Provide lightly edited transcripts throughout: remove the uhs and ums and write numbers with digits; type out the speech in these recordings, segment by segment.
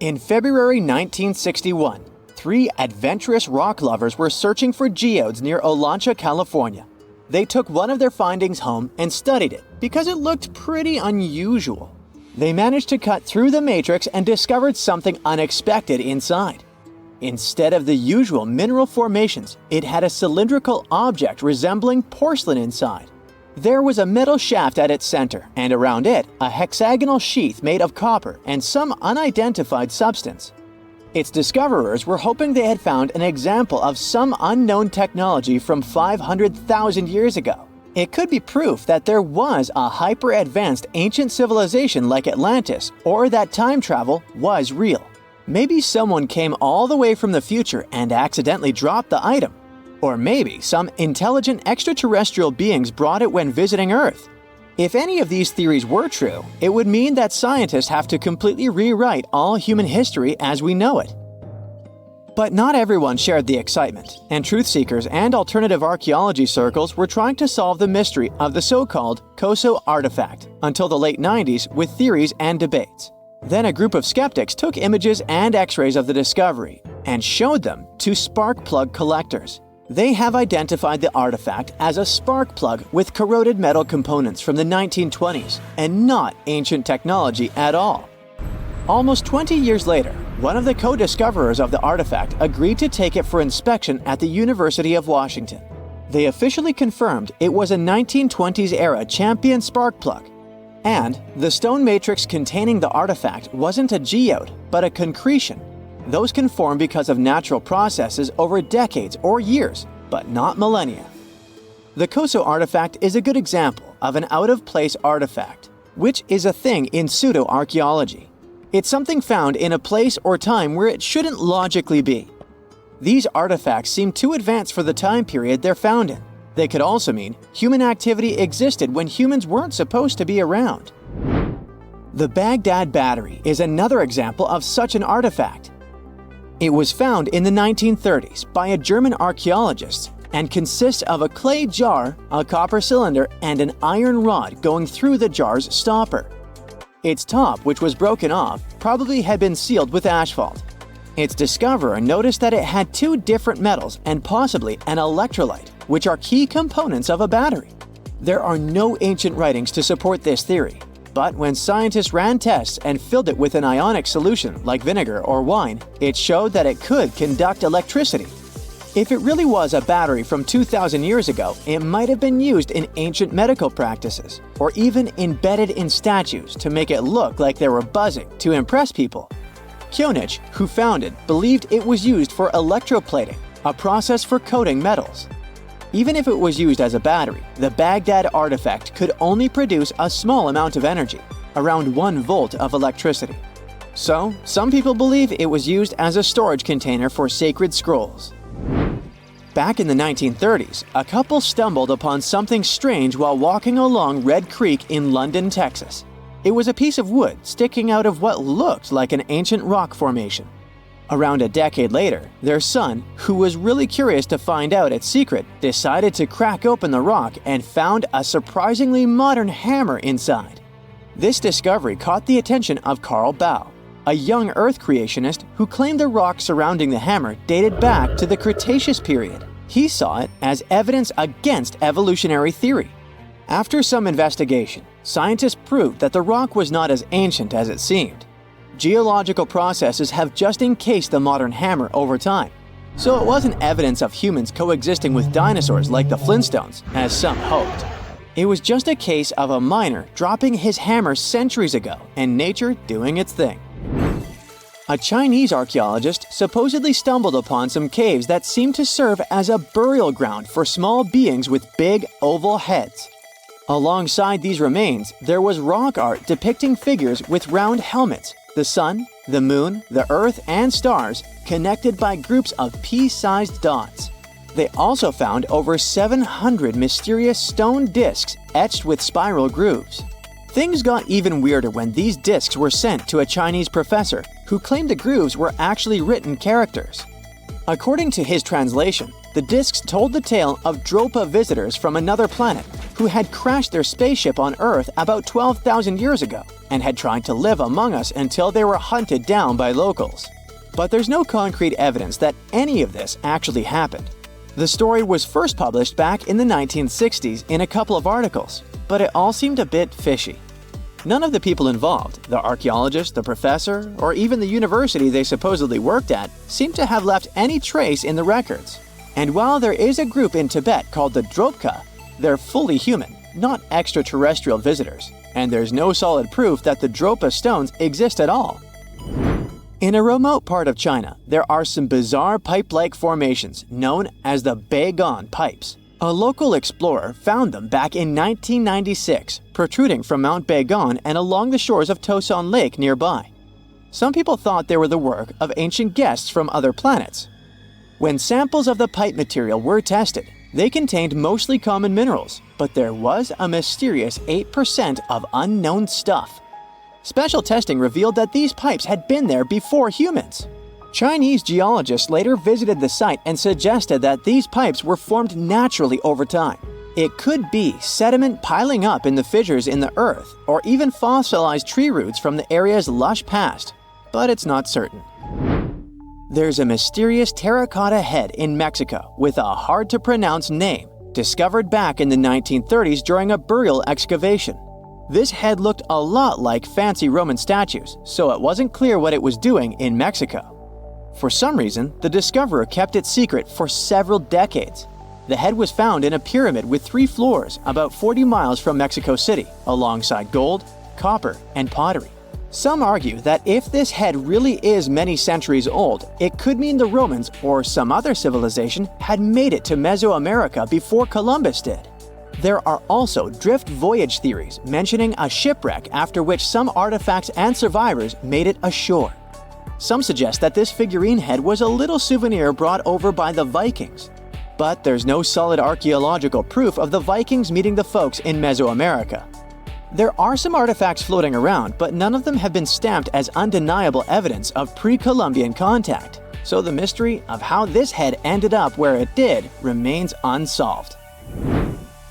In February 1961, three adventurous rock lovers were searching for geodes near Olancha, California. They took one of their findings home and studied it because it looked pretty unusual. They managed to cut through the matrix and discovered something unexpected inside. Instead of the usual mineral formations, it had a cylindrical object resembling porcelain inside. There was a metal shaft at its center, and around it, a hexagonal sheath made of copper and some unidentified substance. Its discoverers were hoping they had found an example of some unknown technology from 500,000 years ago. It could be proof that there was a hyper-advanced ancient civilization like Atlantis, or that time travel was real. Maybe someone came all the way from the future and accidentally dropped the item. Or maybe some intelligent extraterrestrial beings brought it when visiting Earth. If any of these theories were true, it would mean that scientists have to completely rewrite all human history as we know it. But not everyone shared the excitement, and truth seekers and alternative archaeology circles were trying to solve the mystery of the so-called Koso artifact until the late 90s with theories and debates. Then a group of skeptics took images and x-rays of the discovery and showed them to spark plug collectors. They have identified the artifact as a spark plug with corroded metal components from the 1920s and not ancient technology at all. Almost 20 years later, one of the co-discoverers of the artifact agreed to take it for inspection at the University of Washington. They officially confirmed it was a 1920s-era champion spark plug. And the stone matrix containing the artifact wasn't a geode, but a concretion. Those can form because of natural processes over decades or years, but not millennia. The Koso artifact is a good example of an out-of-place artifact, which is a thing in pseudo-archaeology. It's something found in a place or time where it shouldn't logically be. These artifacts seem too advanced for the time period they're found in. They could also mean human activity existed when humans weren't supposed to be around. The Baghdad Battery is another example of such an artifact. It was found in the 1930s by a German archaeologist and consists of a clay jar, a copper cylinder, and an iron rod going through the jar's stopper. Its top, which was broken off, probably had been sealed with asphalt. Its discoverer noticed that it had two different metals and possibly an electrolyte, which are key components of a battery. There are no ancient writings to support this theory, but when scientists ran tests and filled it with an ionic solution like vinegar or wine, it showed that it could conduct electricity. If it really was a battery from 2,000 years ago, it might have been used in ancient medical practices, or even embedded in statues to make it look like they were buzzing to impress people. Kionich, who found it, believed it was used for electroplating, a process for coating metals. Even if it was used as a battery, the Baghdad artifact could only produce a small amount of energy, around 1 volt of electricity. So, some people believe it was used as a storage container for sacred scrolls. Back in the 1930s, a couple stumbled upon something strange while walking along Red Creek in London, Texas. It was a piece of wood sticking out of what looked like an ancient rock formation. Around a decade later, their son, who was really curious to find out its secret, decided to crack open the rock and found a surprisingly modern hammer inside. This discovery caught the attention of Carl Baugh, a young Earth creationist who claimed the rock surrounding the hammer dated back to the Cretaceous period. He saw it as evidence against evolutionary theory. After some investigation, scientists proved that the rock was not as ancient as it seemed. Geological processes have just encased the modern hammer over time, so it wasn't evidence of humans coexisting with dinosaurs like the Flintstones, as some hoped. It was just a case of a miner dropping his hammer centuries ago and nature doing its thing. A Chinese archaeologist supposedly stumbled upon some caves that seemed to serve as a burial ground for small beings with big, oval heads. Alongside these remains, there was rock art depicting figures with round helmets, the sun, the moon, the earth, and stars connected by groups of pea-sized dots. They also found over 700 mysterious stone discs etched with spiral grooves. Things got even weirder when these discs were sent to a Chinese professor who claimed the grooves were actually written characters. According to his translation, the discs told the tale of Dropa visitors from another planet who had crashed their spaceship on Earth about 12,000 years ago. and had tried to live among us until they were hunted down by locals. But there's no concrete evidence that any of this actually happened. The story was first published back in the 1960s in a couple of articles, but it all seemed a bit fishy. None of the people involved, the archaeologist, the professor, or even the university they supposedly worked at, seemed to have left any trace in the records. And while there is a group in Tibet called the Dropa, they're fully human, not extraterrestrial visitors, and there's no solid proof that the Dropa stones exist at all. In a remote part of China, there are some bizarre pipe-like formations known as the Baigong pipes. A local explorer found them back in 1996, protruding from Mount Baigong and along the shores of Tosan Lake nearby. Some people thought they were the work of ancient guests from other planets. When samples of the pipe material were tested, they contained mostly common minerals, but there was a mysterious 8% of unknown stuff. Special testing revealed that these pipes had been there before humans. Chinese geologists later visited the site and suggested that these pipes were formed naturally over time. It could be sediment piling up in the fissures in the earth, or even fossilized tree roots from the area's lush past, but it's not certain. There's a mysterious terracotta head in Mexico with a hard-to-pronounce name, discovered back in the 1930s during a burial excavation. This head looked a lot like fancy Roman statues, so it wasn't clear what it was doing in Mexico. For some reason, the discoverer kept it secret for several decades. The head was found in a pyramid with 3 floors about 40 miles from Mexico City, alongside gold, copper, and pottery. Some argue that if this head really is many centuries old, it could mean the Romans or some other civilization had made it to Mesoamerica before Columbus did. There are also drift voyage theories mentioning a shipwreck after which some artifacts and survivors made it ashore. Some suggest that this figurine head was a little souvenir brought over by the Vikings. But there's no solid archaeological proof of the Vikings meeting the folks in Mesoamerica. There are some artifacts floating around, but none of them have been stamped as undeniable evidence of pre-Columbian contact, so the mystery of how this head ended up where it did remains unsolved.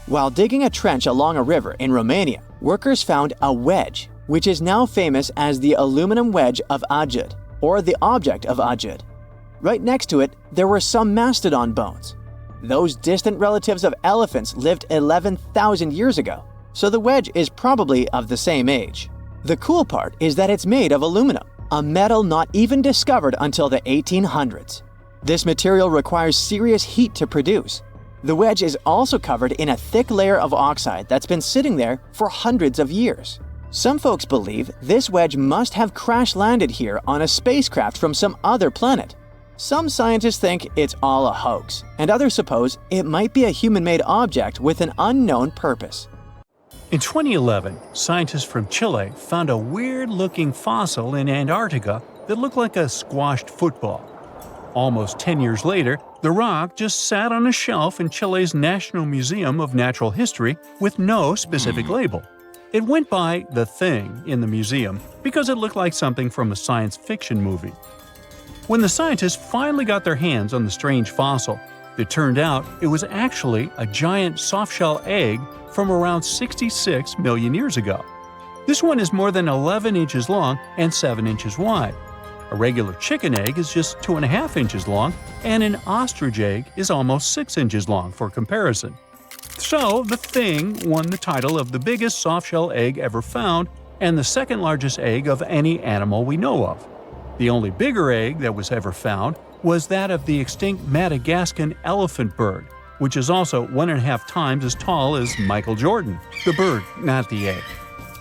While digging a trench along a river in Romania, workers found a wedge, which is now famous as the aluminum wedge of Ajud, or the object of Ajud. Right next to it, there were some mastodon bones. Those distant relatives of elephants lived 11,000 years ago, so the wedge is probably of the same age. The cool part is that it's made of aluminum, a metal not even discovered until the 1800s. This material requires serious heat to produce. The wedge is also covered in a thick layer of oxide that's been sitting there for hundreds of years. Some folks believe this wedge must have crash-landed here on a spacecraft from some other planet. Some scientists think it's all a hoax, and others suppose it might be a human-made object with an unknown purpose. In 2011, scientists from Chile found a weird-looking fossil in Antarctica that looked like a squashed football. Almost 10 years later, the rock just sat on a shelf in Chile's National Museum of Natural History with no specific label. It went by The Thing in the museum because it looked like something from a science fiction movie. When the scientists finally got their hands on the strange fossil, it turned out it was actually a giant soft-shell egg from around 66 million years ago. This one is more than 11 inches long and 7 inches wide. A regular chicken egg is just 2.5 inches long, and an ostrich egg is almost 6 inches long for comparison. So, The Thing won the title of the biggest soft-shell egg ever found and the second largest egg of any animal we know of. The only bigger egg that was ever found was that of the extinct Madagascan elephant bird, which is also 1.5 times as tall as Michael Jordan. The bird, not the egg.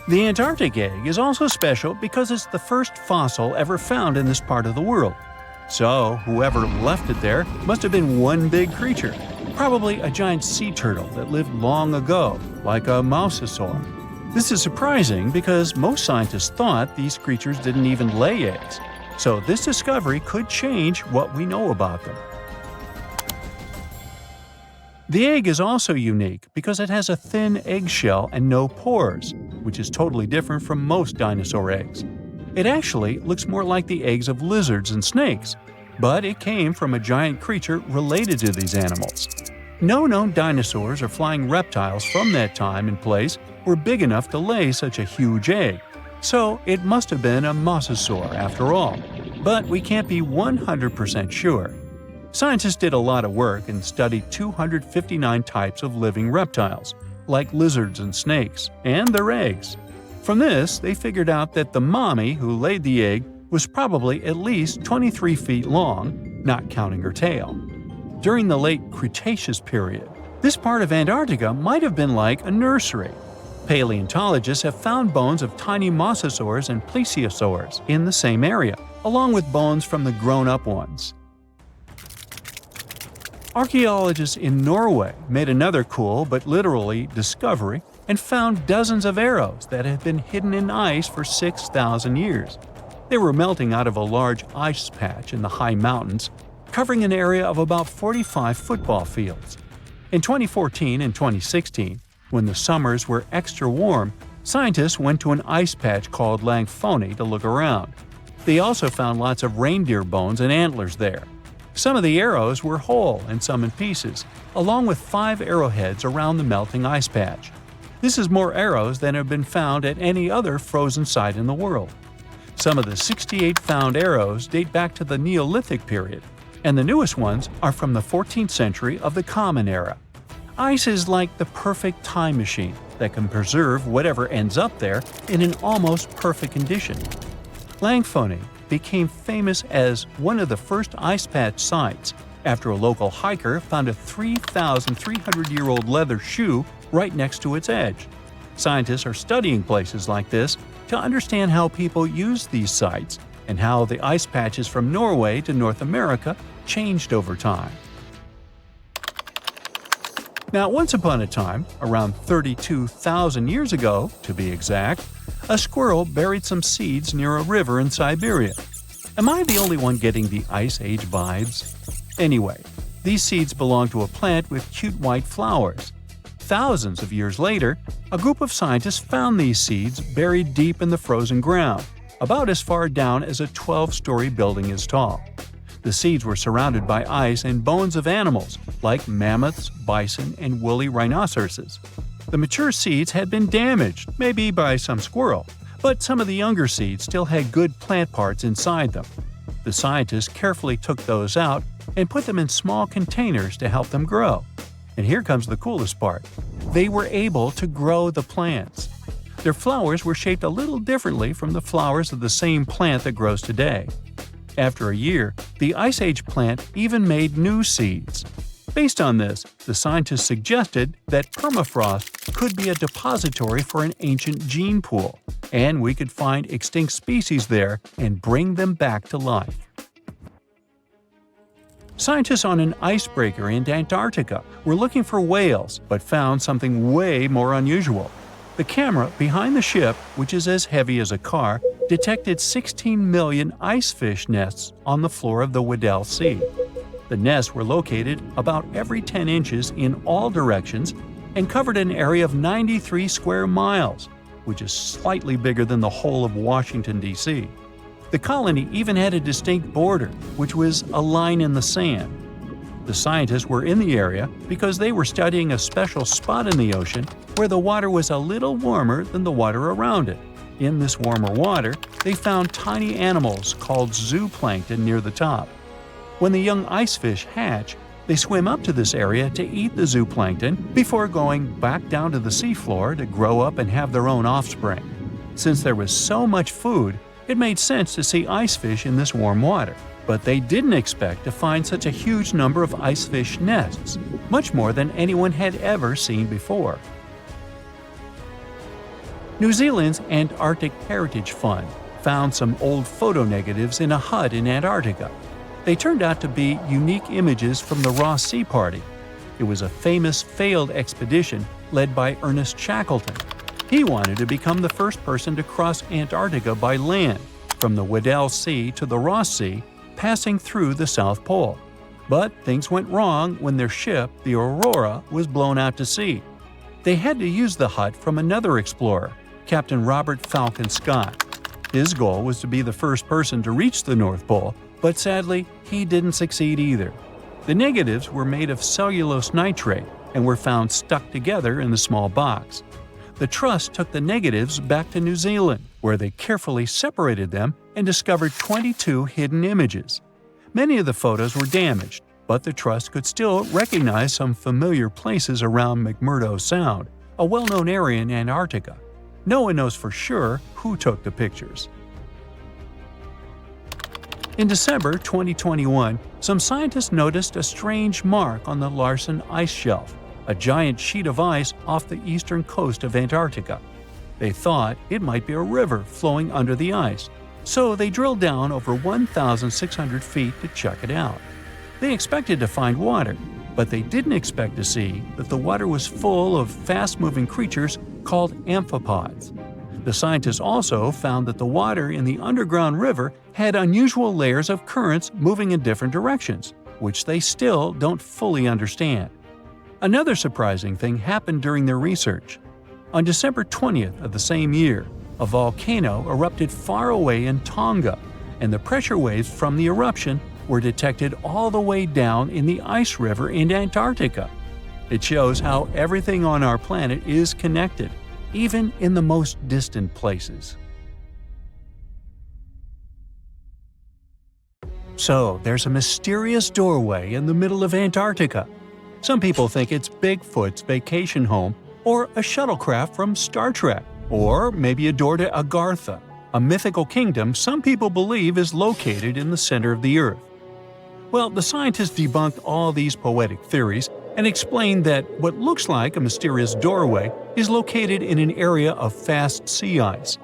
The Antarctic egg is also special because it's the first fossil ever found in this part of the world. So, whoever left it there must have been one big creature, probably a giant sea turtle that lived long ago, like a mosasaur. This is surprising because most scientists thought these creatures didn't even lay eggs, so this discovery could change what we know about them. The egg is also unique because it has a thin eggshell and no pores, which is totally different from most dinosaur eggs. It actually looks more like the eggs of lizards and snakes, but it came from a giant creature related to these animals. No known dinosaurs or flying reptiles from that time and place were big enough to lay such a huge egg, So it must have been a mosasaur after all, but we can't be 100% sure. Scientists did a lot of work and studied 259 types of living reptiles, like lizards and snakes, and their eggs. From this, they figured out that the mommy who laid the egg was probably at least 23 feet long, not counting her tail. During the late Cretaceous period, this part of Antarctica might have been like a nursery. Paleontologists have found bones of tiny mosasaurs and plesiosaurs in the same area, along with bones from the grown-up ones. Archaeologists in Norway made another cool but literally discovery and found dozens of arrows that had been hidden in ice for 6,000 years. They were melting out of a large ice patch in the high mountains, covering an area of about 45 football fields. In 2014 and 2016, when the summers were extra warm, scientists went to an ice patch called Langfoni to look around. They also found lots of reindeer bones and antlers there. Some of the arrows were whole and some in pieces, along with 5 arrowheads around the melting ice patch. This is more arrows than have been found at any other frozen site in the world. Some of the 68 found arrows date back to the Neolithic period, and the newest ones are from the 14th century of the Common Era. Ice is like the perfect time machine that can preserve whatever ends up there in an almost perfect condition. Langfoni became famous as one of the first ice patch sites after a local hiker found a 3,300-year-old leather shoe right next to its edge. Scientists are studying places like this to understand how people used these sites and how the ice patches from Norway to North America changed over time. Now, once upon a time, around 32,000 years ago, to be exact, a squirrel buried some seeds near a river in Siberia. Am I the only one getting the Ice Age vibes? Anyway, these seeds belong to a plant with cute white flowers. Thousands of years later, a group of scientists found these seeds buried deep in the frozen ground, about as far down as a 12-story building is tall. The seeds were surrounded by ice and bones of animals, like mammoths, bison, and woolly rhinoceroses. The mature seeds had been damaged, maybe by some squirrel, but some of the younger seeds still had good plant parts inside them. The scientists carefully took those out and put them in small containers to help them grow. And here comes the coolest part. They were able to grow the plants. Their flowers were shaped a little differently from the flowers of the same plant that grows today. After a year, the Ice Age plant even made new seeds. Based on this, the scientists suggested that permafrost could be a depository for an ancient gene pool, and we could find extinct species there and bring them back to life. Scientists on an icebreaker in Antarctica were looking for whales, but found something way more unusual. The camera behind the ship, which is as heavy as a car, detected 16 million ice fish nests on the floor of the Weddell Sea. The nests were located about every 10 inches in all directions and covered an area of 93 square miles, which is slightly bigger than the whole of Washington, D.C. The colony even had a distinct border, which was a line in the sand. The scientists were in the area because they were studying a special spot in the ocean where the water was a little warmer than the water around it. In this warmer water, they found tiny animals called zooplankton near the top. When the young ice fish hatch, they swim up to this area to eat the zooplankton before going back down to the seafloor to grow up and have their own offspring. Since there was so much food, it made sense to see ice fish in this warm water. But they didn't expect to find such a huge number of ice fish nests, much more than anyone had ever seen before. New Zealand's Antarctic Heritage Fund found some old photo negatives in a hut in Antarctica. They turned out to be unique images from the Ross Sea Party. It was a famous failed expedition led by Ernest Shackleton. He wanted to become the first person to cross Antarctica by land, from the Weddell Sea to the Ross Sea, passing through the South Pole. But things went wrong when their ship, the Aurora, was blown out to sea. They had to use the hut from another explorer, Captain Robert Falcon Scott. His goal was to be the first person to reach the North Pole, but sadly, he didn't succeed either. The negatives were made of cellulose nitrate and were found stuck together in the small box. the trust took the negatives back to New Zealand, where they carefully separated them and discovered 22 hidden images. Many of the photos were damaged, but the trust could still recognize some familiar places around McMurdo Sound, a well-known area in Antarctica. No one knows for sure who took the pictures. In December 2021, some scientists noticed a strange mark on the Larsen ice shelf, a giant sheet of ice off the eastern coast of Antarctica. They thought it might be a river flowing under the ice, so they drilled down over 1,600 feet to check it out. They expected to find water, but they didn't expect to see that the water was full of fast-moving creatures called amphipods. The scientists also found that the water in the underground river had unusual layers of currents moving in different directions, which they still don't fully understand. Another surprising thing happened during their research. On December 20th of the same year, a volcano erupted far away in Tonga, and the pressure waves from the eruption were detected all the way down in the ice river in Antarctica. It shows how everything on our planet is connected, even in the most distant places. So, there's a mysterious doorway in the middle of Antarctica. Some people think it's Bigfoot's vacation home, or a shuttlecraft from Star Trek, or maybe a door to Agartha, a mythical kingdom some people believe is located in the center of the Earth. Well, the scientists debunked all these poetic theories and explained that what looks like a mysterious doorway is located in an area of fast sea ice.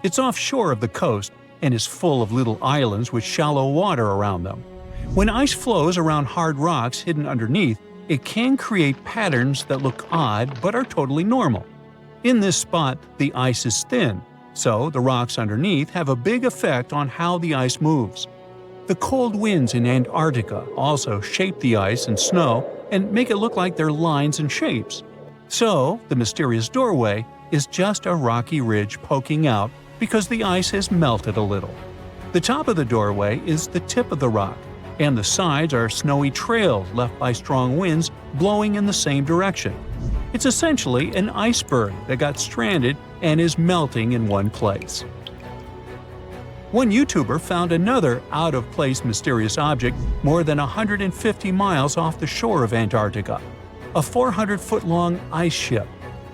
It's offshore of the coast and is full of little islands with shallow water around them. When ice flows around hard rocks hidden underneath, it can create patterns that look odd but are totally normal. In this spot, the ice is thin, so the rocks underneath have a big effect on how the ice moves. The cold winds in Antarctica also shape the ice and snow and make it look like they're lines and shapes. So, the mysterious doorway is just a rocky ridge poking out because the ice has melted a little. The top of the doorway is the tip of the rock, and the sides are snowy trails left by strong winds blowing in the same direction. It's essentially an iceberg that got stranded and is melting in one place. One YouTuber found another out-of-place mysterious object more than 150 miles off the shore of Antarctica, a 400-foot-long ice ship.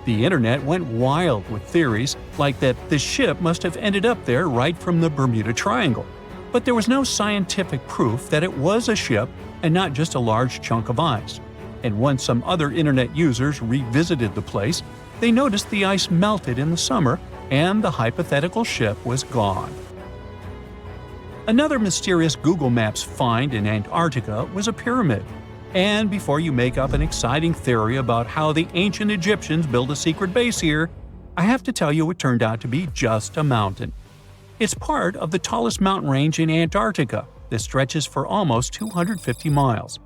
The internet went wild with theories like that the ship must have ended up there right from the Bermuda Triangle. But there was no scientific proof that it was a ship and not just a large chunk of ice. And once some other internet users revisited the place, they noticed the ice melted in the summer and the hypothetical ship was gone. Another mysterious Google Maps find in Antarctica was a pyramid. And before you make up an exciting theory about how the ancient Egyptians built a secret base here, I have to tell you it turned out to be just a mountain. It's part of the tallest mountain range in Antarctica that stretches for almost 250 miles.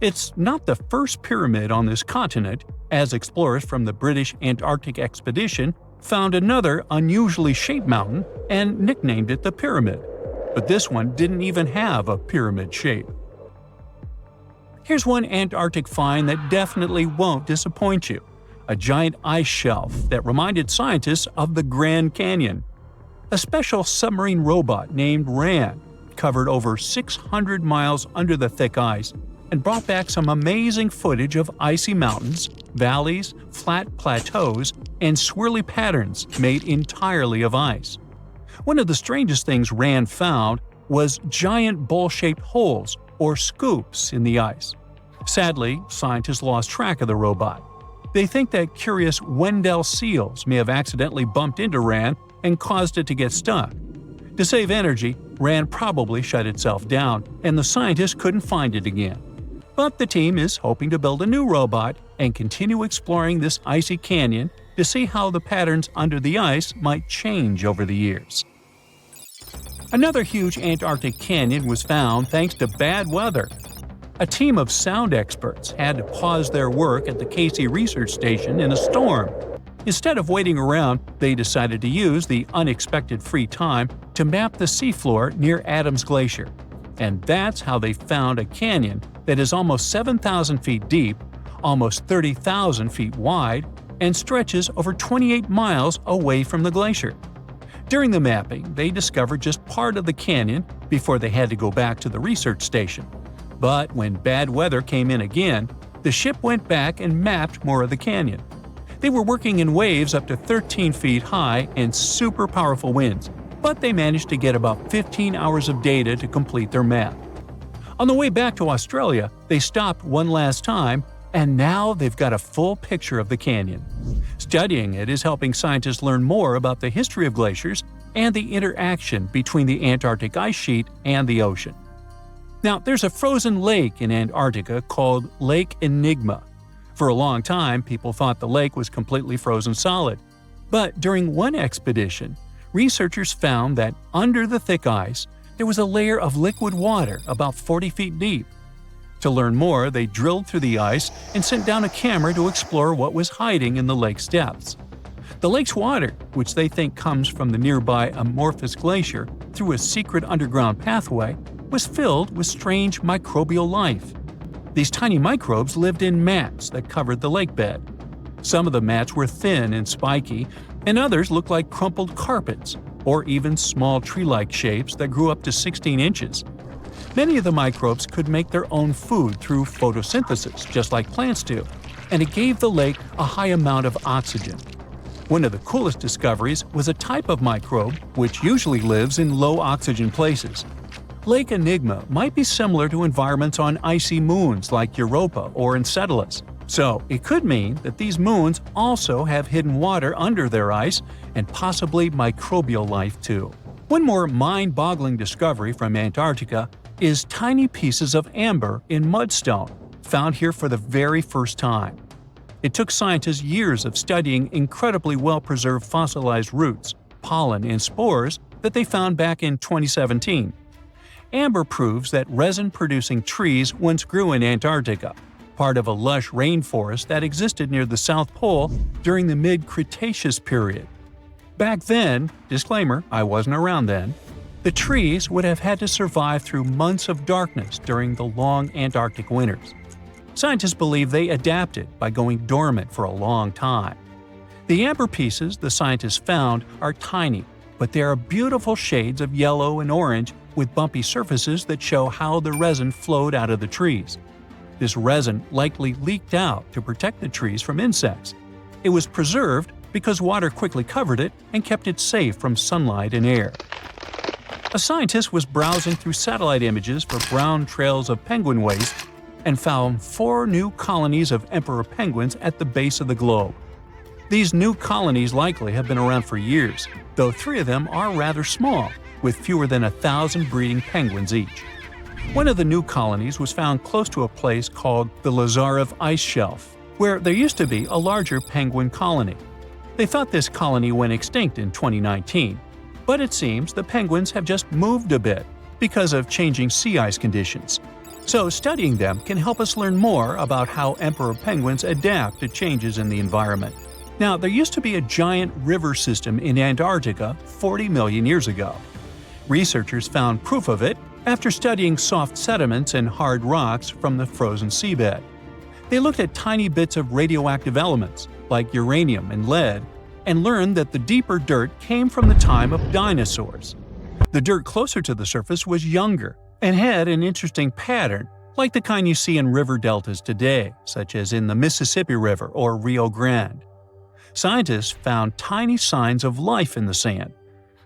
It's not the first pyramid on this continent, as explorers from the British Antarctic Expedition found another unusually shaped mountain and nicknamed it the Pyramid. But this one didn't even have a pyramid shape. Here's one Antarctic find that definitely won't disappoint you: a giant ice shelf that reminded scientists of the Grand Canyon. A special submarine robot named RAN covered over 600 miles under the thick ice and brought back some amazing footage of icy mountains, valleys, flat plateaus, and swirly patterns made entirely of ice. One of the strangest things RAN found was giant bowl-shaped holes, or scoops, in the ice. Sadly, scientists lost track of the robot. They think that curious Wendell seals may have accidentally bumped into RAN and caused it to get stuck. To save energy, RAN probably shut itself down, and the scientists couldn't find it again. But the team is hoping to build a new robot and continue exploring this icy canyon to see how the patterns under the ice might change over the years. Another huge Antarctic canyon was found thanks to bad weather. A team of sound experts had to pause their work at the Casey Research Station in a storm. Instead of waiting around, they decided to use the unexpected free time to map the seafloor near Adams Glacier. And that's how they found a canyon that is almost 7,000 feet deep, almost 30,000 feet wide, and stretches over 28 miles away from the glacier. During the mapping, they discovered just part of the canyon before they had to go back to the research station. But when bad weather came in again, the ship went back and mapped more of the canyon. They were working in waves up to 13 feet high and super powerful winds, but they managed to get about 15 hours of data to complete their map. On the way back to Australia, they stopped one last time, and now they've got a full picture of the canyon. Studying it is helping scientists learn more about the history of glaciers and the interaction between the Antarctic ice sheet and the ocean. Now, there's a frozen lake in Antarctica called Lake Enigma. For a long time, people thought the lake was completely frozen solid. But during one expedition, researchers found that under the thick ice, there was a layer of liquid water about 40 feet deep. To learn more, they drilled through the ice and sent down a camera to explore what was hiding in the lake's depths. The lake's water, which they think comes from the nearby amorphous glacier through a secret underground pathway, was filled with strange microbial life. These tiny microbes lived in mats that covered the lake bed. Some of the mats were thin and spiky, and others looked like crumpled carpets, or even small tree-like shapes that grew up to 16 inches. Many of the microbes could make their own food through photosynthesis, just like plants do, and it gave the lake a high amount of oxygen. One of the coolest discoveries was a type of microbe which usually lives in low-oxygen places. Lake Enigma might be similar to environments on icy moons like Europa or Enceladus, so it could mean that these moons also have hidden water under their ice and possibly microbial life too. One more mind-boggling discovery from Antarctica is tiny pieces of amber in mudstone, found here for the very first time. It took scientists years of studying incredibly well-preserved fossilized roots, pollen, and spores that they found back in 2017. Amber proves that resin-producing trees once grew in Antarctica, part of a lush rainforest that existed near the South Pole during the mid-Cretaceous period. Back then, disclaimer, I wasn't around then, the trees would have had to survive through months of darkness during the long Antarctic winters. Scientists believe they adapted by going dormant for a long time. The amber pieces the scientists found are tiny, but they are beautiful shades of yellow and orange with bumpy surfaces that show how the resin flowed out of the trees. This resin likely leaked out to protect the trees from insects. It was preserved because water quickly covered it and kept it safe from sunlight and air. A scientist was browsing through satellite images for brown trails of penguin waste and found 4 new colonies of emperor penguins at the base of the globe. These new colonies likely have been around for years, though 3 of them are rather small, with fewer than 1,000 breeding penguins each. One of the new colonies was found close to a place called the Lazarev Ice Shelf, where there used to be a larger penguin colony. They thought this colony went extinct in 2019, but it seems the penguins have just moved a bit because of changing sea ice conditions. So studying them can help us learn more about how emperor penguins adapt to changes in the environment. Now, there used to be a giant river system in Antarctica 40 million years ago. Researchers found proof of it after studying soft sediments and hard rocks from the frozen seabed. They looked at tiny bits of radioactive elements, like uranium and lead, and learned that the deeper dirt came from the time of dinosaurs. The dirt closer to the surface was younger and had an interesting pattern, like the kind you see in river deltas today, such as in the Mississippi River or Rio Grande. Scientists found tiny signs of life in the sand.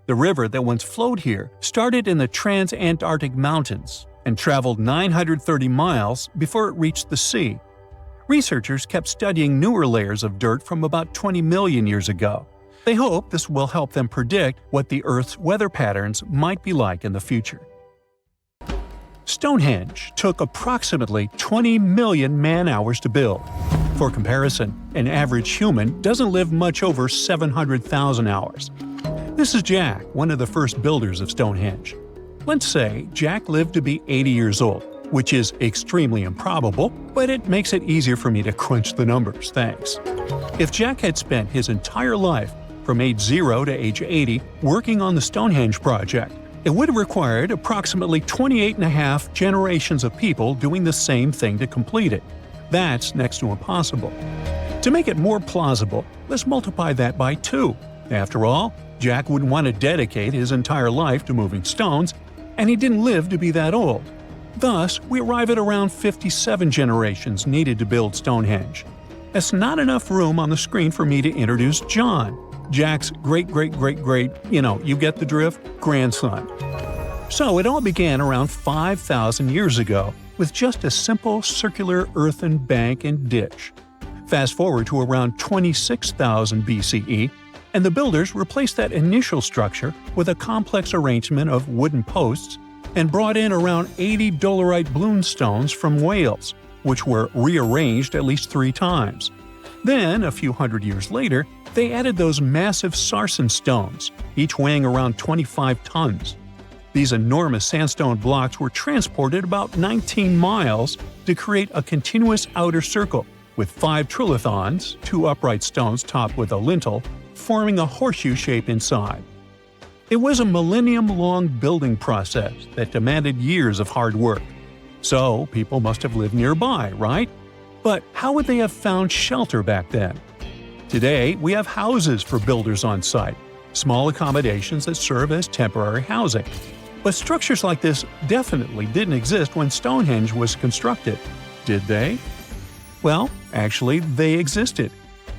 The river that once flowed here started in the Trans-Antarctic Mountains and traveled 930 miles before it reached the sea. Researchers kept studying newer layers of dirt from about 20 million years ago. They hope this will help them predict what the Earth's weather patterns might be like in the future. Stonehenge took approximately 20 million man-hours to build. For comparison, an average human doesn't live much over 700,000 hours. This is Jack, one of the first builders of Stonehenge. Let's say Jack lived to be 80 years old, which is extremely improbable, but it makes it easier for me to crunch the numbers, thanks. If Jack had spent his entire life, from age 0 to age 80, working on the Stonehenge project, it would have required approximately 28.5 generations of people doing the same thing to complete it. That's next to impossible. To make it more plausible, let's multiply that by 2. After all, Jack wouldn't want to dedicate his entire life to moving stones, and he didn't live to be that old. Thus, we arrive at around 57 generations needed to build Stonehenge. That's not enough room on the screen for me to introduce John, Jack's great-great-great-great, you get the drift, grandson. So it all began around 5,000 years ago with just a simple circular earthen bank and ditch. Fast forward to around 26,000 BCE, and the builders replaced that initial structure with a complex arrangement of wooden posts and brought in around 80 dolerite bloom stones from Wales, which were rearranged at least 3 times. Then, a few hundred years later, they added those massive sarsen stones, each weighing around 25 tons. These enormous sandstone blocks were transported about 19 miles to create a continuous outer circle, with 5 trilithons, 2 upright stones topped with a lintel, forming a horseshoe shape inside. It was a millennium-long building process that demanded years of hard work. So, people must have lived nearby, right? But how would they have found shelter back then? Today, we have houses for builders on site, small accommodations that serve as temporary housing. But structures like this definitely didn't exist when Stonehenge was constructed, did they? Well, actually, they existed,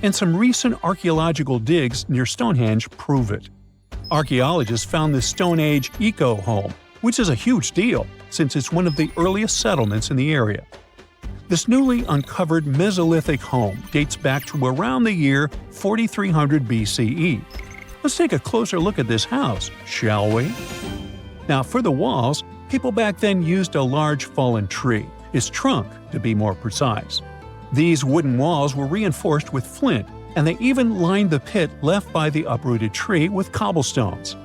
and some recent archaeological digs near Stonehenge prove it. Archaeologists found this Stone Age eco-home, which is a huge deal since it's one of the earliest settlements in the area. This newly uncovered Mesolithic home dates back to around the year 4300 BCE. Let's take a closer look at this house, shall we? Now, for the walls, people back then used a large fallen tree, its trunk to be more precise. These wooden walls were reinforced with flint, and they even lined the pit left by the uprooted tree with cobblestones.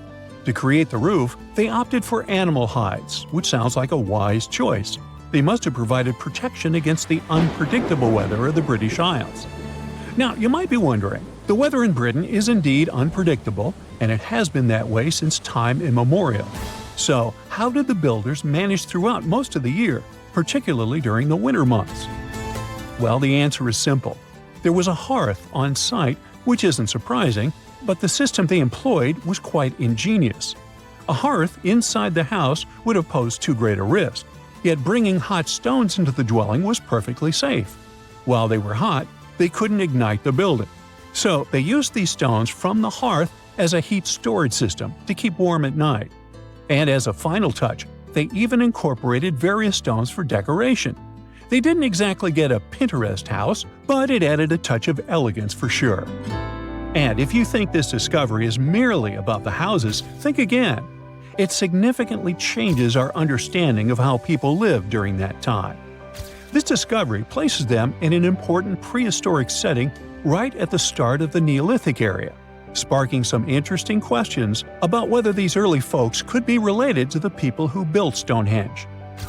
To create the roof, they opted for animal hides, which sounds like a wise choice. They must have provided protection against the unpredictable weather of the British Isles. Now, you might be wondering, the weather in Britain is indeed unpredictable, and it has been that way since time immemorial. So, how did the builders manage throughout most of the year, particularly during the winter months? Well, the answer is simple. There was a hearth on site, which isn't surprising, but the system they employed was quite ingenious. A hearth inside the house would have posed too great a risk, yet bringing hot stones into the dwelling was perfectly safe. While they were hot, they couldn't ignite the building. So they used these stones from the hearth as a heat storage system to keep warm at night. And as a final touch, they even incorporated various stones for decoration. They didn't exactly get a Pinterest house, but it added a touch of elegance for sure. And if you think this discovery is merely about the houses, think again. It significantly changes our understanding of how people lived during that time. This discovery places them in an important prehistoric setting right at the start of the Neolithic area, sparking some interesting questions about whether these early folks could be related to the people who built Stonehenge.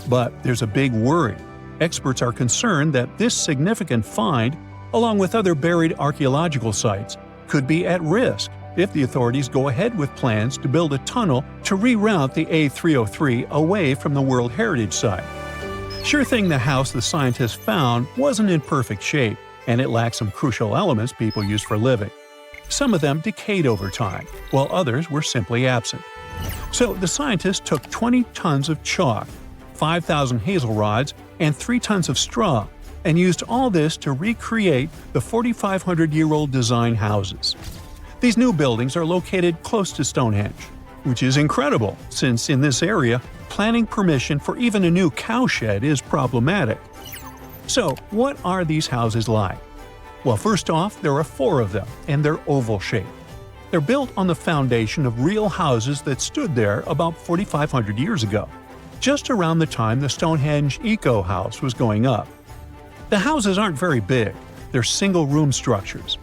But there's a big worry. Experts are concerned that this significant find, along with other buried archaeological sites, could be at risk if the authorities go ahead with plans to build a tunnel to reroute the A303 away from the World Heritage Site. Sure thing the house the scientists found wasn't in perfect shape, and it lacked some crucial elements people use for living. Some of them decayed over time, while others were simply absent. So the scientists took 20 tons of chalk, 5,000 hazel rods, and 3 tons of straw, and used all this to recreate the 4,500-year-old design houses. These new buildings are located close to Stonehenge, which is incredible since in this area, planning permission for even a new cowshed is problematic. So, what are these houses like? Well, first off, there are 4 of them, and they're oval-shaped. They're built on the foundation of real houses that stood there about 4,500 years ago, just around the time the Stonehenge Eco House was going up. The houses aren't very big, they're single-room structures.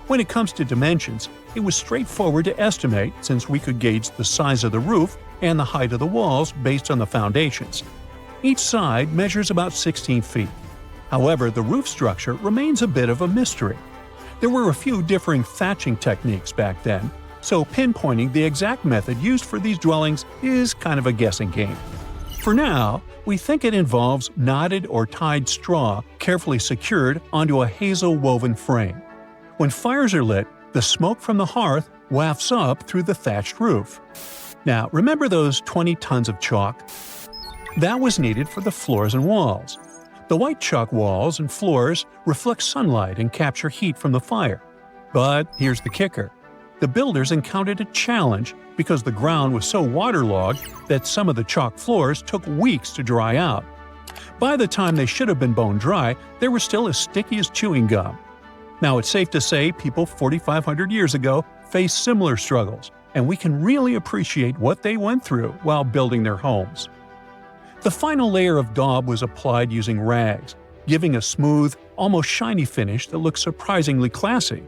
When it comes to dimensions, it was straightforward to estimate since we could gauge the size of the roof and the height of the walls based on the foundations. Each side measures about 16 feet. However, the roof structure remains a bit of a mystery. There were a few differing thatching techniques back then, so pinpointing the exact method used for these dwellings is kind of a guessing game. For now, we think it involves knotted or tied straw carefully secured onto a hazel-woven frame. When fires are lit, the smoke from the hearth wafts up through the thatched roof. Now, remember those 20 tons of chalk? That was needed for the floors and walls. The white chalk walls and floors reflect sunlight and capture heat from the fire. But here's the kicker. The builders encountered a challenge because the ground was so waterlogged that some of the chalk floors took weeks to dry out. By the time they should have been bone dry, they were still as sticky as chewing gum. Now, it's safe to say people 4,500 years ago faced similar struggles, and we can really appreciate what they went through while building their homes. The final layer of daub was applied using rags, giving a smooth, almost shiny finish that looks surprisingly classy.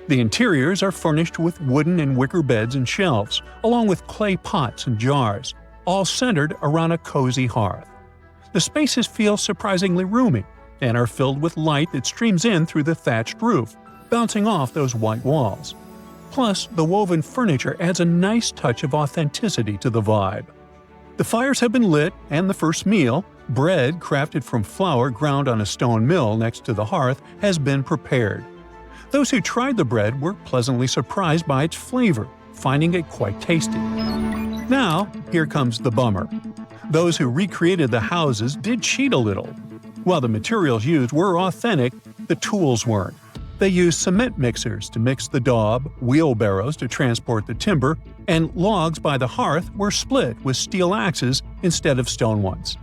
The interiors are furnished with wooden and wicker beds and shelves, along with clay pots and jars, all centered around a cozy hearth. The spaces feel surprisingly roomy and are filled with light that streams in through the thatched roof, bouncing off those white walls. Plus, the woven furniture adds a nice touch of authenticity to the vibe. The fires have been lit, and the first meal, bread crafted from flour ground on a stone mill next to the hearth, has been prepared. Those who tried the bread were pleasantly surprised by its flavor, finding it quite tasty. Now, here comes the bummer. Those who recreated the houses did cheat a little. While the materials used were authentic, the tools weren't. They used cement mixers to mix the daub, wheelbarrows to transport the timber, and logs by the hearth were split with steel axes instead of stone ones.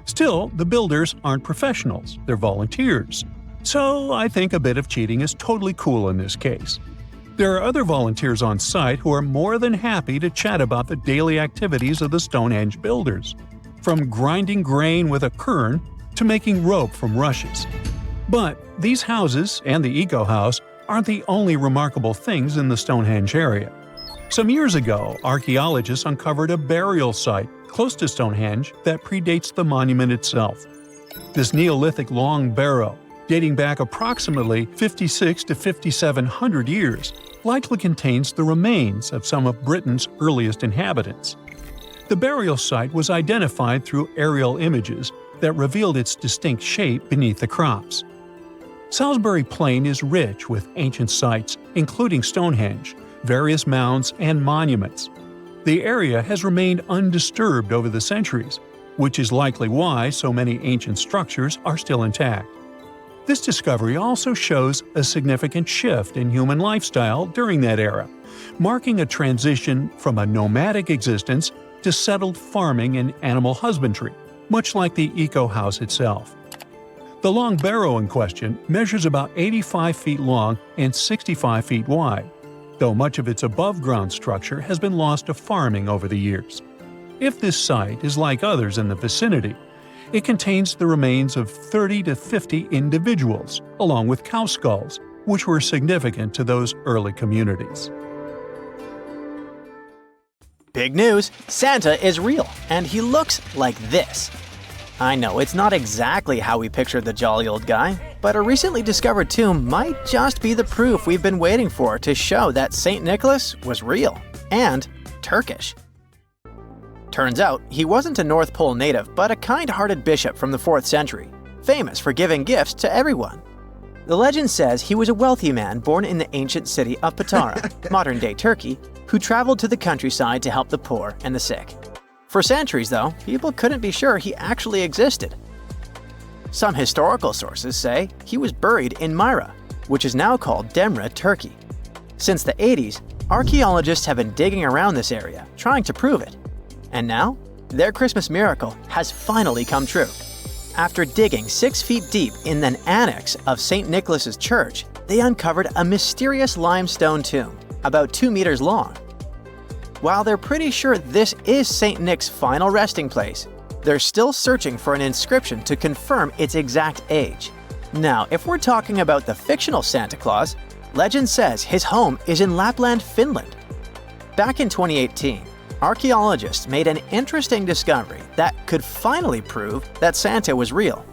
Still, the builders aren't professionals, they're volunteers. So I think a bit of cheating is totally cool in this case. There are other volunteers on site who are more than happy to chat about the daily activities of the Stonehenge builders, from grinding grain with a quern to making rope from rushes. But these houses and the eco-house aren't the only remarkable things in the Stonehenge area. Some years ago, archaeologists uncovered a burial site close to Stonehenge that predates the monument itself. This Neolithic long barrow, dating back approximately 56 to 5,700 years, likely contains the remains of some of Britain's earliest inhabitants. The burial site was identified through aerial images that revealed its distinct shape beneath the crops. Salisbury Plain is rich with ancient sites, including Stonehenge, various mounds, and monuments. The area has remained undisturbed over the centuries, which is likely why so many ancient structures are still intact. This discovery also shows a significant shift in human lifestyle during that era, marking a transition from a nomadic existence to settled farming and animal husbandry, much like the eco-house itself. The long barrow in question measures about 85 feet long and 65 feet wide, though much of its above-ground structure has been lost to farming over the years. If this site is like others in the vicinity, it contains the remains of 30 to 50 individuals, along with cow skulls, which were significant to those early communities. Big news! Santa is real, and he looks like this. I know it's not exactly how we pictured the jolly old guy, but a recently discovered tomb might just be the proof we've been waiting for to show that St. Nicholas was real and Turkish. Turns out, he wasn't a North Pole native, but a kind-hearted bishop from the 4th century, famous for giving gifts to everyone. The legend says he was a wealthy man born in the ancient city of Petra, modern-day Turkey, who traveled to the countryside to help the poor and the sick. For centuries, though, people couldn't be sure he actually existed. Some historical sources say he was buried in Myra, which is now called Demre, Turkey. Since the 80s, archaeologists have been digging around this area, trying to prove it. And now, their Christmas miracle has finally come true. After digging 6 feet deep in an annex of St. Nicholas's Church, they uncovered a mysterious limestone tomb, about 2 meters long. While they're pretty sure this is St. Nick's final resting place, they're still searching for an inscription to confirm its exact age. Now, if we're talking about the fictional Santa Claus, legend says his home is in Lapland, Finland. Back in 2018, archaeologists made an interesting discovery that could finally prove that Santa was real.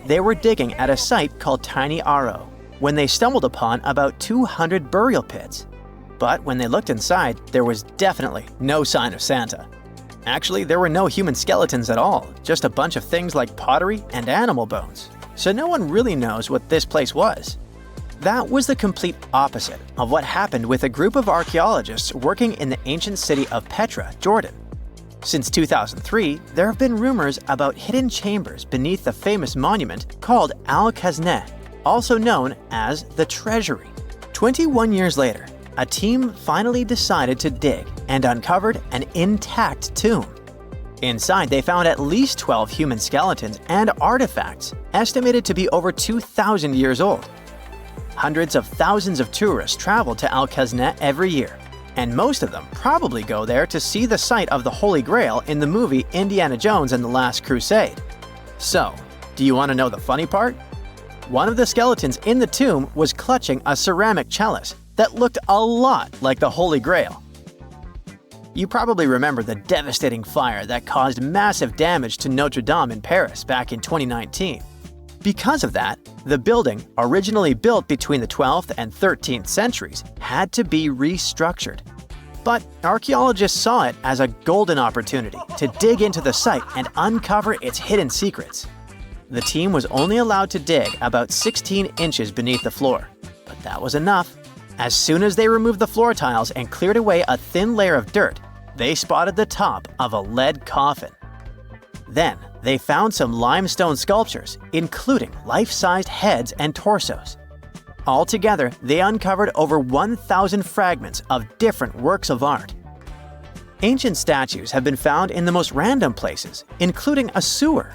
They were digging at a site called Tiny Aro when they stumbled upon about 200 burial pits. But when they looked inside, there was definitely no sign of Santa. Actually, there were no human skeletons at all, just a bunch of things like pottery and animal bones. So no one really knows what this place was. That was the complete opposite of what happened with a group of archaeologists working in the ancient city of Petra, Jordan. Since 2003, there have been rumors about hidden chambers beneath the famous monument called Al-Khazneh, also known as the Treasury. 21 years later, a team finally decided to dig and uncovered an intact tomb. Inside, they found at least 12 human skeletons and artifacts, estimated to be over 2,000 years old. Hundreds of thousands of tourists travel to Al-Khazneh every year, and most of them probably go there to see the site of the Holy Grail in the movie Indiana Jones and the Last Crusade. So, do you want to know the funny part? One of the skeletons in the tomb was clutching a ceramic chalice that looked a lot like the Holy Grail. You probably remember the devastating fire that caused massive damage to Notre Dame in Paris back in 2019. Because of that, the building, originally built between the 12th and 13th centuries, had to be restructured. But archaeologists saw it as a golden opportunity to dig into the site and uncover its hidden secrets. The team was only allowed to dig about 16 inches beneath the floor, but that was enough. As soon as they removed the floor tiles and cleared away a thin layer of dirt, they spotted the top of a lead coffin. Then, they found some limestone sculptures, including life-sized heads and torsos. Altogether, they uncovered over 1,000 fragments of different works of art. Ancient statues have been found in the most random places, including a sewer.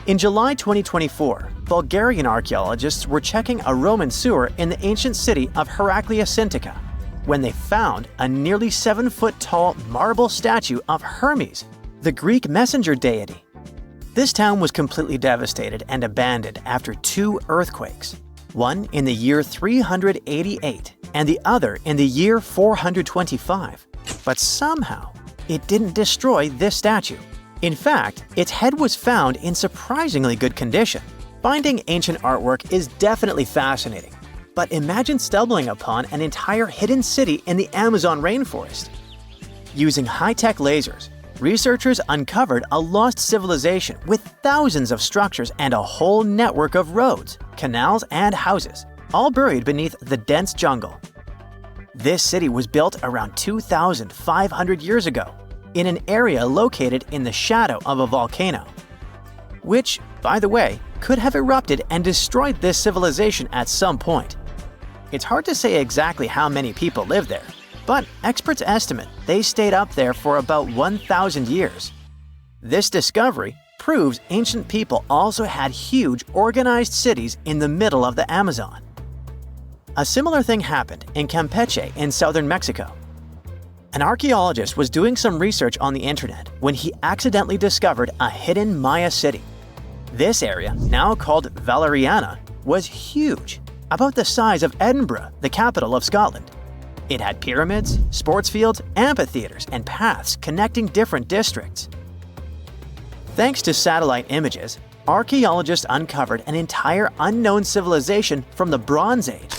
In July 2024, Bulgarian archaeologists were checking a Roman sewer in the ancient city of Herakleia when they found a nearly 7-foot-tall marble statue of Hermes, the Greek messenger deity. This town was completely devastated and abandoned after 2 earthquakes, one in the year 388 and the other in the year 425. But somehow, it didn't destroy this statue. In fact, its head was found in surprisingly good condition. Finding ancient artwork is definitely fascinating, but imagine stumbling upon an entire hidden city in the Amazon rainforest. Using high-tech lasers, researchers uncovered a lost civilization with thousands of structures and a whole network of roads, canals, and houses, all buried beneath the dense jungle. This city was built around 2,500 years ago, in an area located in the shadow of a volcano, which, by the way, could have erupted and destroyed this civilization at some point. It's hard to say exactly how many people live there, but experts estimate they stayed up there for about 1,000 years. This discovery proves ancient people also had huge organized cities in the middle of the Amazon. A similar thing happened in Campeche in southern Mexico. An archaeologist was doing some research on the internet when he accidentally discovered a hidden Maya city. This area, now called Valeriana, was huge, about the size of Edinburgh, the capital of Scotland. It had pyramids, sports fields, amphitheaters, and paths connecting different districts. Thanks to satellite images, archaeologists uncovered an entire unknown civilization from the Bronze Age.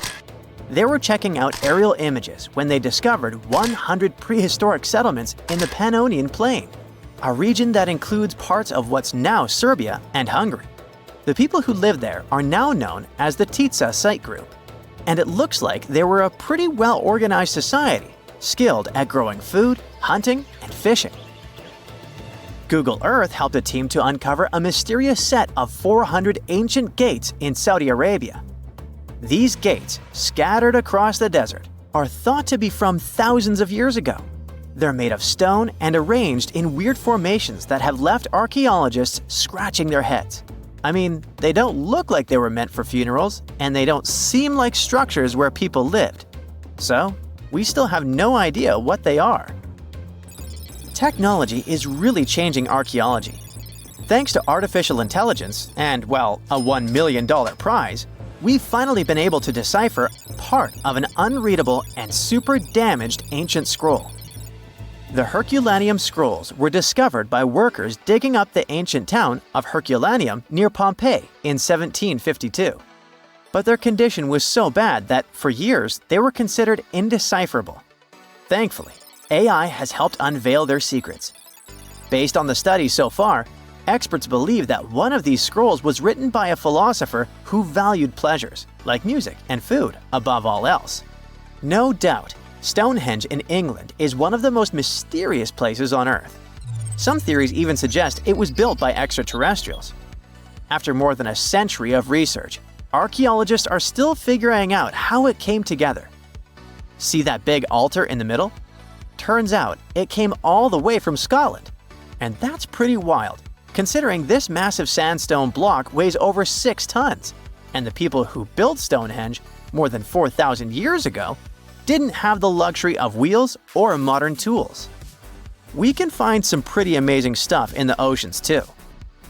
They were checking out aerial images when they discovered 100 prehistoric settlements in the Pannonian Plain, a region that includes parts of what's now Serbia and Hungary. The people who lived there are now known as the Titsa site group, and it looks like they were a pretty well-organized society, skilled at growing food, hunting, and fishing. Google Earth helped a team to uncover a mysterious set of 400 ancient gates in Saudi Arabia. These gates, scattered across the desert, are thought to be from thousands of years ago. They're made of stone and arranged in weird formations that have left archaeologists scratching their heads. I mean, they don't look like they were meant for funerals, and they don't seem like structures where people lived. So, we still have no idea what they are. Technology is really changing archaeology. Thanks to artificial intelligence and, well, a $1 million prize, we've finally been able to decipher part of an unreadable and super damaged ancient scroll. The Herculaneum scrolls were discovered by workers digging up the ancient town of Herculaneum near Pompeii in 1752. But their condition was so bad that, for years, they were considered indecipherable. Thankfully, AI has helped unveil their secrets. Based on the studies so far, experts believe that one of these scrolls was written by a philosopher who valued pleasures, like music and food, above all else. No doubt, Stonehenge in England is one of the most mysterious places on Earth. Some theories even suggest it was built by extraterrestrials. After more than a century of research, archaeologists are still figuring out how it came together. See that big altar in the middle? Turns out it came all the way from Scotland. And that's pretty wild, considering this massive sandstone block weighs over 6 tons, and the people who built Stonehenge more than 4,000 years ago didn't have the luxury of wheels or modern tools. We can find some pretty amazing stuff in the oceans too.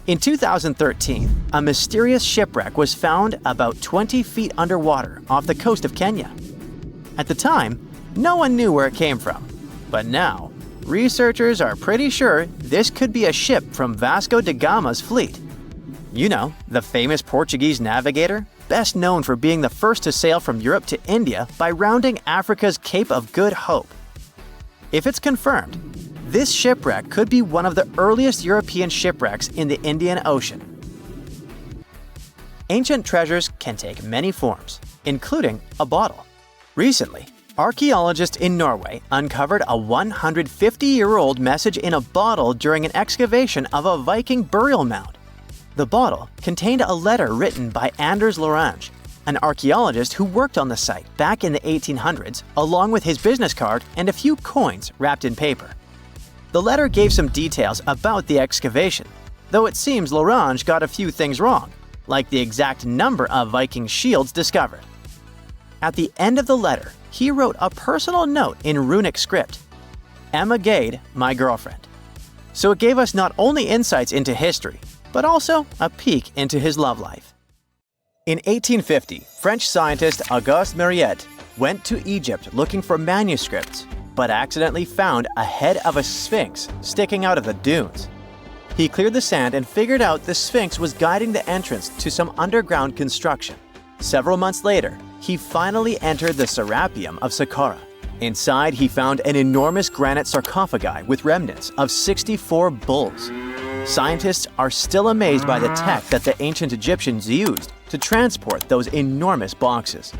In 2013, a mysterious shipwreck was found about 20 feet underwater off the coast of Kenya. At the time, no one knew where it came from, but now, researchers are pretty sure this could be a ship from Vasco da Gama's fleet. You know, the famous Portuguese navigator, best known for being the first to sail from Europe to India by rounding Africa's Cape of Good Hope. If it's confirmed, this shipwreck could be one of the earliest European shipwrecks in the Indian Ocean. Ancient treasures can take many forms, including a bottle. Recently, archaeologists in Norway uncovered a 150-year-old message in a bottle during an excavation of a Viking burial mound. The bottle contained a letter written by Anders Lorange, an archaeologist who worked on the site back in the 1800s, along with his business card and a few coins wrapped in paper. The letter gave some details about the excavation, though it seems Lorange got a few things wrong, like the exact number of Viking shields discovered. At the end of the letter, he wrote a personal note in runic script, "Emma Gade, my girlfriend." So it gave us not only insights into history, but also a peek into his love life. In 1850, French scientist Auguste Mariette went to Egypt looking for manuscripts, but accidentally found a head of a sphinx sticking out of the dunes. He cleared the sand and figured out the sphinx was guiding the entrance to some underground construction. Several months later, he finally entered the Serapeum of Saqqara. Inside, he found an enormous granite sarcophagi with remnants of 64 bulls. Scientists are still amazed by the tech that the ancient Egyptians used to transport those enormous boxes.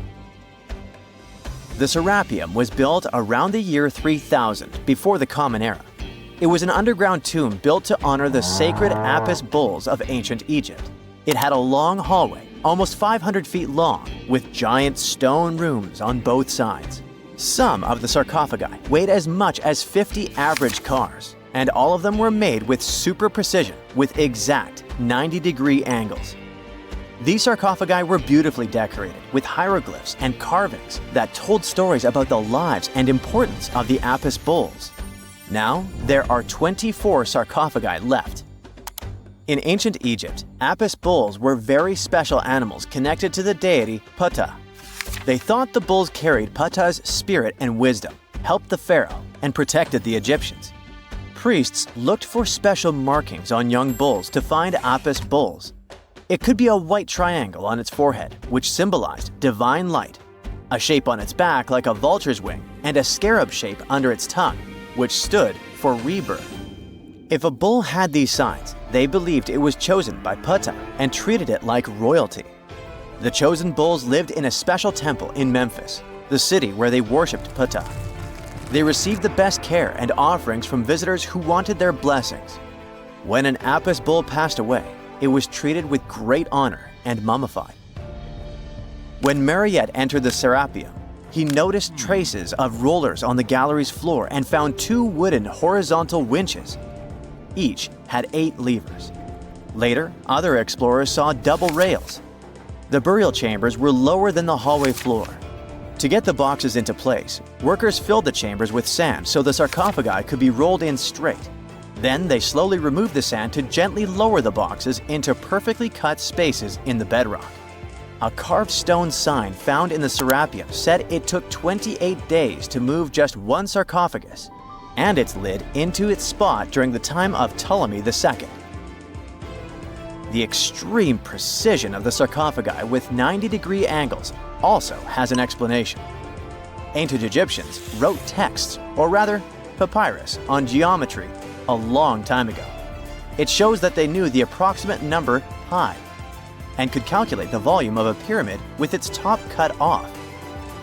The Serapeum was built around the year 3000 before the Common Era. It was an underground tomb built to honor the sacred Apis bulls of ancient Egypt. It had a long hallway, almost 500 feet long, with giant stone rooms on both sides. Some of the sarcophagi weighed as much as 50 average cars, and all of them were made with super precision with exact 90-degree angles. These sarcophagi were beautifully decorated with hieroglyphs and carvings that told stories about the lives and importance of the Apis bulls. Now, there are 24 sarcophagi left. In ancient Egypt, Apis bulls were very special animals connected to the deity Ptah. They thought the bulls carried Ptah's spirit and wisdom, helped the pharaoh, and protected the Egyptians. Priests looked for special markings on young bulls to find Apis bulls. It could be a white triangle on its forehead, which symbolized divine light, a shape on its back like a vulture's wing, and a scarab shape under its tongue, which stood for rebirth. If a bull had these signs, they believed it was chosen by Ptah and treated it like royalty. The chosen bulls lived in a special temple in Memphis, the city where they worshipped Ptah. They received the best care and offerings from visitors who wanted their blessings. When an Apis bull passed away, it was treated with great honor and mummified. When Mariette entered the Serapeum, he noticed traces of rollers on the gallery's floor and found 2 wooden horizontal winches. Each had 8 levers. Later, other explorers saw double rails. The burial chambers were lower than the hallway floor. To get the boxes into place, workers filled the chambers with sand so the sarcophagi could be rolled in straight. Then they slowly removed the sand to gently lower the boxes into perfectly cut spaces in the bedrock. A carved stone sign found in the Serapeum said it took 28 days to move just one sarcophagus and its lid into its spot during the time of Ptolemy II. The extreme precision of the sarcophagi with 90-degree angles also has an explanation. Ancient Egyptians wrote texts, or rather, papyrus, on geometry a long time ago. It shows that they knew the approximate number pi and could calculate the volume of a pyramid with its top cut off.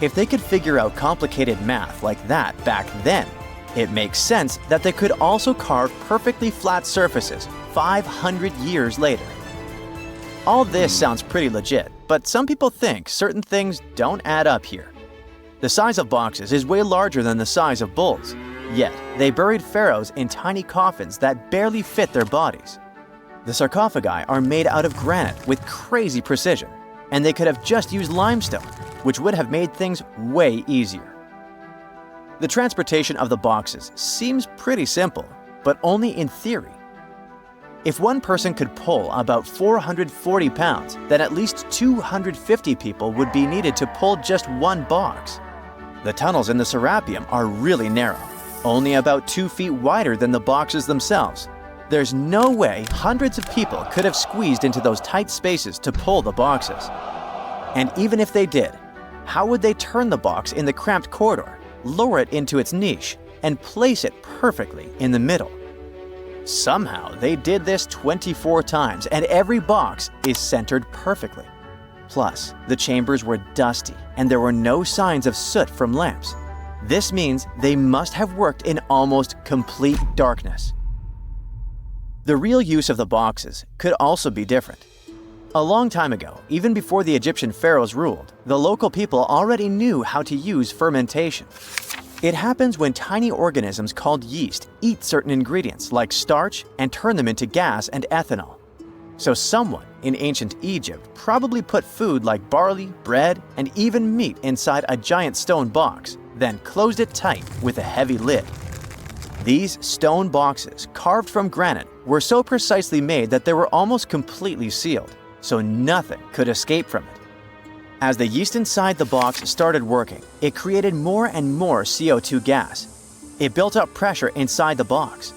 If they could figure out complicated math like that back then, it makes sense that they could also carve perfectly flat surfaces 500 years later. All this sounds pretty legit, but some people think certain things don't add up here. The size of boxes is way larger than the size of bulls, yet they buried pharaohs in tiny coffins that barely fit their bodies. The sarcophagi are made out of granite with crazy precision, and they could have just used limestone, which would have made things way easier. The transportation of the boxes seems pretty simple, but only in theory. If one person could pull about 440 pounds, then at least 250 people would be needed to pull just one box. The tunnels in the Serapeum are really narrow, only about 2 feet wider than the boxes themselves. There's no way hundreds of people could have squeezed into those tight spaces to pull the boxes. And even if they did, how would they turn the box in the cramped corridor, lower it into its niche, and place it perfectly in the middle? Somehow, they did this 24 times, and every box is centered perfectly. Plus, the chambers were dusty, and there were no signs of soot from lamps. This means they must have worked in almost complete darkness. The real use of the boxes could also be different. A long time ago, even before the Egyptian pharaohs ruled, the local people already knew how to use fermentation. It happens when tiny organisms called yeast eat certain ingredients like starch and turn them into gas and ethanol. So someone in ancient Egypt probably put food like barley, bread, and even meat inside a giant stone box, then closed it tight with a heavy lid. These stone boxes, carved from granite, were so precisely made that they were almost completely sealed, so nothing could escape from it. As the yeast inside the box started working, it created more and more CO2 gas. It built up pressure inside the box.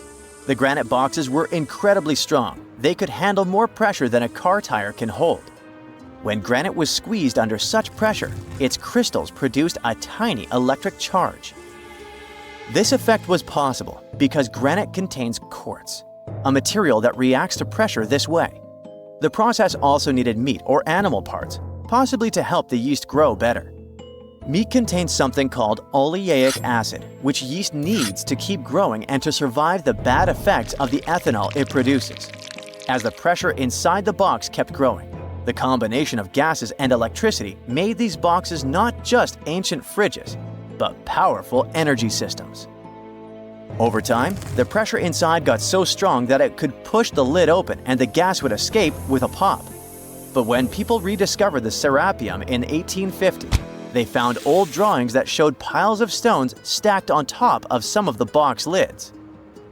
The granite boxes were incredibly strong. They could handle more pressure than a car tire can hold. When granite was squeezed under such pressure, its crystals produced a tiny electric charge. This effect was possible because granite contains quartz, a material that reacts to pressure this way. The process also needed meat or animal parts, possibly to help the yeast grow better. Meat contains something called oleic acid, which yeast needs to keep growing and to survive the bad effects of the ethanol it produces. As the pressure inside the box kept growing, the combination of gases and electricity made these boxes not just ancient fridges, but powerful energy systems. Over time, the pressure inside got so strong that it could push the lid open and the gas would escape with a pop. But when people rediscovered the Serapeum in 1850, they found old drawings that showed piles of stones stacked on top of some of the box lids.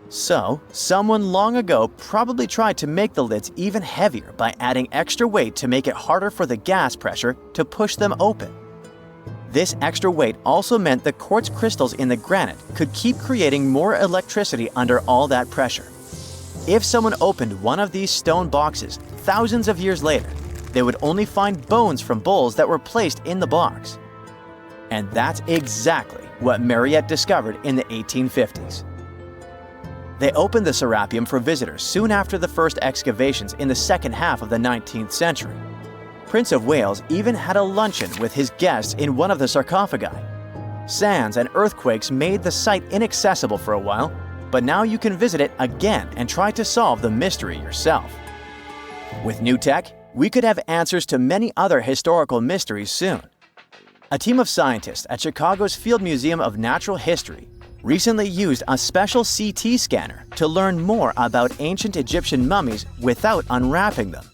So, someone long ago probably tried to make the lids even heavier by adding extra weight to make it harder for the gas pressure to push them open. This extra weight also meant the quartz crystals in the granite could keep creating more electricity under all that pressure. If someone opened one of these stone boxes thousands of years later, they would only find bones from bulls that were placed in the box. And that's exactly what Mariette discovered in the 1850s. They opened the Serapeum for visitors soon after the first excavations in the second half of the 19th century. Prince of Wales even had a luncheon with his guests in one of the sarcophagi. Sands and earthquakes made the site inaccessible for a while, but now you can visit it again and try to solve the mystery yourself. With new tech, we could have answers to many other historical mysteries soon. A team of scientists at Chicago's Field Museum of Natural History recently used a special CT scanner to learn more about ancient Egyptian mummies without unwrapping them.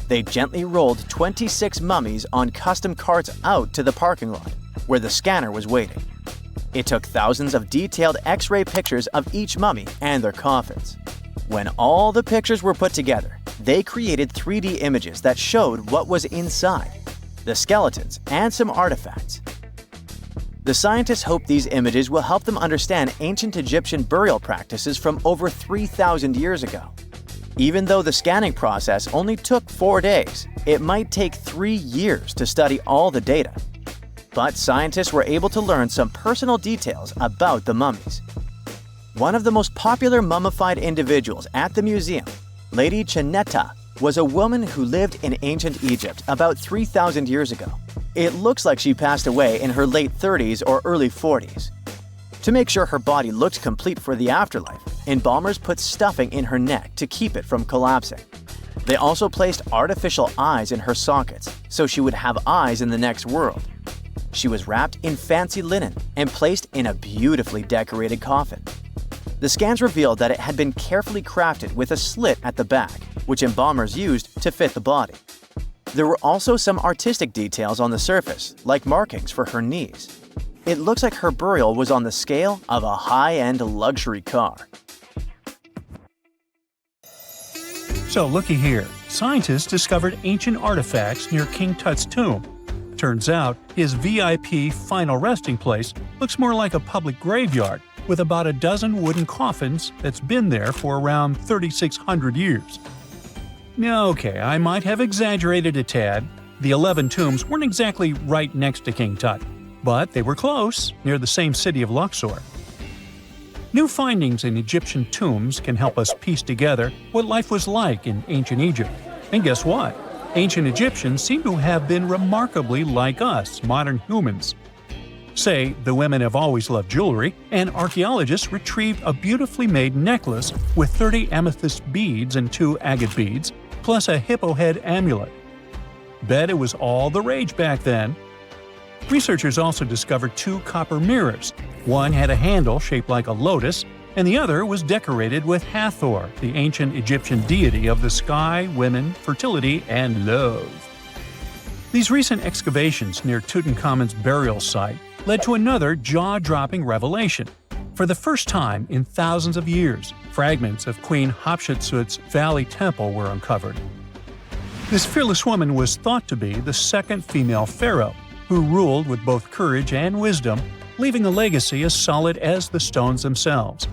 They gently rolled 26 mummies on custom carts out to the parking lot, where the scanner was waiting. It took thousands of detailed X-ray pictures of each mummy and their coffins. When all the pictures were put together, they created 3D images that showed what was inside, the skeletons, and some artifacts. The scientists hope these images will help them understand ancient Egyptian burial practices from over 3,000 years ago. Even though the scanning process only took 4 days, it might take 3 years to study all the data. But scientists were able to learn some personal details about the mummies. One of the most popular mummified individuals at the museum, Lady Chineta, was a woman who lived in ancient Egypt about 3,000 years ago. It looks like she passed away in her late 30s or early 40s. To make sure her body looked complete for the afterlife, embalmers put stuffing in her neck to keep it from collapsing. They also placed artificial eyes in her sockets, so she would have eyes in the next world. She was wrapped in fancy linen and placed in a beautifully decorated coffin. The scans revealed that it had been carefully crafted with a slit at the back, which embalmers used to fit the body. There were also some artistic details on the surface, like markings for her knees. It looks like her burial was on the scale of a high-end luxury car. So looky here, scientists discovered ancient artifacts near King Tut's tomb. Turns out, his VIP final resting place looks more like a public graveyard with about a dozen wooden coffins that's been there for around 3,600 years. Okay, I might have exaggerated a tad. The 11 tombs weren't exactly right next to King Tut, but they were close, near the same city of Luxor. New findings in Egyptian tombs can help us piece together what life was like in ancient Egypt. And guess what? Ancient Egyptians seem to have been remarkably like us, modern humans. Say, the women have always loved jewelry, and archaeologists retrieved a beautifully made necklace with 30 amethyst beads and 2 agate beads, plus a hippo head amulet. Bet it was all the rage back then. Researchers also discovered 2 copper mirrors. One had a handle shaped like a lotus, and the other was decorated with Hathor, the ancient Egyptian deity of the sky, women, fertility, and love. These recent excavations near Tutankhamun's burial site led to another jaw-dropping revelation. For the first time in thousands of years, fragments of Queen Hatshepsut's Valley Temple were uncovered. This fearless woman was thought to be the second female pharaoh, who ruled with both courage and wisdom, leaving a legacy as solid as the stones themselves.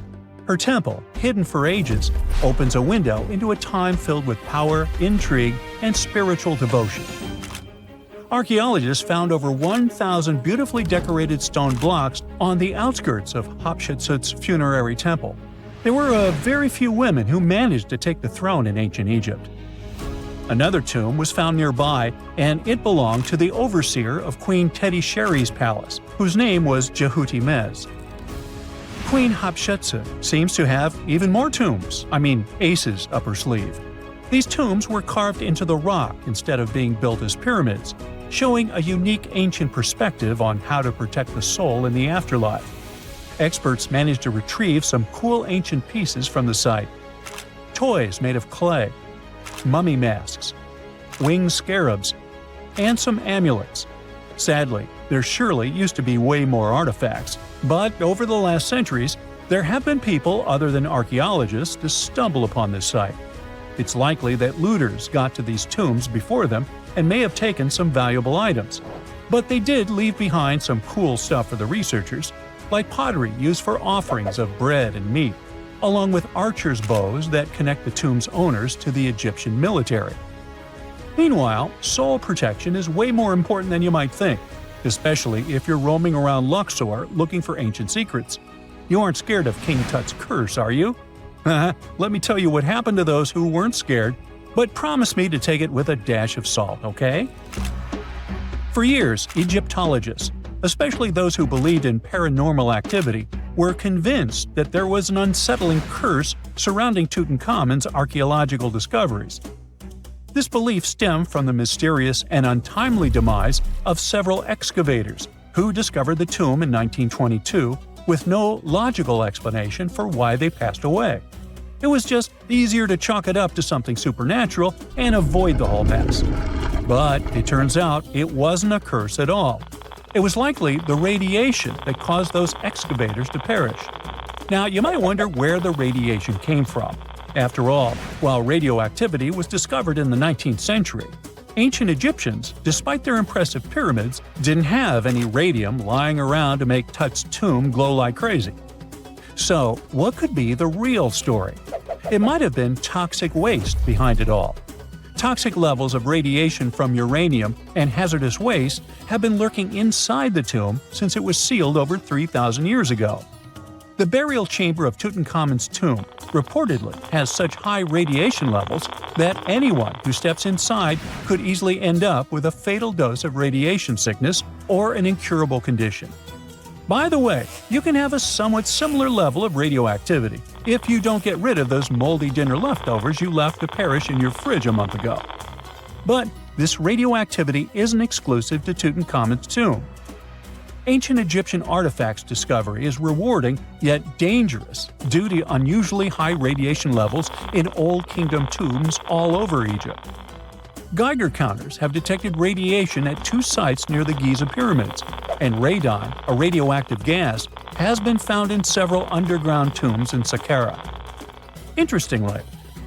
Her temple, hidden for ages, opens a window into a time filled with power, intrigue, and spiritual devotion. Archaeologists found over 1,000 beautifully decorated stone blocks on the outskirts of Hatshepsut's funerary temple. There were very few women who managed to take the throne in ancient Egypt. Another tomb was found nearby, and it belonged to the overseer of Queen Teti Sheri's palace, whose name was Jehuti-Mez. Queen Hatshepsut seems to have even more tombs, aces up her sleeve. These tombs were carved into the rock instead of being built as pyramids, showing a unique ancient perspective on how to protect the soul in the afterlife. Experts managed to retrieve some cool ancient pieces from the site. Toys made of clay, mummy masks, winged scarabs, and some amulets. Sadly, there surely used to be way more artifacts, but over the last centuries, there have been people other than archaeologists to stumble upon this site. It's likely that looters got to these tombs before them and may have taken some valuable items. But they did leave behind some cool stuff for the researchers, like pottery used for offerings of bread and meat, along with archers' bows that connect the tomb's owners to the Egyptian military. Meanwhile, soul protection is way more important than you might think, especially if you're roaming around Luxor looking for ancient secrets. You aren't scared of King Tut's curse, are you? Let me tell you what happened to those who weren't scared, but promise me to take it with a dash of salt, okay? For years, Egyptologists, especially those who believed in paranormal activity, were convinced that there was an unsettling curse surrounding Tutankhamun's archaeological discoveries. This belief stemmed from the mysterious and untimely demise of several excavators who discovered the tomb in 1922 with no logical explanation for why they passed away. It was just easier to chalk it up to something supernatural and avoid the whole mess. But it turns out it wasn't a curse at all. It was likely the radiation that caused those excavators to perish. Now, you might wonder where the radiation came from. After all, while radioactivity was discovered in the 19th century, ancient Egyptians, despite their impressive pyramids, didn't have any radium lying around to make Tut's tomb glow like crazy. So, what could be the real story? It might have been toxic waste behind it all. Toxic levels of radiation from uranium and hazardous waste have been lurking inside the tomb since it was sealed over 3,000 years ago. The burial chamber of Tutankhamun's tomb reportedly has such high radiation levels that anyone who steps inside could easily end up with a fatal dose of radiation sickness or an incurable condition. By the way, you can have a somewhat similar level of radioactivity if you don't get rid of those moldy dinner leftovers you left to perish in your fridge a month ago. But this radioactivity isn't exclusive to Tutankhamun's tomb. Ancient Egyptian artifacts discovery is rewarding yet dangerous due to unusually high radiation levels in Old Kingdom tombs all over Egypt. Geiger counters have detected radiation at 2 sites near the Giza pyramids, and radon, a radioactive gas, has been found in several underground tombs in Saqqara. Interestingly,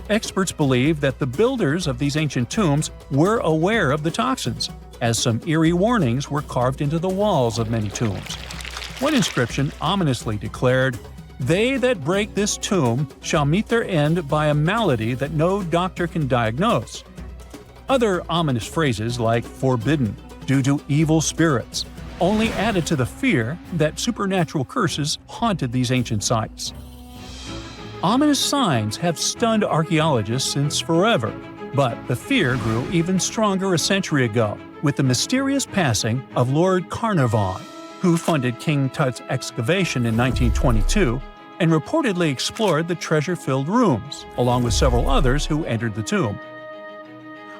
experts believe that the builders of these ancient tombs were aware of the toxins, as some eerie warnings were carved into the walls of many tombs. One inscription ominously declared, "They that break this tomb shall meet their end by a malady that no doctor can diagnose." Other ominous phrases like "forbidden," "due to evil spirits," only added to the fear that supernatural curses haunted these ancient sites. Ominous signs have stunned archaeologists since forever, but the fear grew even stronger a century ago with the mysterious passing of Lord Carnarvon, who funded King Tut's excavation in 1922 and reportedly explored the treasure-filled rooms, along with several others who entered the tomb.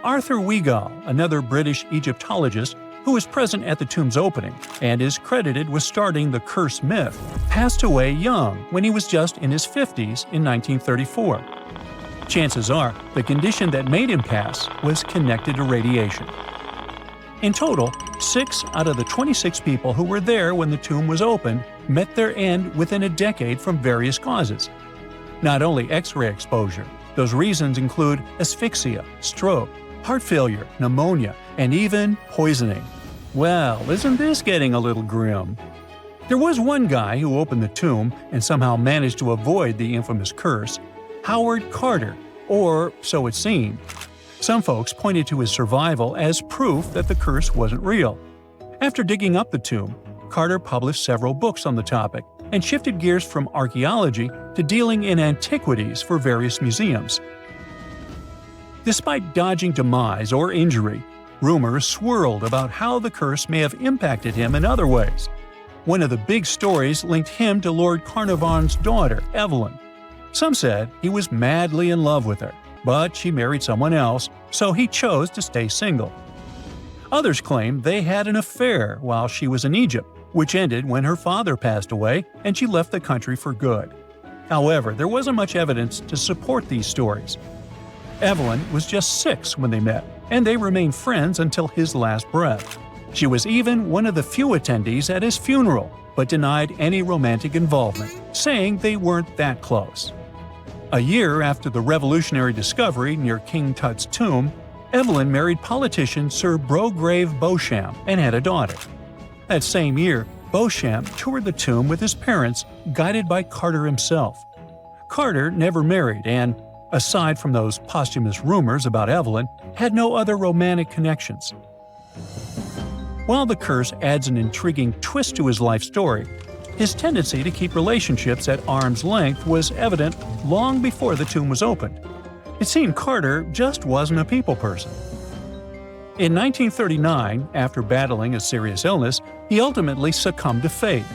Arthur Weigall, another British Egyptologist who was present at the tomb's opening and is credited with starting the curse myth, passed away young when he was just in his 50s in 1934. Chances are the condition that made him pass was connected to radiation. In total, 6 out of the 26 people who were there when the tomb was opened met their end within a decade from various causes. Not only X-ray exposure, those reasons include asphyxia, stroke, heart failure, pneumonia, and even poisoning. Well, isn't this getting a little grim? There was one guy who opened the tomb and somehow managed to avoid the infamous curse, Howard Carter, or so it seemed. Some folks pointed to his survival as proof that the curse wasn't real. After digging up the tomb, Carter published several books on the topic and shifted gears from archaeology to dealing in antiquities for various museums. Despite dodging demise or injury, rumors swirled about how the curse may have impacted him in other ways. One of the big stories linked him to Lord Carnarvon's daughter, Evelyn. Some said he was madly in love with her, but she married someone else, so he chose to stay single. Others claimed they had an affair while she was in Egypt, which ended when her father passed away and she left the country for good. However, there wasn't much evidence to support these stories. Evelyn was just 6 when they met, and they remained friends until his last breath. She was even one of the few attendees at his funeral, but denied any romantic involvement, saying they weren't that close. A year after the revolutionary discovery near King Tut's tomb, Evelyn married politician Sir Brograve Beauchamp and had a daughter. That same year, Beauchamp toured the tomb with his parents, guided by Carter himself. Carter never married and, aside from those posthumous rumors about Evelyn, had no other romantic connections. While the curse adds an intriguing twist to his life story, his tendency to keep relationships at arm's length was evident long before the tomb was opened. It seemed Carter just wasn't a people person. In 1939, after battling a serious illness, he ultimately succumbed to fate.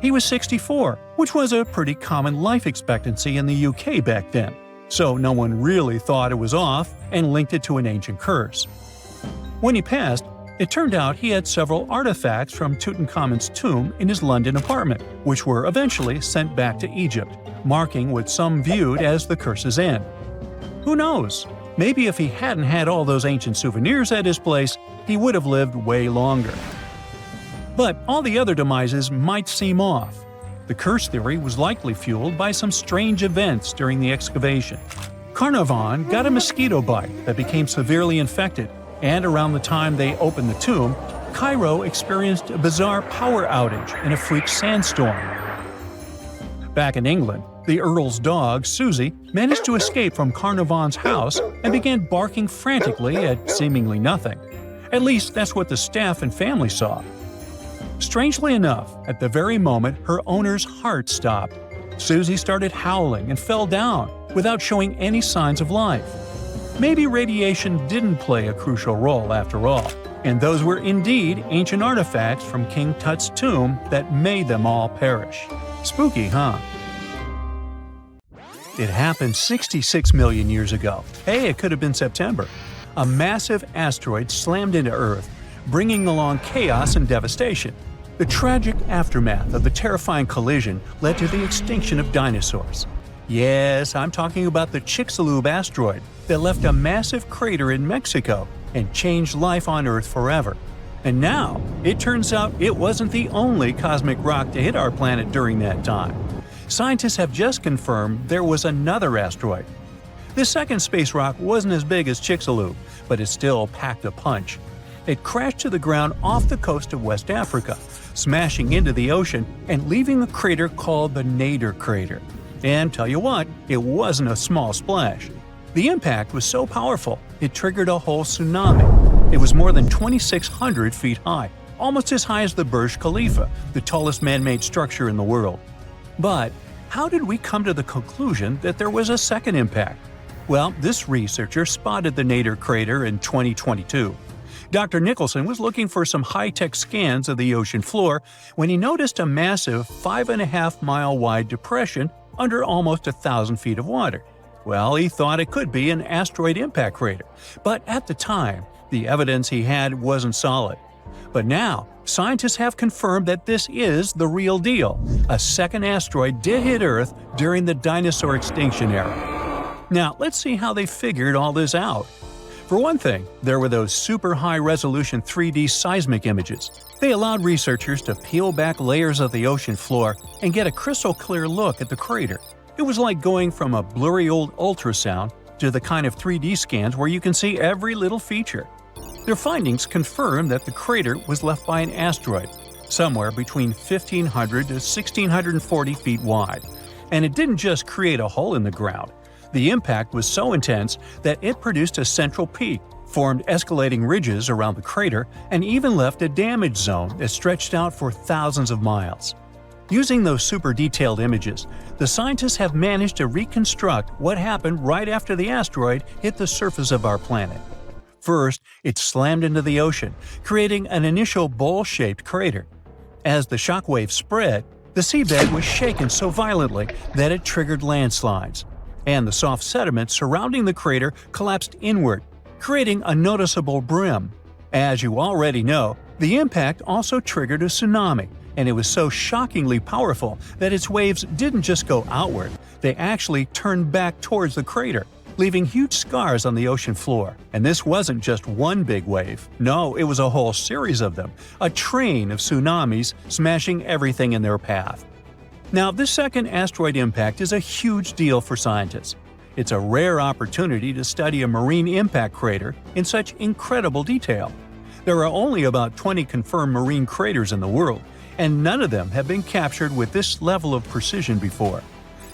He was 64, which was a pretty common life expectancy in the UK back then, so no one really thought it was off and linked it to an ancient curse. When he passed, it turned out he had several artifacts from Tutankhamun's tomb in his London apartment, which were eventually sent back to Egypt, marking what some viewed as the curse's end. Who knows? Maybe if he hadn't had all those ancient souvenirs at his place, he would have lived way longer. But all the other demises might seem off. The curse theory was likely fueled by some strange events during the excavation. Carnarvon got a mosquito bite that became severely infected, and around the time they opened the tomb, Cairo experienced a bizarre power outage and a freak sandstorm. Back in England, the Earl's dog, Susie, managed to escape from Carnarvon's house and began barking frantically at seemingly nothing. At least that's what the staff and family saw. Strangely enough, at the very moment her owner's heart stopped, Susie started howling and fell down without showing any signs of life. Maybe radiation didn't play a crucial role after all, and those were indeed ancient artifacts from King Tut's tomb that made them all perish. Spooky, huh? It happened 66 million years ago. Hey, it could have been September. A massive asteroid slammed into Earth, bringing along chaos and devastation. The tragic aftermath of the terrifying collision led to the extinction of dinosaurs. Yes, I'm talking about the Chicxulub asteroid that left a massive crater in Mexico and changed life on Earth forever. And now, it turns out it wasn't the only cosmic rock to hit our planet during that time. Scientists have just confirmed there was another asteroid. This second space rock wasn't as big as Chicxulub, but it still packed a punch. It crashed to the ground off the coast of West Africa, smashing into the ocean and leaving a crater called the Nader crater. And tell you what, it wasn't a small splash. The impact was so powerful, it triggered a whole tsunami. It was more than 2,600 feet high, almost as high as the Burj Khalifa, the tallest man-made structure in the world. But how did we come to the conclusion that there was a second impact? Well, this researcher spotted the Nader crater in 2022. Dr. Nicholson was looking for some high-tech scans of the ocean floor when he noticed a massive 5.5-mile-wide depression under almost 1,000 feet of water. Well, he thought it could be an asteroid impact crater, but at the time, the evidence he had wasn't solid. But now, scientists have confirmed that this is the real deal. A second asteroid did hit Earth during the dinosaur extinction era. Now, let's see how they figured all this out. For one thing, there were those super high-resolution 3D seismic images. They allowed researchers to peel back layers of the ocean floor and get a crystal-clear look at the crater. It was like going from a blurry old ultrasound to the kind of 3D scans where you can see every little feature. Their findings confirm that the crater was left by an asteroid, somewhere between 1,500 to 1,640 feet wide. And it didn't just create a hole in the ground. The impact was so intense that it produced a central peak, formed escalating ridges around the crater, and even left a damage zone that stretched out for thousands of miles. Using those super detailed images, the scientists have managed to reconstruct what happened right after the asteroid hit the surface of our planet. First, it slammed into the ocean, creating an initial bowl-shaped crater. As the shockwave spread, the seabed was shaken so violently that it triggered landslides, and the soft sediment surrounding the crater collapsed inward, creating a noticeable brim. As you already know, the impact also triggered a tsunami, and it was so shockingly powerful that its waves didn't just go outward, they actually turned back towards the crater, leaving huge scars on the ocean floor. And this wasn't just one big wave. No, it was a whole series of them, a train of tsunamis smashing everything in their path. Now, this second asteroid impact is a huge deal for scientists. It's a rare opportunity to study a marine impact crater in such incredible detail. There are only about 20 confirmed marine craters in the world, and none of them have been captured with this level of precision before.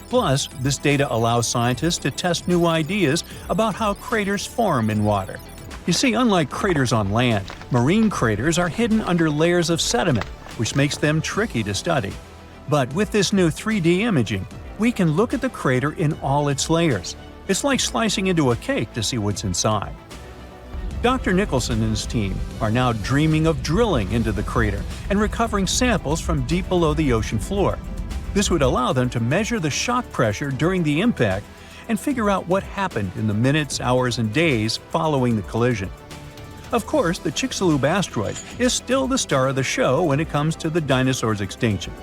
Plus, this data allows scientists to test new ideas about how craters form in water. You see, unlike craters on land, marine craters are hidden under layers of sediment, which makes them tricky to study. But with this new 3D imaging, we can look at the crater in all its layers. It's like slicing into a cake to see what's inside. Dr. Nicholson and his team are now dreaming of drilling into the crater and recovering samples from deep below the ocean floor. This would allow them to measure the shock pressure during the impact and figure out what happened in the minutes, hours, and days following the collision. Of course, the Chicxulub asteroid is still the star of the show when it comes to the dinosaurs' extinction.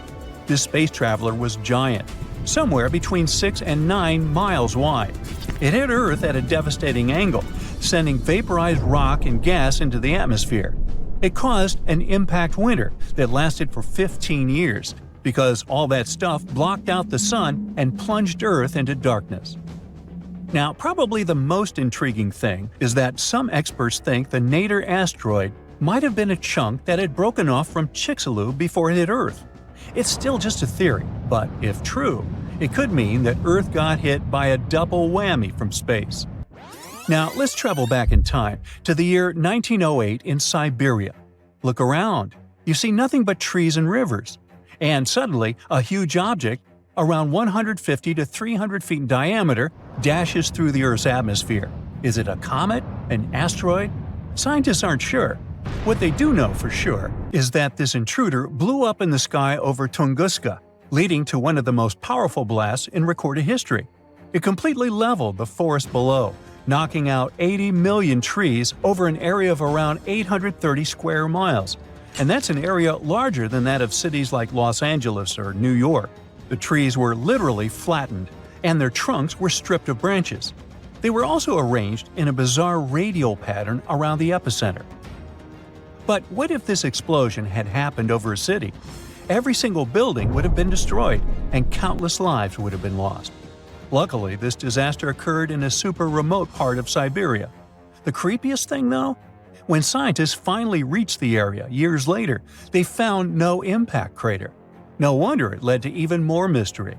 This space traveler was giant, somewhere between 6 and 9 miles wide. It hit Earth at a devastating angle, sending vaporized rock and gas into the atmosphere. It caused an impact winter that lasted for 15 years, because all that stuff blocked out the sun and plunged Earth into darkness. Now, probably the most intriguing thing is that some experts think the Nader asteroid might have been a chunk that had broken off from Chicxulub before it hit Earth. It's still just a theory, but if true, it could mean that Earth got hit by a double whammy from space. Now, let's travel back in time to the year 1908 in Siberia. Look around. You see nothing but trees and rivers. And suddenly, a huge object, around 150 to 300 feet in diameter, dashes through the Earth's atmosphere. Is it a comet? An asteroid? Scientists aren't sure. What they do know for sure is that this intruder blew up in the sky over Tunguska, leading to one of the most powerful blasts in recorded history. It completely leveled the forest below, knocking out 80 million trees over an area of around 830 square miles. And that's an area larger than that of cities like Los Angeles or New York. The trees were literally flattened, and their trunks were stripped of branches. They were also arranged in a bizarre radial pattern around the epicenter. But what if this explosion had happened over a city? Every single building would have been destroyed, and countless lives would have been lost. Luckily, this disaster occurred in a super remote part of Siberia. The creepiest thing, though? When scientists finally reached the area years later, they found no impact crater. No wonder it led to even more mystery.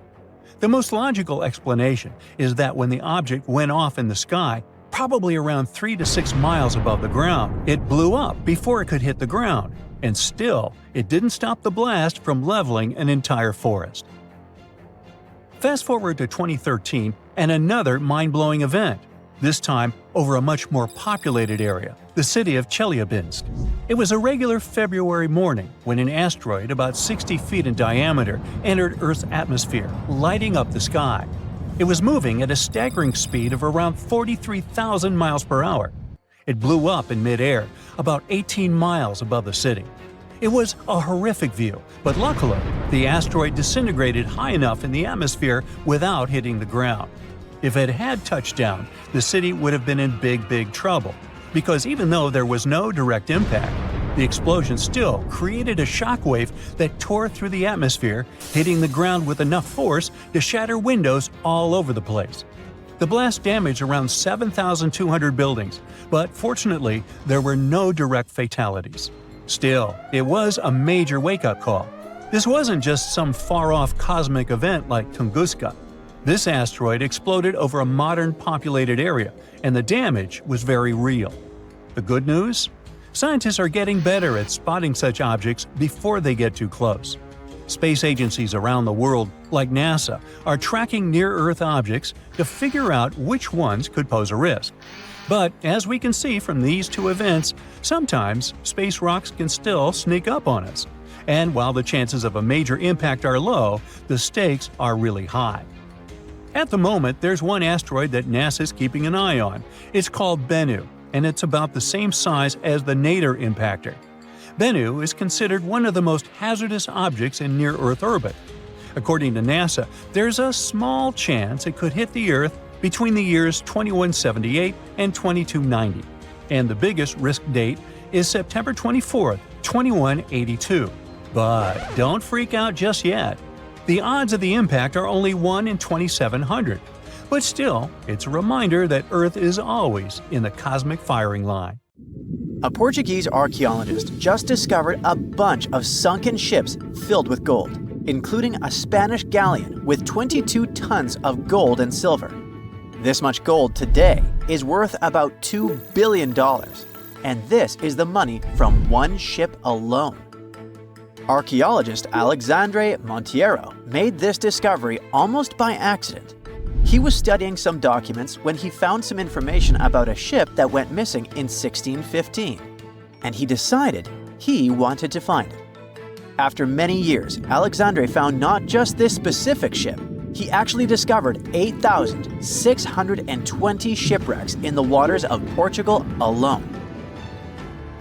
The most logical explanation is that when the object went off in the sky, probably around 3 to 6 miles above the ground, it blew up before it could hit the ground, and still, it didn't stop the blast from leveling an entire forest. Fast forward to 2013 and another mind-blowing event, this time over a much more populated area, the city of Chelyabinsk. It was a regular February morning when an asteroid about 60 feet in diameter entered Earth's atmosphere, lighting up the sky. It was moving at a staggering speed of around 43,000 miles per hour. It blew up in midair, about 18 miles above the city. It was a horrific view, but luckily, the asteroid disintegrated high enough in the atmosphere without hitting the ground. If it had touched down, the city would have been in big trouble, because even though there was no direct impact, the explosion still created a shockwave that tore through the atmosphere, hitting the ground with enough force to shatter windows all over the place. The blast damaged around 7,200 buildings, but fortunately, there were no direct fatalities. Still, it was a major wake-up call. This wasn't just some far-off cosmic event like Tunguska. This asteroid exploded over a modern populated area, and the damage was very real. The good news? Scientists are getting better at spotting such objects before they get too close. Space agencies around the world, like NASA, are tracking near-Earth objects to figure out which ones could pose a risk. But as we can see from these two events, sometimes space rocks can still sneak up on us. And while the chances of a major impact are low, the stakes are really high. At the moment, there's one asteroid that NASA's keeping an eye on. It's called Bennu, and it's about the same size as the Nader impactor. Bennu is considered one of the most hazardous objects in near-Earth orbit. According to NASA, there's a small chance it could hit the Earth between the years 2178 and 2290, and the biggest risk date is September 24, 2182. But don't freak out just yet. The odds of the impact are only 1 in 2,700, but still, it's a reminder that Earth is always in the cosmic firing line. A Portuguese archaeologist just discovered a bunch of sunken ships filled with gold, including a Spanish galleon with 22 tons of gold and silver. This much gold today is worth about $2 billion, and this is the money from one ship alone. Archaeologist Alexandre Monteiro made this discovery almost by accident. He was studying some documents when he found some information about a ship that went missing in 1615, and he decided he wanted to find it. After many years, Alexandre found not just this specific ship, he actually discovered 8,620 shipwrecks in the waters of Portugal alone.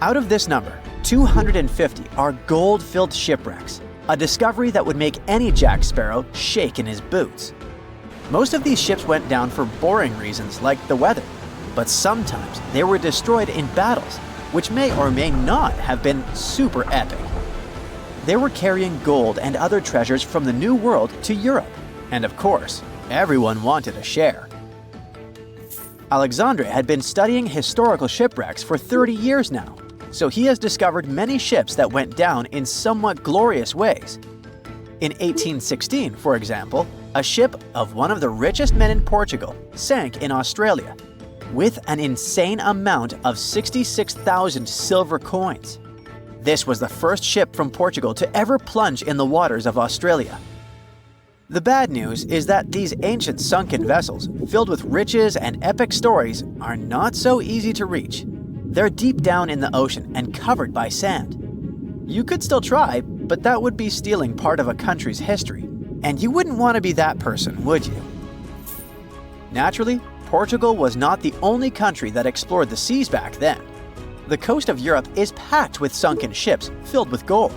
Out of this number, 250 are gold-filled shipwrecks, a discovery that would make any Jack Sparrow shake in his boots. Most of these ships went down for boring reasons like the weather, but sometimes they were destroyed in battles, which may or may not have been super epic. They were carrying gold and other treasures from the New World to Europe, and of course, everyone wanted a share. Alexandre had been studying historical shipwrecks for 30 years now, so he has discovered many ships that went down in somewhat glorious ways. In 1816, for example, a ship of one of the richest men in Portugal sank in Australia, with an insane amount of 66,000 silver coins. This was the first ship from Portugal to ever plunge in the waters of Australia. The bad news is that these ancient sunken vessels, filled with riches and epic stories, are not so easy to reach. They're deep down in the ocean and covered by sand. You could still try, but that would be stealing part of a country's history. And you wouldn't want to be that person, would you? Naturally, Portugal was not the only country that explored the seas back then. The coast of Europe is packed with sunken ships filled with gold.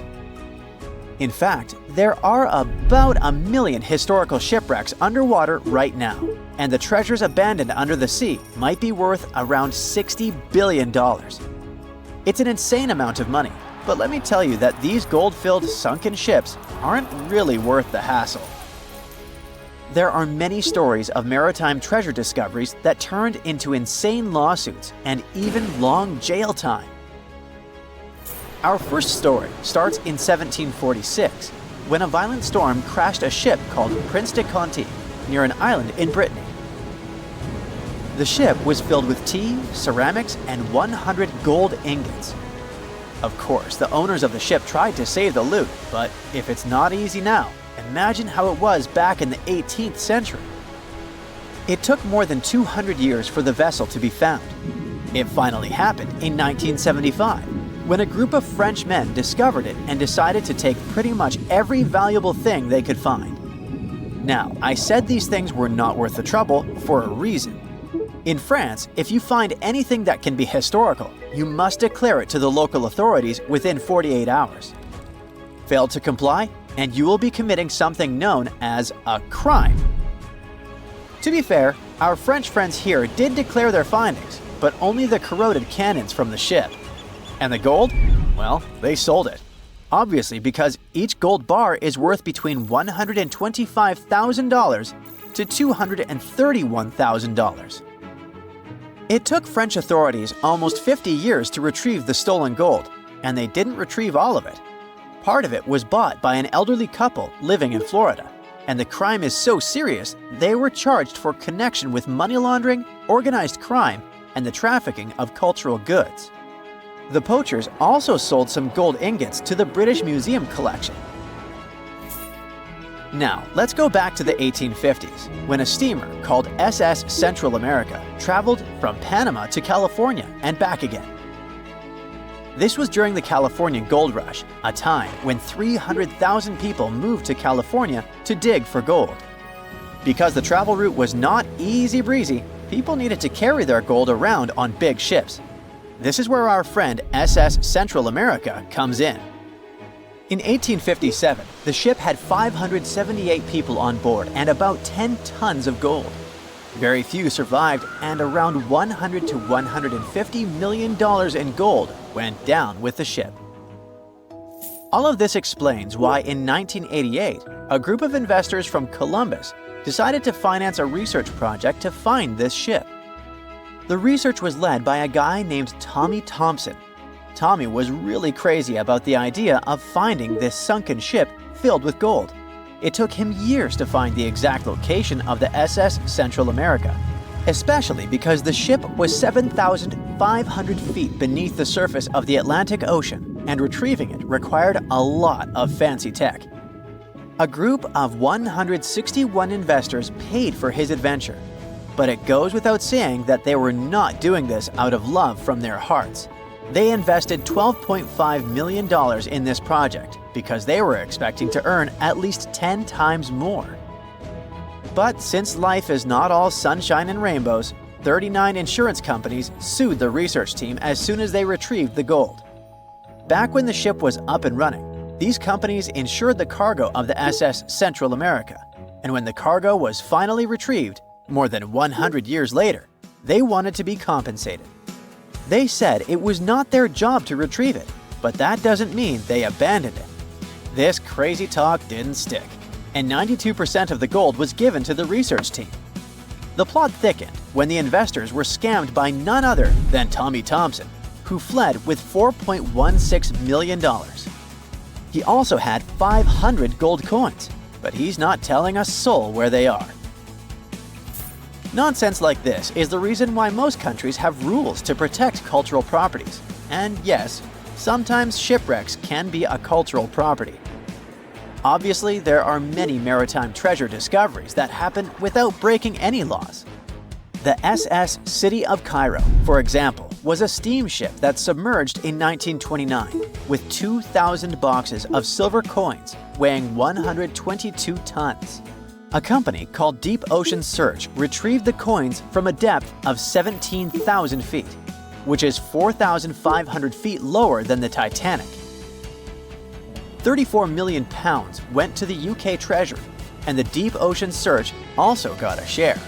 In fact, there are about 1 million historical shipwrecks underwater right now, and the treasures abandoned under the sea might be worth around $60 billion. It's an insane amount of money, but let me tell you that these gold-filled sunken ships aren't really worth the hassle. There are many stories of maritime treasure discoveries that turned into insane lawsuits and even long jail time. Our first story starts in 1746, when a violent storm crashed a ship called Prince de Conti near an island in Brittany. The ship was filled with tea, ceramics, and 100 gold ingots. Of course, the owners of the ship tried to save the loot, but if it's not easy now, imagine how it was back in the 18th century. It took more than 200 years for the vessel to be found. It finally happened in 1975, when a group of French men discovered it and decided to take pretty much every valuable thing they could find. Now, I said these things were not worth the trouble for a reason. In France, if you find anything that can be historical, you must declare it to the local authorities within 48 hours. Fail to comply, and you will be committing something known as a crime. To be fair, our French friends here did declare their findings, but only the corroded cannons from the ship. And the gold? Well, they sold it. Obviously, because each gold bar is worth between $125,000 to $231,000. It took French authorities almost 50 years to retrieve the stolen gold, and they didn't retrieve all of it. Part of it was bought by an elderly couple living in Florida, and the crime is so serious they were charged for connection with money laundering, organized crime, and the trafficking of cultural goods. The poachers also sold some gold ingots to the British Museum collection. Now, let's go back to the 1850s, when a steamer called SS Central America traveled from Panama to California and back again. This was during the California Gold Rush, a time when 300,000 people moved to California to dig for gold. Because the travel route was not easy breezy, people needed to carry their gold around on big ships. This is where our friend SS Central America comes in. In 1857, the ship had 578 people on board and about 10 tons of gold. Very few survived, and around $100 to $150 million in gold went down with the ship. All of this explains why in 1988, a group of investors from Columbus decided to finance a research project to find this ship. The research was led by a guy named Tommy Thompson. Tommy was really crazy about the idea of finding this sunken ship filled with gold. It took him years to find the exact location of the SS Central America, especially because the ship was 7,500 feet beneath the surface of the Atlantic Ocean, and retrieving it required a lot of fancy tech. A group of 161 investors paid for his adventure, but it goes without saying that they were not doing this out of love from their hearts. They invested $12.5 million in this project because they were expecting to earn at least 10 times more. But since life is not all sunshine and rainbows, 39 insurance companies sued the research team as soon as they retrieved the gold. Back when the ship was up and running, these companies insured the cargo of the SS Central America, and when the cargo was finally retrieved, more than 100 years later, they wanted to be compensated. They said it was not their job to retrieve it, but that doesn't mean they abandoned it. This crazy talk didn't stick, and 92% of the gold was given to the research team. The plot thickened when the investors were scammed by none other than Tommy Thompson, who fled with $4.16 million. He also had 500 gold coins, but he's not telling a soul where they are. Nonsense like this is the reason why most countries have rules to protect cultural properties. And yes, sometimes shipwrecks can be a cultural property. Obviously, there are many maritime treasure discoveries that happen without breaking any laws. The SS City of Cairo, for example, was a steamship that submerged in 1929 with 2,000 boxes of silver coins weighing 122 tons. A company called Deep Ocean Search retrieved the coins from a depth of 17,000 feet, which is 4,500 feet lower than the Titanic. 34 million pounds went to the UK Treasury, and the Deep Ocean Search also got a share.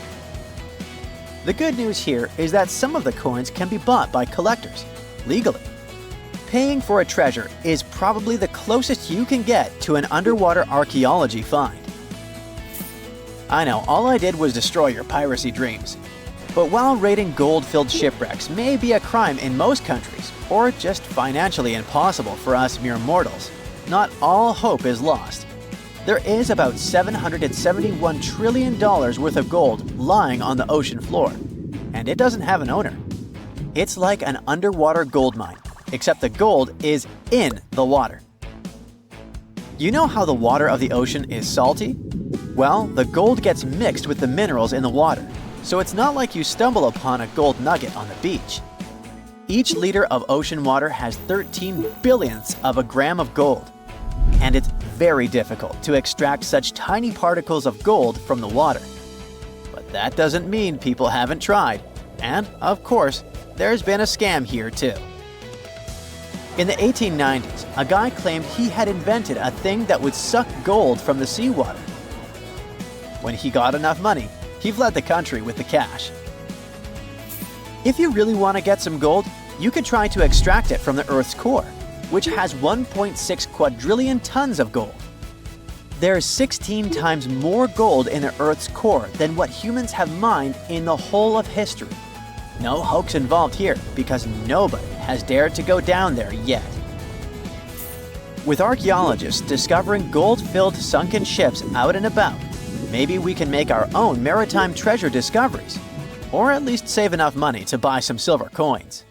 The good news here is that some of the coins can be bought by collectors, legally. Paying for a treasure is probably the closest you can get to an underwater archaeology find. I know, all I did was destroy your piracy dreams. But while raiding gold-filled shipwrecks may be a crime in most countries, or just financially impossible for us mere mortals, not all hope is lost. There is about $771 trillion worth of gold lying on the ocean floor, and it doesn't have an owner. It's like an underwater gold mine, except the gold is in the water. You know how the water of the ocean is salty? Well, the gold gets mixed with the minerals in the water, so it's not like you stumble upon a gold nugget on the beach. Each liter of ocean water has 13 billionths of a gram of gold, and it's very difficult to extract such tiny particles of gold from the water. But that doesn't mean people haven't tried, and, of course, there's been a scam here too. In the 1890s, a guy claimed he had invented a thing that would suck gold from the seawater. When he got enough money, he fled the country with the cash. If you really want to get some gold, you could try to extract it from the Earth's core, which has 1.6 quadrillion tons of gold. There's 16 times more gold in the Earth's core than what humans have mined in the whole of history. No hoax involved here, because nobody has dared to go down there yet. With archaeologists discovering gold-filled sunken ships out and about, maybe we can make our own maritime treasure discoveries, or at least save enough money to buy some silver coins.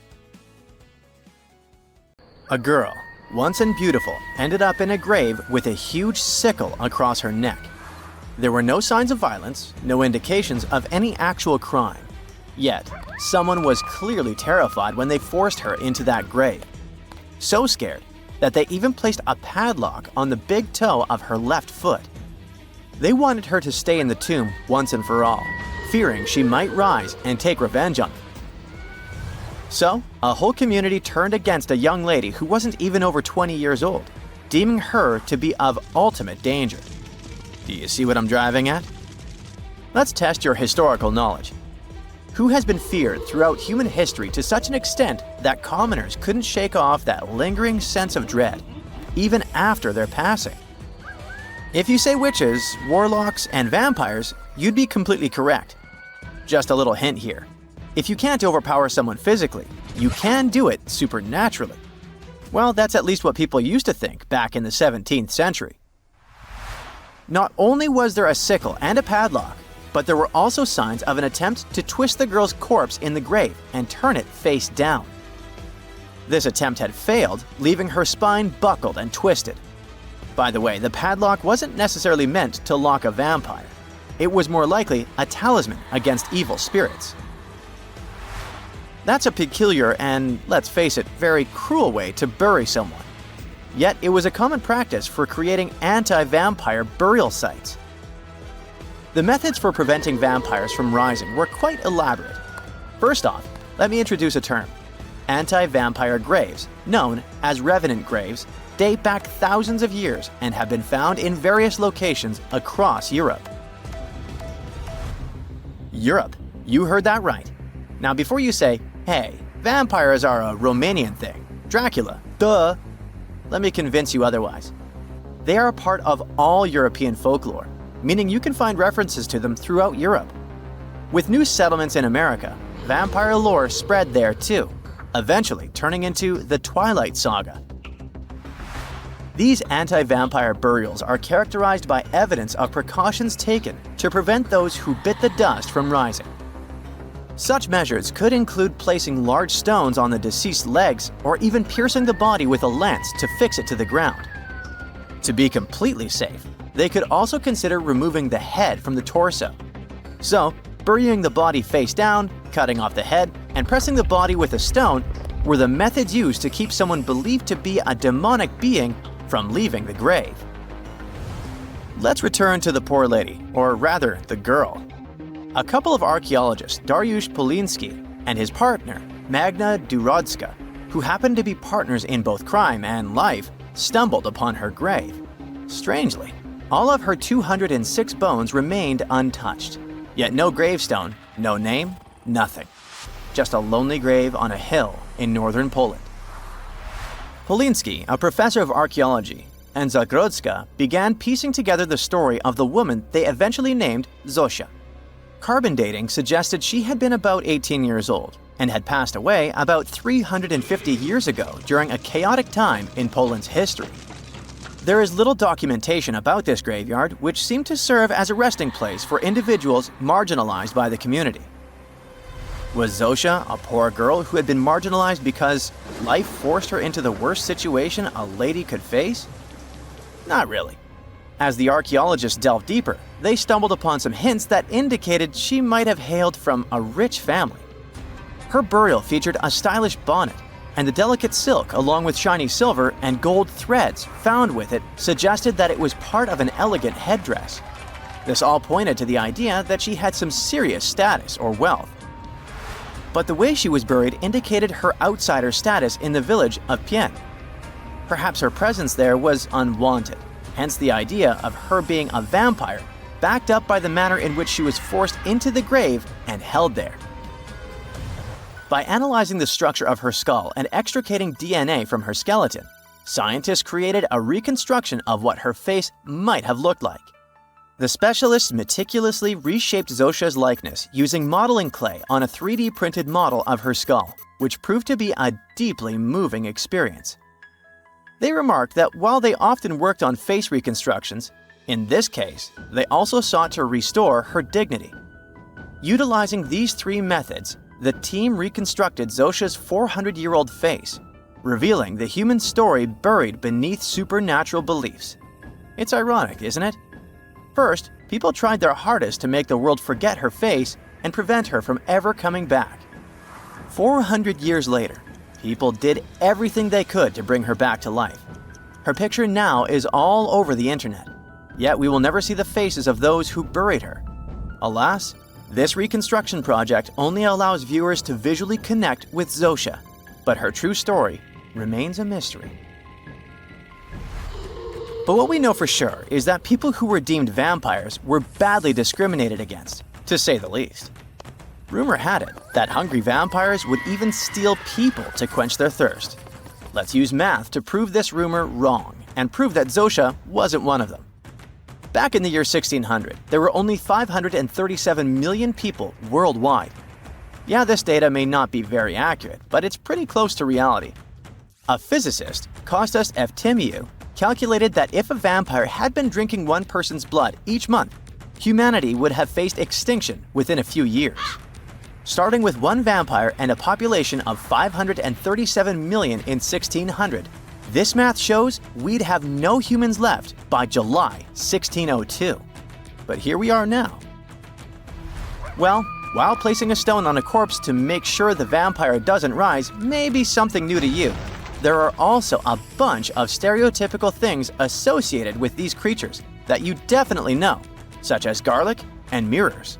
A girl, once and beautiful, ended up in a grave with a huge sickle across her neck. There were no signs of violence, no indications of any actual crime. Yet, someone was clearly terrified when they forced her into that grave. So scared that they even placed a padlock on the big toe of her left foot. They wanted her to stay in the tomb once and for all, fearing she might rise and take revenge on them. So, a whole community turned against a young lady who wasn't even over 20 years old, deeming her to be of ultimate danger. Do you see what I'm driving at? Let's test your historical knowledge. Who has been feared throughout human history to such an extent that commoners couldn't shake off that lingering sense of dread, even after their passing? If you say witches, warlocks, and vampires, you'd be completely correct. Just a little hint here. If you can't overpower someone physically, you can do it supernaturally. Well, that's at least what people used to think back in the 17th century. Not only was there a sickle and a padlock, but there were also signs of an attempt to twist the girl's corpse in the grave and turn it face down. This attempt had failed, leaving her spine buckled and twisted. By the way, the padlock wasn't necessarily meant to lock a vampire. It was more likely a talisman against evil spirits. That's a peculiar and, let's face it, very cruel way to bury someone. Yet it was a common practice for creating anti-vampire burial sites. The methods for preventing vampires from rising were quite elaborate. First off, let me introduce a term. Anti-vampire graves, known as revenant graves, date back thousands of years and have been found in various locations across Europe. Europe, you heard that right. Now before you say, hey, vampires are a Romanian thing, Dracula, duh, let me convince you otherwise. They are a part of all European folklore, meaning you can find references to them throughout Europe. With new settlements in America, vampire lore spread there too, eventually turning into the Twilight Saga. These anti-vampire burials are characterized by evidence of precautions taken to prevent those who bit the dust from rising. Such measures could include placing large stones on the deceased's legs or even piercing the body with a lance to fix it to the ground. To be completely safe, they could also consider removing the head from the torso. So, burying the body face down, cutting off the head, and pressing the body with a stone were the methods used to keep someone believed to be a demonic being from leaving the grave. Let's return to the poor lady, or rather, the girl. A couple of archaeologists, Dariusz Poliński and his partner, Magna Durodska, who happened to be partners in both crime and life, stumbled upon her grave. Strangely, all of her 206 bones remained untouched. Yet no gravestone, no name, nothing. Just a lonely grave on a hill in northern Poland. Poliński, a professor of archaeology, and Zagrodska began piecing together the story of the woman they eventually named Zosia. Carbon dating suggested she had been about 18 years old and had passed away about 350 years ago during a chaotic time in Poland's history. There is little documentation about this graveyard, which seemed to serve as a resting place for individuals marginalized by the community. Was Zosia a poor girl who had been marginalized because life forced her into the worst situation a lady could face? Not really. As the archaeologists delved deeper, they stumbled upon some hints that indicated she might have hailed from a rich family. Her burial featured a stylish bonnet, and the delicate silk, along with shiny silver and gold threads found with it, suggested that it was part of an elegant headdress. This all pointed to the idea that she had some serious status or wealth. But the way she was buried indicated her outsider status in the village of Pien. Perhaps her presence there was unwanted, hence the idea of her being a vampire, backed up by the manner in which she was forced into the grave and held there. By analyzing the structure of her skull and extricating DNA from her skeleton, scientists created a reconstruction of what her face might have looked like. The specialists meticulously reshaped Zosia's likeness using modeling clay on a 3D printed model of her skull, which proved to be a deeply moving experience. They remarked that while they often worked on face reconstructions, in this case, they also sought to restore her dignity. Utilizing these three methods, the team reconstructed Zosia's 400-year-old face, revealing the human story buried beneath supernatural beliefs. It's ironic, isn't it? First, people tried their hardest to make the world forget her face and prevent her from ever coming back. 400 years later, people did everything they could to bring her back to life. Her picture now is all over the internet, yet we will never see the faces of those who buried her. Alas, this reconstruction project only allows viewers to visually connect with Zosia, but her true story remains a mystery. But what we know for sure is that people who were deemed vampires were badly discriminated against, to say the least. Rumor had it that hungry vampires would even steal people to quench their thirst. Let's use math to prove this rumor wrong and prove that Zosia wasn't one of them. Back in the year 1600, there were only 537 million people worldwide. Yeah, this data may not be very accurate, but it's pretty close to reality. A physicist, Kostas Eftimiou, calculated that if a vampire had been drinking one person's blood each month, humanity would have faced extinction within a few years. Starting with one vampire and a population of 537 million in 1600, this math shows we'd have no humans left by July 1602. But here we are now. Well, while placing a stone on a corpse to make sure the vampire doesn't rise may be something new to you, there are also a bunch of stereotypical things associated with these creatures that you definitely know, such as garlic and mirrors.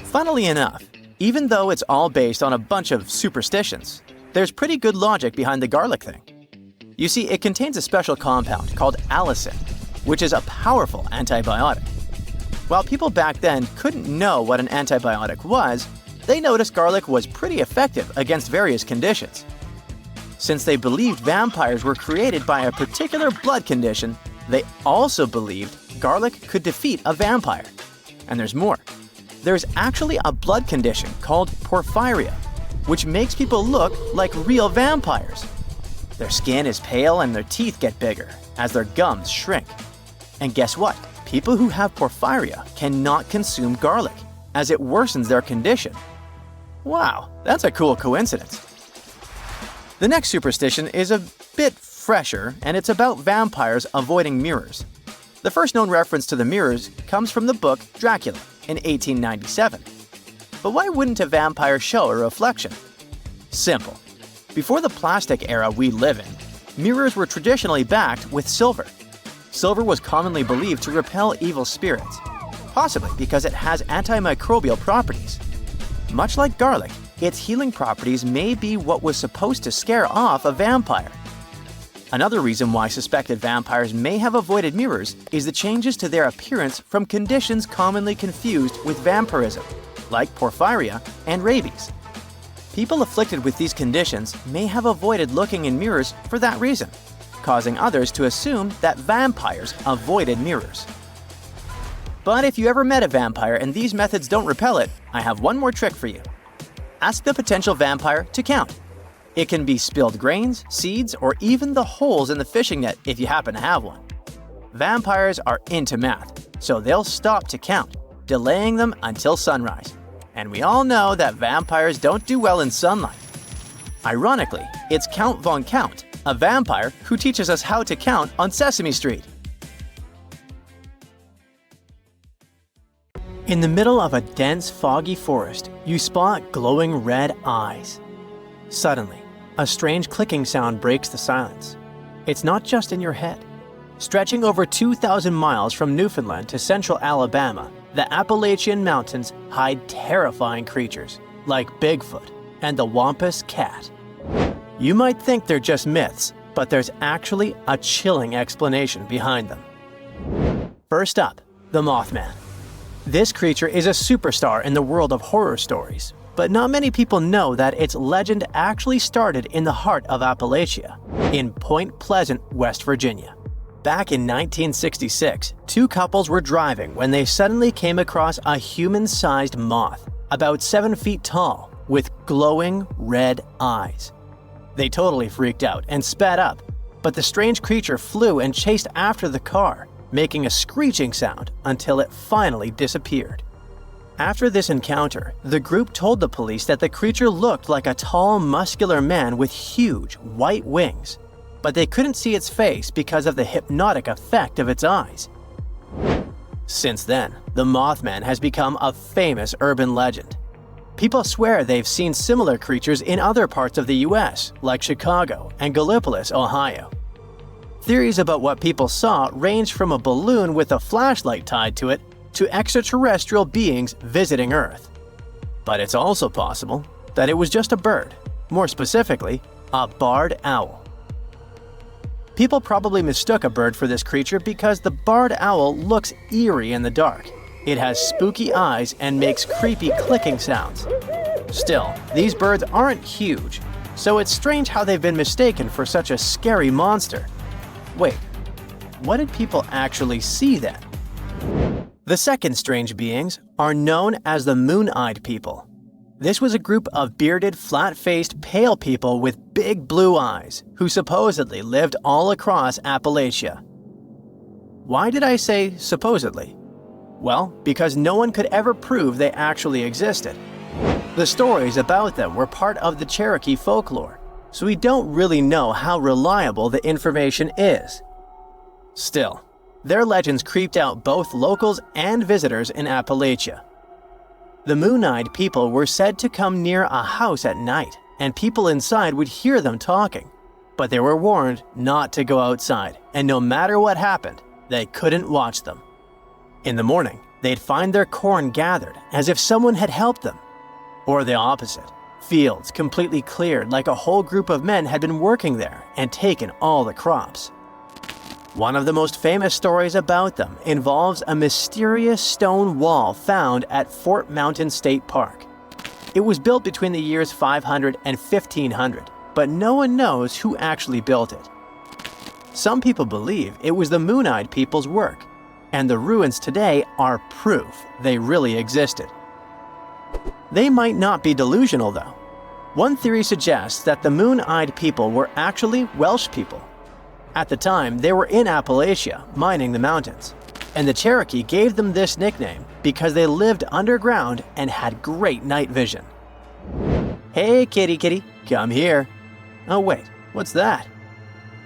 Funnily enough, even though it's all based on a bunch of superstitions, there's pretty good logic behind the garlic thing. You see, it contains a special compound called allicin, which is a powerful antibiotic. While people back then couldn't know what an antibiotic was, they noticed garlic was pretty effective against various conditions. Since they believed vampires were created by a particular blood condition, they also believed garlic could defeat a vampire. And there's more. There's actually a blood condition called porphyria, which makes people look like real vampires. Their skin is pale and their teeth get bigger as their gums shrink. And guess what? People who have porphyria cannot consume garlic, as it worsens their condition. Wow, that's a cool coincidence. The next superstition is a bit fresher, and it's about vampires avoiding mirrors. The first known reference to the mirrors comes from the book Dracula in 1897. But why wouldn't a vampire show a reflection? Simple. Before the plastic era we live in, mirrors were traditionally backed with silver. Silver was commonly believed to repel evil spirits, possibly because it has antimicrobial properties. Much like garlic, its healing properties may be what was supposed to scare off a vampire. Another reason why suspected vampires may have avoided mirrors is the changes to their appearance from conditions commonly confused with vampirism, like porphyria and rabies. People afflicted with these conditions may have avoided looking in mirrors for that reason, causing others to assume that vampires avoided mirrors. But if you ever met a vampire and these methods don't repel it, I have one more trick for you. Ask the potential vampire to count. It can be spilled grains, seeds, or even the holes in the fishing net if you happen to have one. Vampires are into math, so they'll stop to count, delaying them until sunrise. And we all know that vampires don't do well in sunlight. Ironically, it's Count Von Count, a vampire who teaches us how to count on Sesame Street. In the middle of a dense, foggy forest, you spot glowing red eyes. Suddenly, a strange clicking sound breaks the silence. It's not just in your head. Stretching over 2,000 miles from Newfoundland to central Alabama, the Appalachian Mountains hide terrifying creatures like Bigfoot and the Wampus Cat. You might think they're just myths, but there's actually a chilling explanation behind them. First up, the Mothman. This creature is a superstar in the world of horror stories, but not many people know that its legend actually started in the heart of Appalachia, in Point Pleasant, West Virginia. Back in 1966, two couples were driving when they suddenly came across a human-sized moth, about 7 feet tall, with glowing red eyes. They totally freaked out and sped up, but the strange creature flew and chased after the car, making a screeching sound until it finally disappeared. After this encounter, the group told the police that the creature looked like a tall, muscular man with huge, white wings, but they couldn't see its face because of the hypnotic effect of its eyes. Since then, the Mothman has become a famous urban legend. People swear they've seen similar creatures in other parts of the US, like Chicago and Gallipolis, Ohio. Theories about what people saw range from a balloon with a flashlight tied to it to extraterrestrial beings visiting Earth. But it's also possible that it was just a bird, more specifically, a barred owl. People probably mistook a bird for this creature because the barred owl looks eerie in the dark. It has spooky eyes and makes creepy clicking sounds. Still, these birds aren't huge, so it's strange how they've been mistaken for such a scary monster. Wait, what did people actually see then? The second strange beings are known as the Moon-Eyed People. This was a group of bearded, flat-faced, pale people with big blue eyes who supposedly lived all across Appalachia. Why did I say supposedly? Well, because no one could ever prove they actually existed. The stories about them were part of the Cherokee folklore, so we don't really know how reliable the information is. Still, their legends creeped out both locals and visitors in Appalachia. The Moon-Eyed People were said to come near a house at night, and people inside would hear them talking. But they were warned not to go outside, and no matter what happened, they couldn't watch them. In the morning, they'd find their corn gathered as if someone had helped them. Or the opposite, fields completely cleared like a whole group of men had been working there and taken all the crops. One of the most famous stories about them involves a mysterious stone wall found at Fort Mountain State Park. It was built between the years 500 and 1500, but no one knows who actually built it. Some people believe it was the Moon-Eyed People's work, and the ruins today are proof they really existed. They might not be delusional though. One theory suggests that the Moon-Eyed People were actually Welsh people. At the time, they were in Appalachia, mining the mountains, and the Cherokee gave them this nickname because they lived underground and had great night vision. Hey kitty kitty, come here. Oh wait, what's that?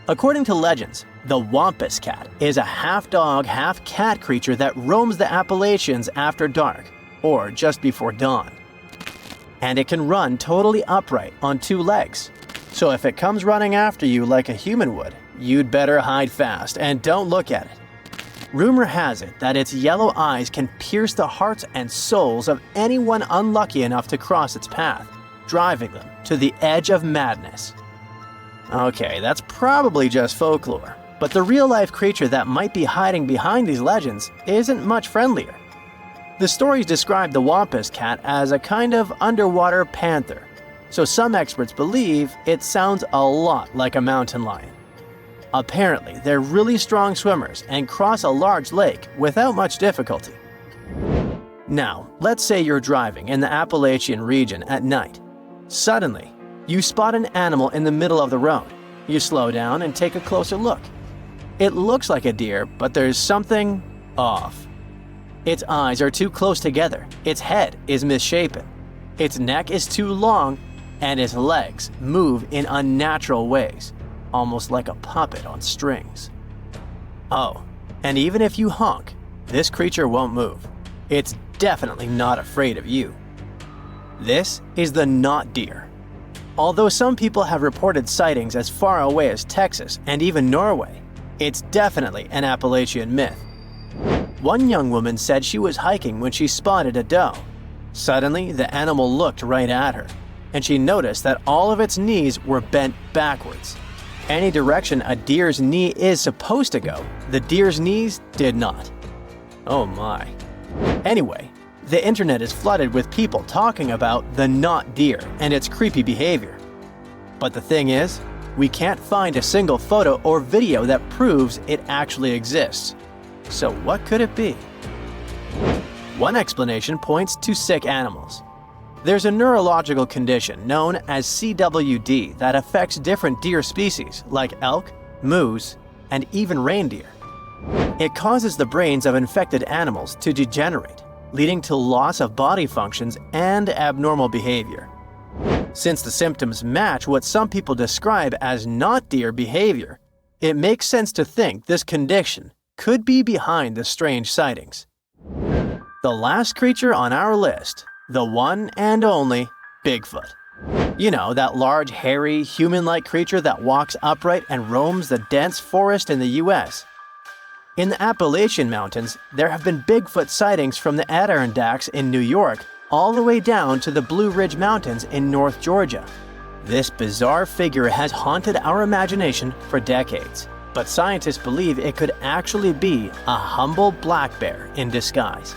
According to legends, the Wampus cat is a half-dog, half-cat creature that roams the Appalachians after dark, or just before dawn. And it can run totally upright on 2 legs. So if it comes running after you like a human would, you'd better hide fast and don't look at it. Rumor has it that its yellow eyes can pierce the hearts and souls of anyone unlucky enough to cross its path, driving them to the edge of madness. Okay, that's probably just folklore, but the real-life creature that might be hiding behind these legends isn't much friendlier. The stories describe the Wampus cat as a kind of underwater panther, so some experts believe it sounds a lot like a mountain lion. Apparently, they're really strong swimmers and cross a large lake without much difficulty. Now, let's say you're driving in the Appalachian region at night. Suddenly, you spot an animal in the middle of the road. You slow down and take a closer look. It looks like a deer, but there's something off. Its eyes are too close together, its head is misshapen, its neck is too long, and its legs move in unnatural ways, almost like a puppet on strings. Oh, and even if you honk, this creature won't move. It's definitely not afraid of you. This is the not deer. Although some people have reported sightings as far away as Texas and even Norway, it's definitely an Appalachian myth. One young woman said she was hiking when she spotted a doe. Suddenly, the animal looked right at her, and she noticed that all of its knees were bent backwards. Any direction a deer's knee is supposed to go, the deer's knees did not. Oh my. Anyway, the internet is flooded with people talking about the not deer and its creepy behavior. But the thing is, we can't find a single photo or video that proves it actually exists. So what could it be? One explanation points to sick animals. There's a neurological condition known as CWD that affects different deer species like elk, moose, and even reindeer. It causes the brains of infected animals to degenerate, leading to loss of body functions and abnormal behavior. Since the symptoms match what some people describe as not deer behavior, it makes sense to think this condition could be behind the strange sightings. The last creature on our list, the one and only Bigfoot. You know, that large, hairy, human-like creature that walks upright and roams the dense forest in the US. In the Appalachian Mountains, there have been Bigfoot sightings from the Adirondacks in New York all the way down to the Blue Ridge Mountains in North Georgia. This bizarre figure has haunted our imagination for decades, but scientists believe it could actually be a humble black bear in disguise.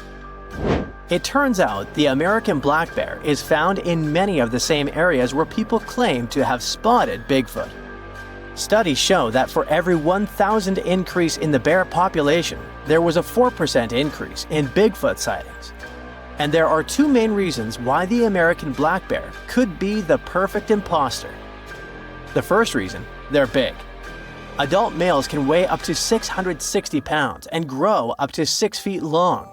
It turns out the American black bear is found in many of the same areas where people claim to have spotted Bigfoot. Studies show that for every 1,000 increase in the bear population, there was a 4% increase in Bigfoot sightings. And there are 2 main reasons why the American black bear could be the perfect imposter. The first reason, they're big. Adult males can weigh up to 660 pounds and grow up to 6 feet long.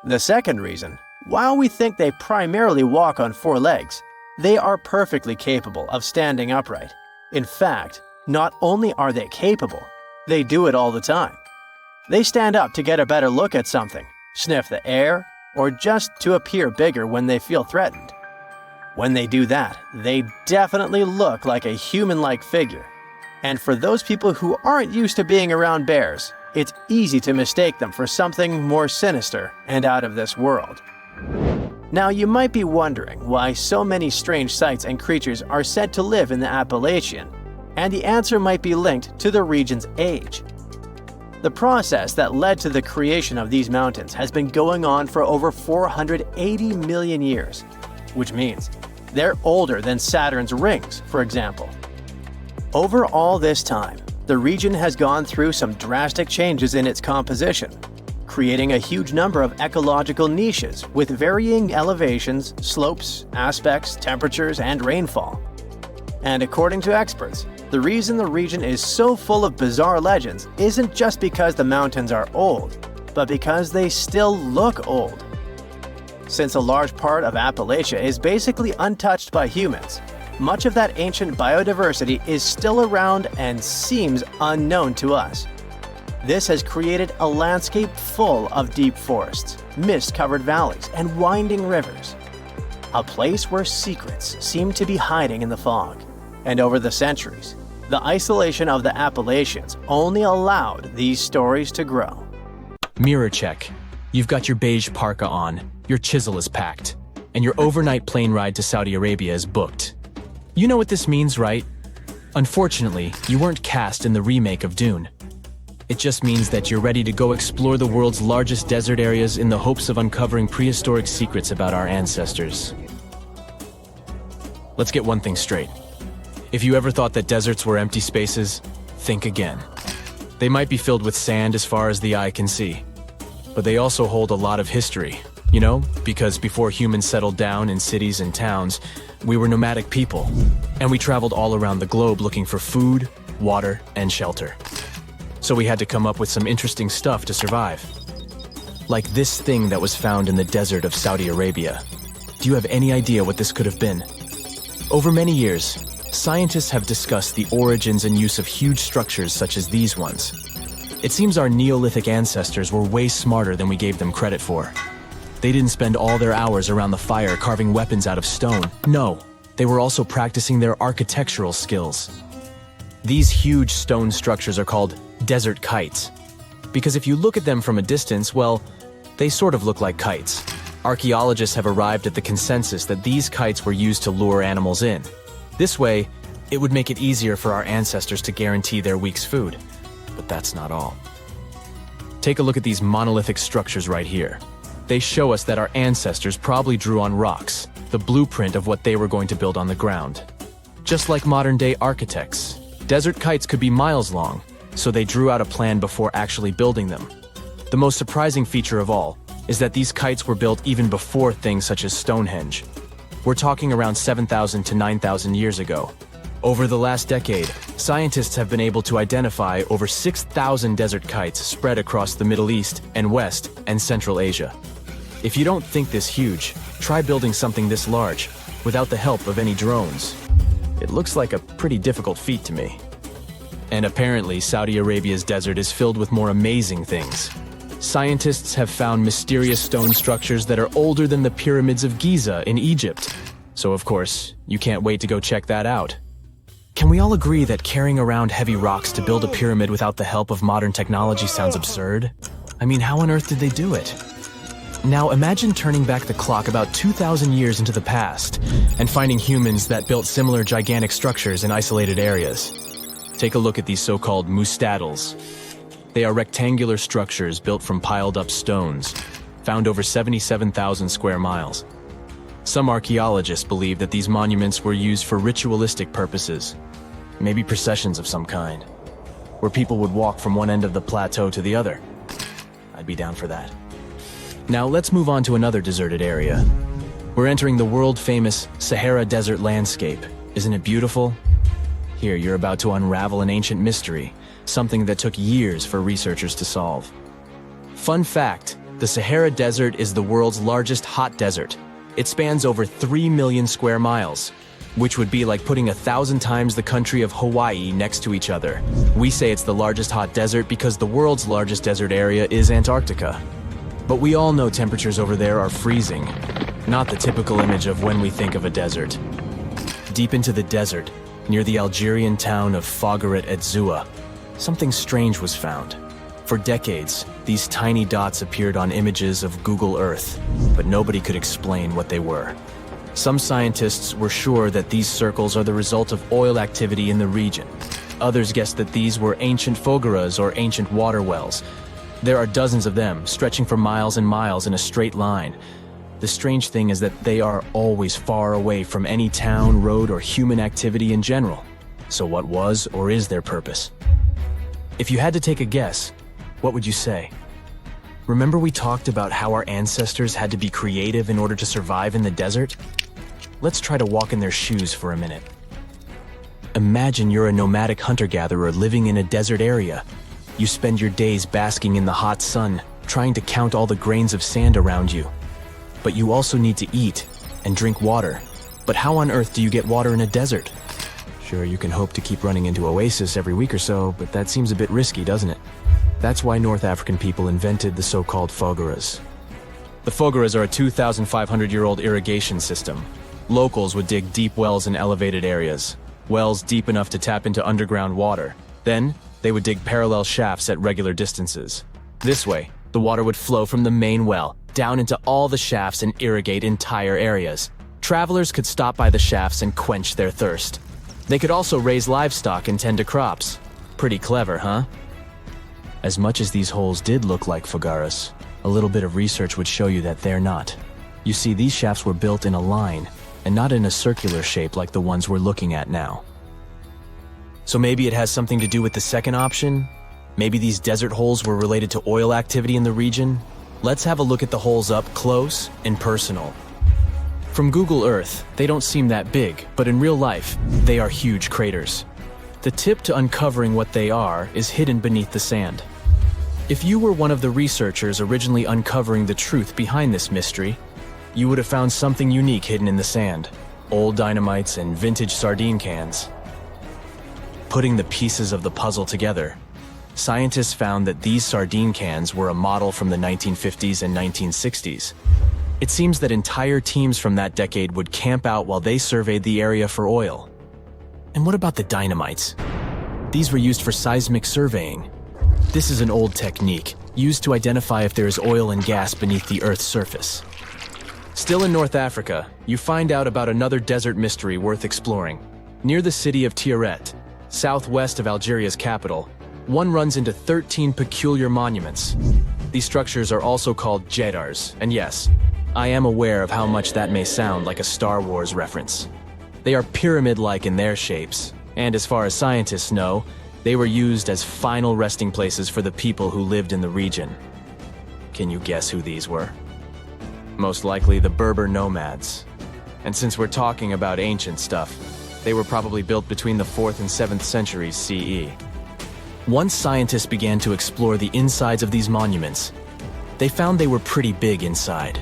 The second reason, while we think they primarily walk on 4 legs, they are perfectly capable of standing upright. In fact, not only are they capable, they do it all the time. They stand up to get a better look at something, sniff the air, or just to appear bigger when they feel threatened. When they do that, they definitely look like a human-like figure. And for those people who aren't used to being around bears, it's easy to mistake them for something more sinister and out of this world. Now you might be wondering why so many strange sights and creatures are said to live in the Appalachian, and the answer might be linked to the region's age. The process that led to the creation of these mountains has been going on for over 480 million years, which means they're older than Saturn's rings, for example. Over all this time, the region has gone through some drastic changes in its composition, creating a huge number of ecological niches with varying elevations, slopes, aspects, temperatures, and rainfall. And according to experts, the reason the region is so full of bizarre legends isn't just because the mountains are old, but because they still look old. Since a large part of Appalachia is basically untouched by humans, much of that ancient biodiversity is still around and seems unknown to us. This has created a landscape full of deep forests, mist-covered valleys, and winding rivers. A place where secrets seem to be hiding in the fog. And over the centuries, the isolation of the Appalachians only allowed these stories to grow. Mirror check. You've got your beige parka on, your chisel is packed, and your overnight plane ride to Saudi Arabia is booked. You know what this means, right? Unfortunately, you weren't cast in the remake of Dune. It just means that you're ready to go explore the world's largest desert areas in the hopes of uncovering prehistoric secrets about our ancestors. Let's get one thing straight. If you ever thought that deserts were empty spaces, think again. They might be filled with sand as far as the eye can see, but they also hold a lot of history, you know, because before humans settled down in cities and towns, we were nomadic people, and we traveled all around the globe looking for food, water, and shelter. So we had to come up with some interesting stuff to survive. Like this thing that was found in the desert of Saudi Arabia. Do you have any idea what this could have been? Over many years, scientists have discussed the origins and use of huge structures such as these ones. It seems our Neolithic ancestors were way smarter than we gave them credit for. They didn't spend all their hours around the fire carving weapons out of stone. No, they were also practicing their architectural skills. These huge stone structures are called desert kites, because if you look at them from a distance, well, they sort of look like kites. Archaeologists have arrived at the consensus that these kites were used to lure animals in. This way, it would make it easier for our ancestors to guarantee their week's food. But that's not all. Take a look at these monolithic structures right here. They show us that our ancestors probably drew on rocks, the blueprint of what they were going to build on the ground. Just like modern-day architects, desert kites could be miles long, so they drew out a plan before actually building them. The most surprising feature of all is that these kites were built even before things such as Stonehenge. We're talking around 7,000 to 9,000 years ago. Over the last decade, scientists have been able to identify over 6,000 desert kites spread across the Middle East and West and Central Asia. If you don't think this huge, try building something this large without the help of any drones. It looks like a pretty difficult feat to me. And apparently, Saudi Arabia's desert is filled with more amazing things. Scientists have found mysterious stone structures that are older than the pyramids of Giza in Egypt. So of course, you can't wait to go check that out. Can we all agree that carrying around heavy rocks to build a pyramid without the help of modern technology sounds absurd? I mean, how on earth did they do it? Now imagine turning back the clock about 2,000 years into the past and finding humans that built similar gigantic structures in isolated areas. Take a look at these so-called mustadels. They are rectangular structures built from piled-up stones, found over 77,000 square miles. Some archaeologists believe that these monuments were used for ritualistic purposes, maybe processions of some kind, where people would walk from one end of the plateau to the other. I'd be down for that. Now let's move on to another deserted area. We're entering the world-famous Sahara Desert landscape. Isn't it beautiful? Here, you're about to unravel an ancient mystery, something that took years for researchers to solve. Fun fact, the Sahara Desert is the world's largest hot desert. It spans over 3 million square miles, which would be like putting 1,000 times the country of Hawaii next to each other. We say it's the largest hot desert because the world's largest desert area is Antarctica. But we all know temperatures over there are freezing, not the typical image of when we think of a desert. Deep into the desert, near the Algerian town of Fogaret et Zoua, something strange was found. For decades, these tiny dots appeared on images of Google Earth, but nobody could explain what they were. Some scientists were sure that these circles are the result of oil activity in the region. Others guessed that these were ancient fogaras or ancient water wells. There are dozens of them, stretching for miles and miles in a straight line. The strange thing is that they are always far away from any town, road, or human activity in general. So what was or is their purpose? If you had to take a guess, what would you say? Remember we talked about how our ancestors had to be creative in order to survive in the desert? Let's try to walk in their shoes for a minute. Imagine you're a nomadic hunter-gatherer living in a desert area. You spend your days basking in the hot sun, trying to count all the grains of sand around you. But you also need to eat and drink water. But how on earth do you get water in a desert? Sure, you can hope to keep running into oasis every week or so, but that seems a bit risky, doesn't it? That's why North African people invented the so-called fogaras. The fogaras are a 2,500-year-old irrigation system. Locals would dig deep wells in elevated areas, wells deep enough to tap into underground water. Then, they would dig parallel shafts at regular distances. This way, the water would flow from the main well down into all the shafts and irrigate entire areas. Travelers could stop by the shafts and quench their thirst. They could also raise livestock and tend to crops. Pretty clever, huh? As much as these holes did look like fogaras, a little bit of research would show you that they're not. You see, these shafts were built in a line, and not in a circular shape like the ones we're looking at now. So maybe it has something to do with the second option? Maybe these desert holes were related to oil activity in the region? Let's have a look at the holes up close and personal. From Google Earth, they don't seem that big, but in real life, they are huge craters. The tip to uncovering what they are is hidden beneath the sand. If you were one of the researchers originally uncovering the truth behind this mystery, you would have found something unique hidden in the sand: old dynamites and vintage sardine cans. Putting the pieces of the puzzle together, scientists found that these sardine cans were a model from the 1950s and 1960s. It seems that entire teams from that decade would camp out while they surveyed the area for oil. And what about the dynamites? These were used for seismic surveying. This is an old technique, used to identify if there is oil and gas beneath the Earth's surface. Still in North Africa, you find out about another desert mystery worth exploring. Near the city of Tiaret, southwest of Algeria's capital, one runs into 13 peculiar monuments. These structures are also called jedars, and yes, I am aware of how much that may sound like a Star Wars reference. They are pyramid-like in their shapes, and as far as scientists know, they were used as final resting places for the people who lived in the region. Can you guess who these were? Most likely the Berber nomads. And since we're talking about ancient stuff, they were probably built between the 4th and 7th centuries CE. Once scientists began to explore the insides of these monuments, they found they were pretty big inside.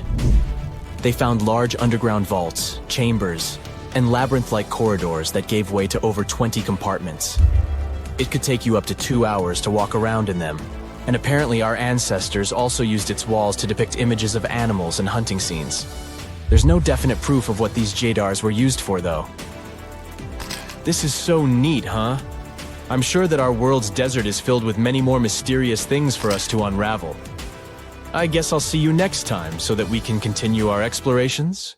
They found large underground vaults, chambers, and labyrinth-like corridors that gave way to over 20 compartments. It could take you up to 2 hours to walk around in them, and apparently our ancestors also used its walls to depict images of animals and hunting scenes. There's no definite proof of what these jedars were used for, though. This is so neat, huh? I'm sure that our world's desert is filled with many more mysterious things for us to unravel. I guess I'll see you next time so that we can continue our explorations.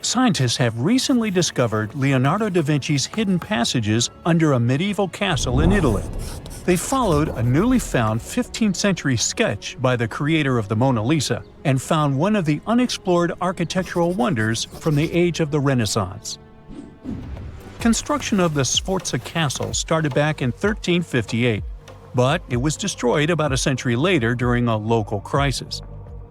Scientists have recently discovered Leonardo da Vinci's hidden passages under a medieval castle in Italy. They followed a newly found 15th century sketch by the creator of the Mona Lisa and found one of the unexplored architectural wonders from the age of the Renaissance. Construction of the Sforza Castle started back in 1358, but it was destroyed about a century later during a local crisis.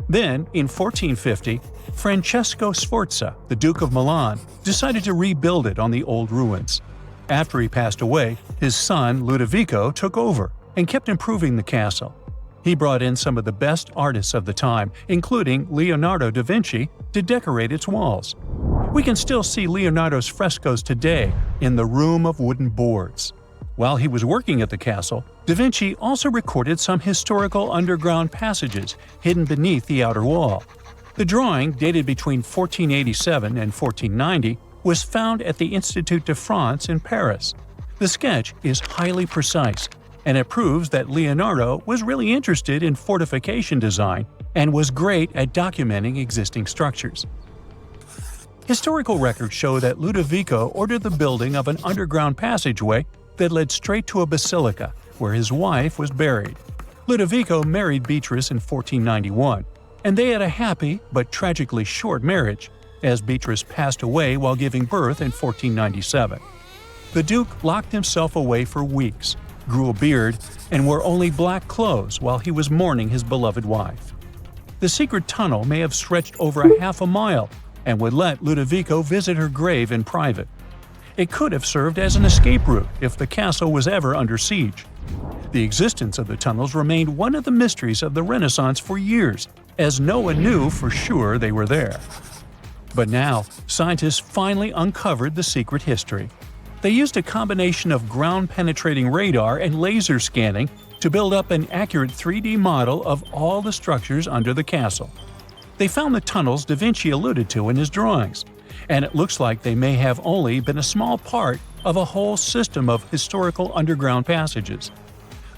Then, in 1450, Francesco Sforza, the Duke of Milan, decided to rebuild it on the old ruins. After he passed away, his son Ludovico took over and kept improving the castle. He brought in some of the best artists of the time, including Leonardo da Vinci, to decorate its walls. We can still see Leonardo's frescoes today in the Room of Wooden Boards. While he was working at the castle, da Vinci also recorded some historical underground passages hidden beneath the outer wall. The drawing, dated between 1487 and 1490, was found at the Institut de France in Paris. The sketch is highly precise, and it proves that Leonardo was really interested in fortification design and was great at documenting existing structures. Historical records show that Ludovico ordered the building of an underground passageway that led straight to a basilica, where his wife was buried. Ludovico married Beatrice in 1491, and they had a happy but tragically short marriage, as Beatrice passed away while giving birth in 1497. The Duke locked himself away for weeks, grew a beard, and wore only black clothes while he was mourning his beloved wife. The secret tunnel may have stretched over a half a mile and would let Ludovico visit her grave in private. It could have served as an escape route if the castle was ever under siege. The existence of the tunnels remained one of the mysteries of the Renaissance for years, as no one knew for sure they were there. But now, scientists finally uncovered the secret history. They used a combination of ground-penetrating radar and laser scanning to build up an accurate 3D model of all the structures under the castle. They found the tunnels Da Vinci alluded to in his drawings, and it looks like they may have only been a small part of a whole system of historical underground passages.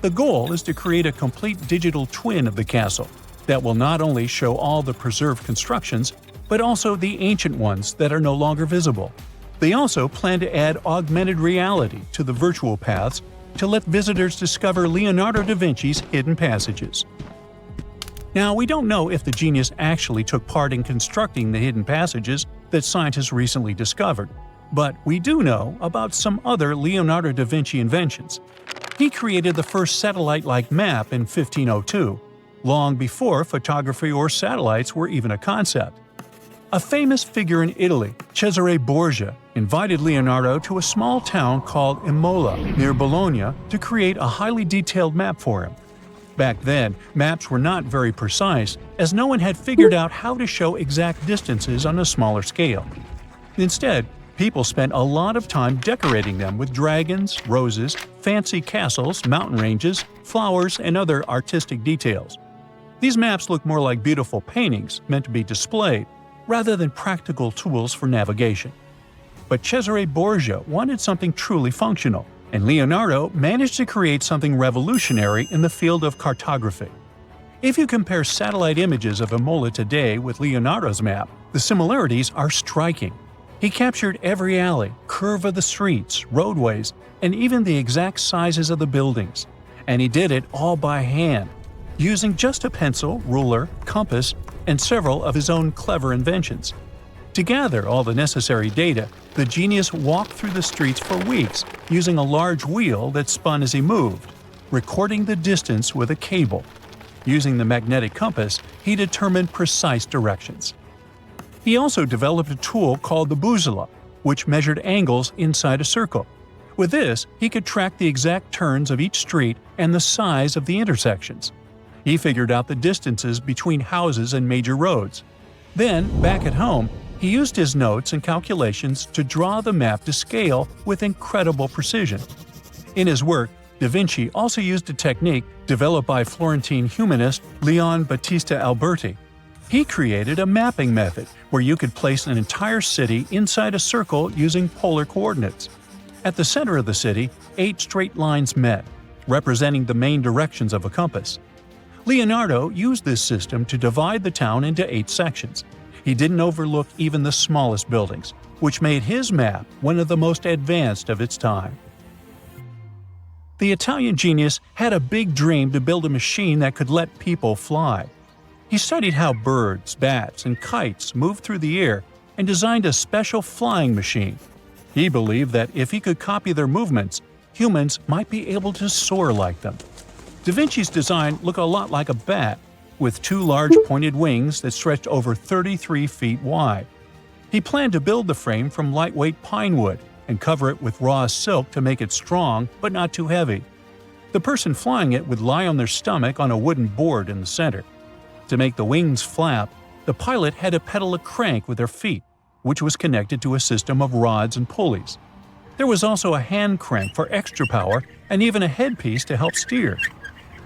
The goal is to create a complete digital twin of the castle that will not only show all the preserved constructions, but also the ancient ones that are no longer visible. They also plan to add augmented reality to the virtual paths to let visitors discover Leonardo da Vinci's hidden passages. Now, we don't know if the genius actually took part in constructing the hidden passages that scientists recently discovered, but we do know about some other Leonardo da Vinci inventions. He created the first satellite-like map in 1502, long before photography or satellites were even a concept. A famous figure in Italy, Cesare Borgia, invited Leonardo to a small town called Imola near Bologna to create a highly detailed map for him. Back then, maps were not very precise, as no one had figured out how to show exact distances on a smaller scale. Instead, people spent a lot of time decorating them with dragons, roses, fancy castles, mountain ranges, flowers, and other artistic details. These maps look more like beautiful paintings meant to be displayed, rather than practical tools for navigation. But Cesare Borgia wanted something truly functional, and Leonardo managed to create something revolutionary in the field of cartography. If you compare satellite images of Imola today with Leonardo's map, the similarities are striking. He captured every alley, curve of the streets, roadways, and even the exact sizes of the buildings. And he did it all by hand, using just a pencil, ruler, compass, and several of his own clever inventions. To gather all the necessary data, the genius walked through the streets for weeks using a large wheel that spun as he moved, recording the distance with a cable. Using the magnetic compass, he determined precise directions. He also developed a tool called the bussola, which measured angles inside a circle. With this, he could track the exact turns of each street and the size of the intersections. He figured out the distances between houses and major roads. Then, back at home, he used his notes and calculations to draw the map to scale with incredible precision. In his work, Da Vinci also used a technique developed by Florentine humanist Leon Battista Alberti. He created a mapping method where you could place an entire city inside a circle using polar coordinates. At the center of the city, 8 straight lines met, representing the main directions of a compass. Leonardo used this system to divide the town into 8 sections. He didn't overlook even the smallest buildings, which made his map one of the most advanced of its time. The Italian genius had a big dream to build a machine that could let people fly. He studied how birds, bats, and kites moved through the air and designed a special flying machine. He believed that if he could copy their movements, humans might be able to soar like them. Da Vinci's design looked a lot like a bat, with 2 large pointed wings that stretched over 33 feet wide. He planned to build the frame from lightweight pine wood and cover it with raw silk to make it strong but not too heavy. The person flying it would lie on their stomach on a wooden board in the center. To make the wings flap, the pilot had to pedal a crank with their feet, which was connected to a system of rods and pulleys. There was also a hand crank for extra power and even a headpiece to help steer.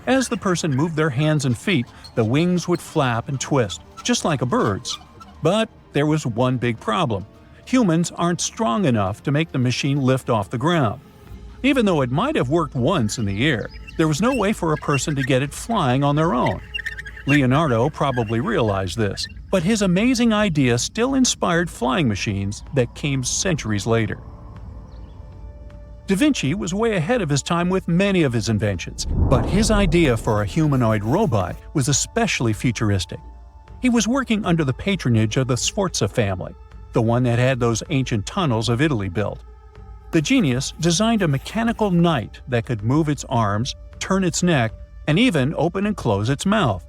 As the person moved their hands and feet, the wings would flap and twist, just like a bird's. But there was one big problem. Humans aren't strong enough to make the machine lift off the ground. Even though it might have worked once in the air, there was no way for a person to get it flying on their own. Leonardo probably realized this, but his amazing idea still inspired flying machines that came centuries later. Da Vinci was way ahead of his time with many of his inventions, but his idea for a humanoid robot was especially futuristic. He was working under the patronage of the Sforza family, the one that had those ancient tunnels of Italy built. The genius designed a mechanical knight that could move its arms, turn its neck, and even open and close its mouth.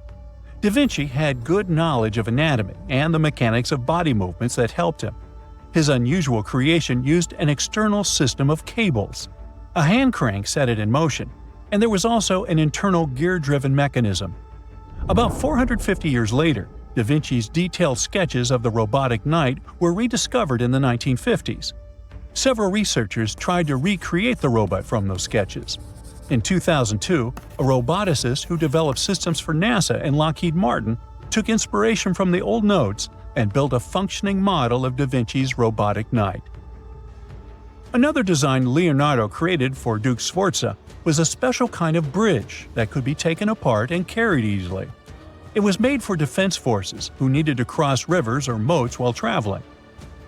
Da Vinci had good knowledge of anatomy and the mechanics of body movements that helped him. His unusual creation used an external system of cables. A hand crank set it in motion, and there was also an internal gear-driven mechanism. About 450 years later, Da Vinci's detailed sketches of the robotic knight were rediscovered in the 1950s. Several researchers tried to recreate the robot from those sketches. In 2002, a roboticist who developed systems for NASA and Lockheed Martin took inspiration from the old notes and built a functioning model of Da Vinci's robotic knight. Another design Leonardo created for Duke Sforza was a special kind of bridge that could be taken apart and carried easily. It was made for defense forces who needed to cross rivers or moats while traveling.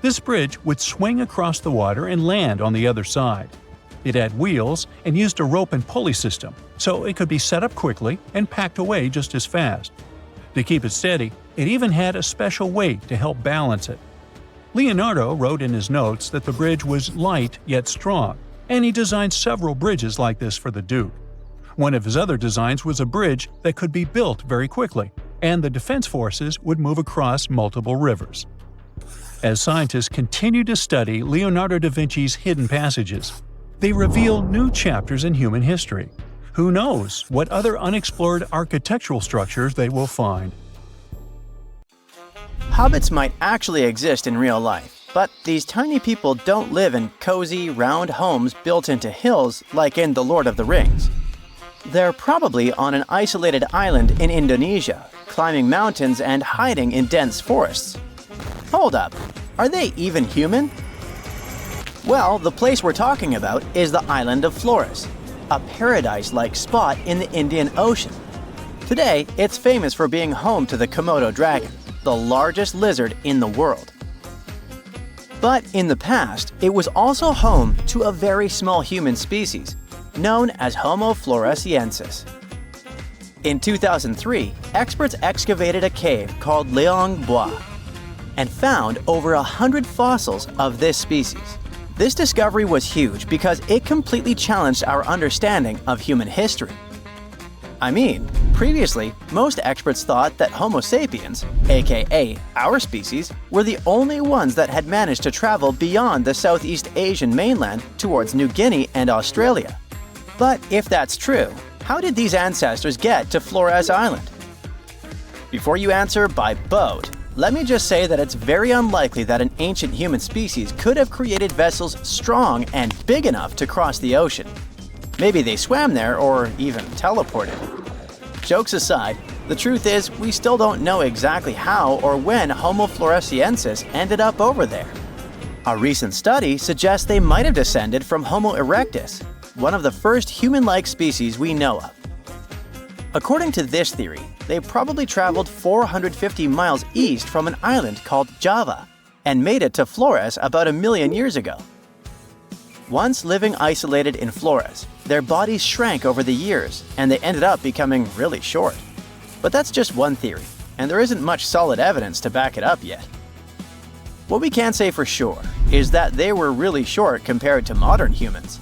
This bridge would swing across the water and land on the other side. It had wheels and used a rope and pulley system, so it could be set up quickly and packed away just as fast. To keep it steady, it even had a special weight to help balance it. Leonardo wrote in his notes that the bridge was light yet strong, and he designed several bridges like this for the Duke. One of his other designs was a bridge that could be built very quickly, and the defense forces would move across multiple rivers. As scientists continue to study Leonardo da Vinci's hidden passages, they reveal new chapters in human history. Who knows what other unexplored architectural structures they will find? Hobbits might actually exist in real life, but these tiny people don't live in cozy, round homes built into hills like in The Lord of the Rings. They're probably on an isolated island in Indonesia, climbing mountains and hiding in dense forests. Hold up, are they even human? Well, the place we're talking about is the island of Flores, a paradise-like spot in the Indian Ocean. Today, it's famous for being home to the Komodo dragon, the largest lizard in the world. But in the past, it was also home to a very small human species, known as Homo floresiensis. In 2003, experts excavated a cave called Leong Bois and found over 100 fossils of this species. This discovery was huge because it completely challenged our understanding of human history. I mean, previously, most experts thought that Homo sapiens, aka our species, were the only ones that had managed to travel beyond the Southeast Asian mainland towards New Guinea and Australia. But if that's true, how did these ancestors get to Flores Island? Before you answer by boat, let me just say that it's very unlikely that an ancient human species could have created vessels strong and big enough to cross the ocean. Maybe they swam there or even teleported. Jokes aside, the truth is we still don't know exactly how or when Homo floresiensis ended up over there. A recent study suggests they might have descended from Homo erectus, one of the first human-like species we know of. According to this theory, they probably traveled 450 miles east from an island called Java and made it to Flores about 1 million years ago. Once living isolated in Flores, their bodies shrank over the years and they ended up becoming really short. But that's just one theory, and there isn't much solid evidence to back it up yet. What we can say for sure is that they were really short compared to modern humans.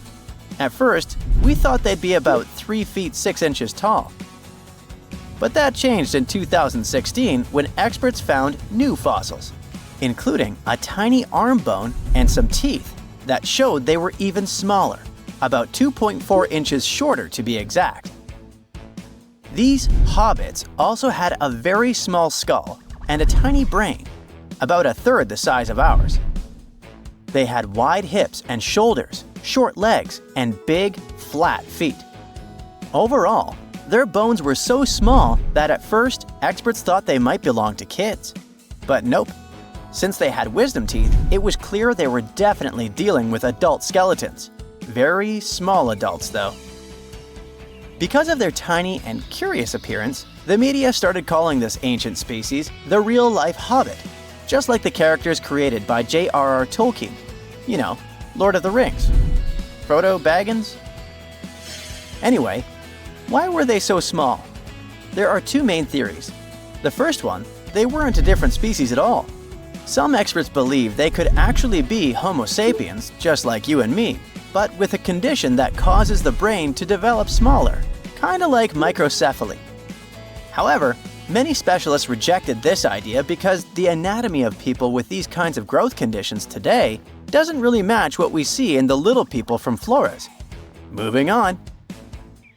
At first, we thought they'd be about 3 feet 6 inches tall. But that changed in 2016 when experts found new fossils, including a tiny arm bone and some teeth that showed they were even smaller, about 2.4 inches shorter to be exact. These hobbits also had a very small skull and a tiny brain, about 1/3 the size of ours. They had wide hips and shoulders, short legs, and big, flat feet. Overall, their bones were so small that at first, experts thought they might belong to kids. But nope. Since they had wisdom teeth, it was clear they were definitely dealing with adult skeletons. Very small adults, though. Because of their tiny and curious appearance, the media started calling this ancient species the real-life Hobbit, just like the characters created by J.R.R. Tolkien. You know, Lord of the Rings. Frodo Baggins? Anyway, why were they so small? There are two main theories. The first one, they weren't a different species at all. Some experts believe they could actually be Homo sapiens, just like you and me, but with a condition that causes the brain to develop smaller, kinda like microcephaly. However, many specialists rejected this idea because the anatomy of people with these kinds of growth conditions today doesn't really match what we see in the little people from Flores. Moving on.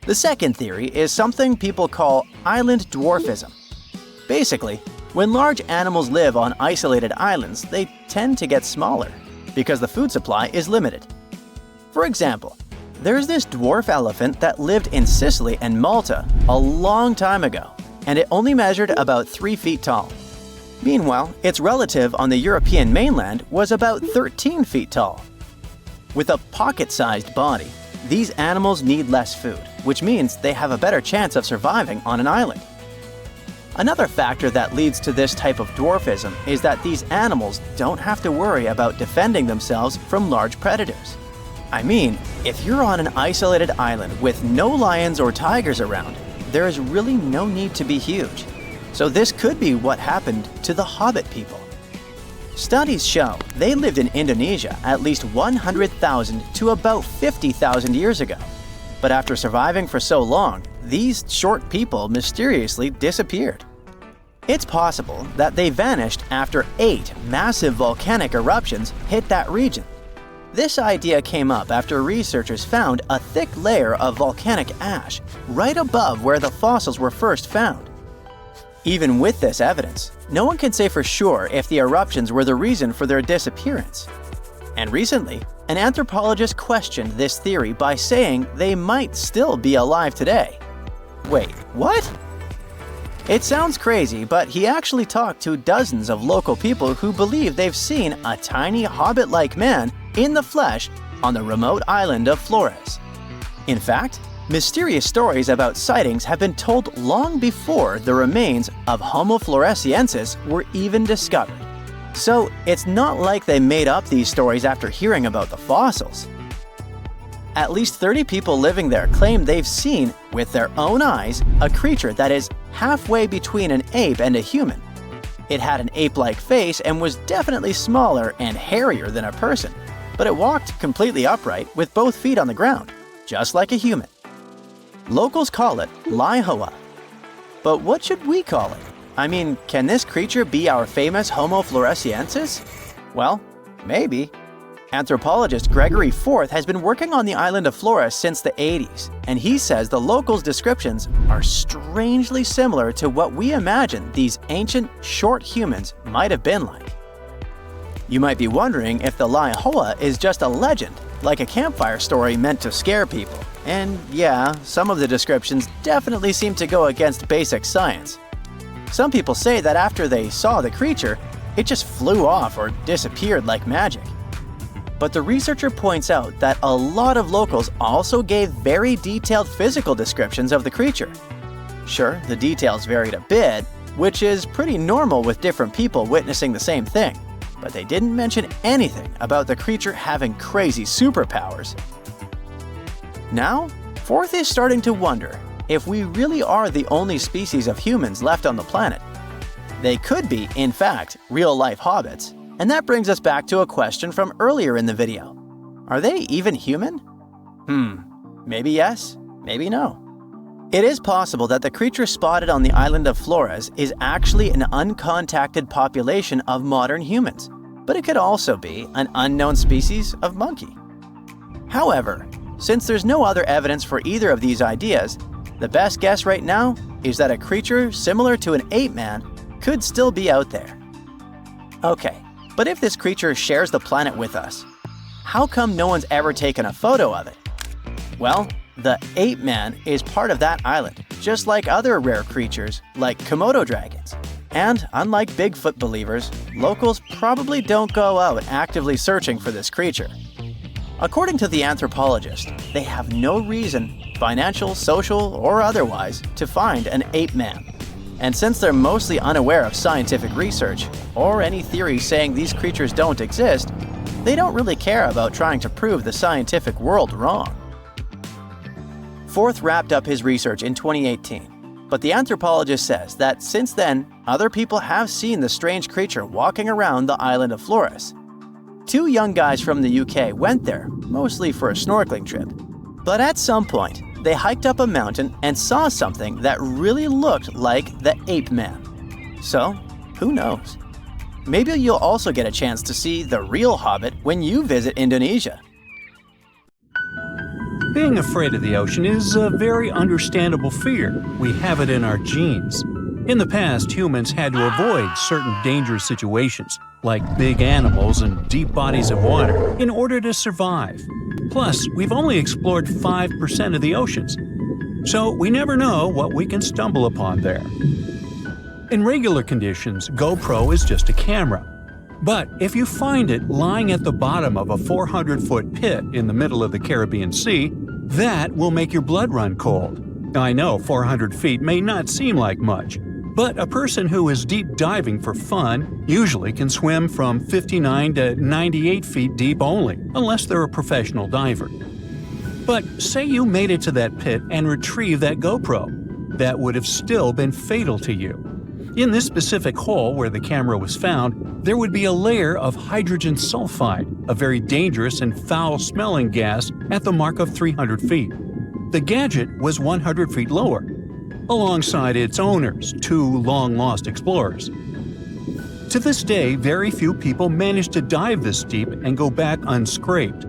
The second theory is something people call island dwarfism. Basically, When large animals live on isolated islands, they tend to get smaller because the food supply is limited. For example, there's this dwarf elephant that lived in Sicily and Malta a long time ago, and it only measured about 3 feet tall. Meanwhile, its relative on the European mainland was about 13 feet tall. With a pocket-sized body, these animals need less food, which means they have a better chance of surviving on an island. Another factor that leads to this type of dwarfism is that these animals don't have to worry about defending themselves from large predators. I mean, if you're on an isolated island with no lions or tigers around, there is really no need to be huge. So this could be what happened to the Hobbit people. Studies show they lived in Indonesia at least 100,000 to about 50,000 years ago. But after surviving for so long, these short people mysteriously disappeared. It's possible that they vanished after 8 massive volcanic eruptions hit that region. This idea came up after researchers found a thick layer of volcanic ash right above where the fossils were first found. Even with this evidence, no one can say for sure if the eruptions were the reason for their disappearance. And recently, an anthropologist questioned this theory by saying they might still be alive today. Wait, what? It sounds crazy, but he actually talked to dozens of local people who believe they've seen a tiny hobbit-like man in the flesh on the remote island of Flores. In fact, mysterious stories about sightings have been told long before the remains of Homo floresiensis were even discovered. So it's not like they made up these stories after hearing about the fossils. At least 30 people living there claim they've seen, with their own eyes, a creature that is halfway between an ape and a human. It had an ape-like face and was definitely smaller and hairier than a person, but it walked completely upright with both feet on the ground, just like a human. Locals call it Laihoa. But what should we call it? I mean, can this creature be our famous Homo floresiensis? Well, maybe. Anthropologist Gregory Forth has been working on the island of Flores since the 80s, and he says the locals' descriptions are strangely similar to what we imagine these ancient, short humans might have been like. You might be wondering if the Laihoa is just a legend, like a campfire story meant to scare people. And yeah, some of the descriptions definitely seem to go against basic science. Some people say that after they saw the creature, it just flew off or disappeared like magic. But the researcher points out that a lot of locals also gave very detailed physical descriptions of the creature. Sure, the details varied a bit, which is pretty normal with different people witnessing the same thing, but they didn't mention anything about the creature having crazy superpowers. Now, Forth is starting to wonder if we really are the only species of humans left on the planet. They could be, in fact, real-life hobbits. And that brings us back to a question from earlier in the video. Are they even human? Maybe yes, maybe no. It is possible that the creature spotted on the island of Flores is actually an uncontacted population of modern humans, but it could also be an unknown species of monkey. However, since there's no other evidence for either of these ideas, the best guess right now is that a creature similar to an ape man could still be out there. Okay. But if this creature shares the planet with us, how come no one's ever taken a photo of it? Well, the ape man is part of that island, just like other rare creatures like Komodo dragons. And unlike Bigfoot believers, locals probably don't go out actively searching for this creature. According to the anthropologist, they have no reason, financial, social, or otherwise, to find an ape man. And since they're mostly unaware of scientific research, or any theories saying these creatures don't exist, they don't really care about trying to prove the scientific world wrong. Forth wrapped up his research in 2018, but the anthropologist says that since then, other people have seen the strange creature walking around the island of Flores. 2 young guys from the UK went there, mostly for a snorkeling trip. But at some point, they hiked up a mountain and saw something that really looked like the ape man. So, who knows? Maybe you'll also get a chance to see the real Hobbit when you visit Indonesia. Being afraid of the ocean is a very understandable fear. We have it in our genes. In the past, humans had to avoid certain dangerous situations, like big animals and deep bodies of water, in order to survive. Plus, we've only explored 5% of the oceans, so we never know what we can stumble upon there. In regular conditions, GoPro is just a camera. But if you find it lying at the bottom of a 400-foot pit in the middle of the Caribbean Sea, that will make your blood run cold. I know 400 feet may not seem like much, but a person who is deep diving for fun usually can swim from 59 to 98 feet deep only, unless they're a professional diver. But say you made it to that pit and retrieved that GoPro. That would have still been fatal to you. In this specific hole where the camera was found, there would be a layer of hydrogen sulfide, a very dangerous and foul-smelling gas, at the mark of 300 feet. The gadget was 100 feet lower, alongside its owners, 2 long-lost explorers. To this day, very few people manage to dive this deep and go back unscraped.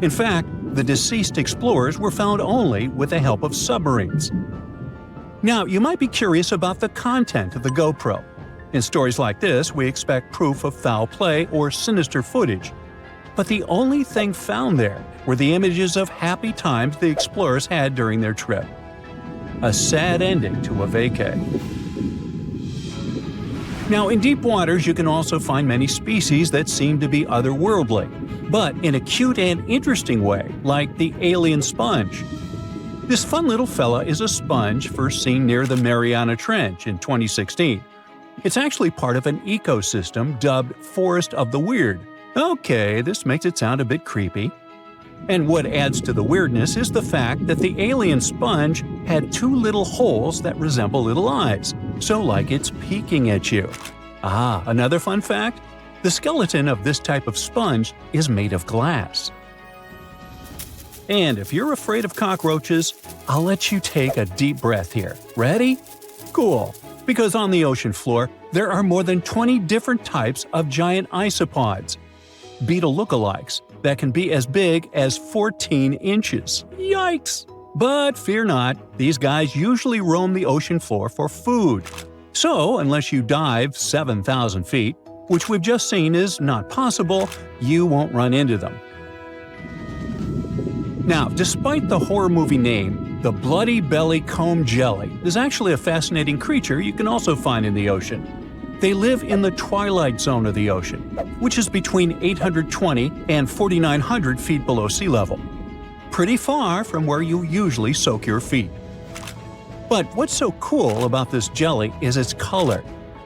In fact, the deceased explorers were found only with the help of submarines. Now, you might be curious about the content of the GoPro. In stories like this, we expect proof of foul play or sinister footage. But the only thing found there were the images of happy times the explorers had during their trip. A sad ending to a vacay. Now, in deep waters, you can also find many species that seem to be otherworldly, but in a cute and interesting way, like the alien sponge. This fun little fella is a sponge first seen near the Mariana Trench in 2016. It's actually part of an ecosystem dubbed Forest of the Weird. Okay, this makes it sound a bit creepy. And what adds to the weirdness is the fact that the alien sponge had 2 little holes that resemble little eyes, so like it's peeking at you. Another fun fact? The skeleton of this type of sponge is made of glass. And if you're afraid of cockroaches, I'll let you take a deep breath here. Ready? Cool. Because on the ocean floor, there are more than 20 different types of giant isopods, beetle lookalikes, that can be as big as 14 inches. Yikes! But fear not, these guys usually roam the ocean floor for food. So, unless you dive 7,000 feet, which we've just seen is not possible, you won't run into them. Now, despite the horror movie name, the bloody belly comb jelly is actually a fascinating creature you can also find in the ocean. They live in the twilight zone of the ocean, which is between 820 and 4,900 feet below sea level. Pretty far from where you usually soak your feet. But what's so cool about this jelly is its color.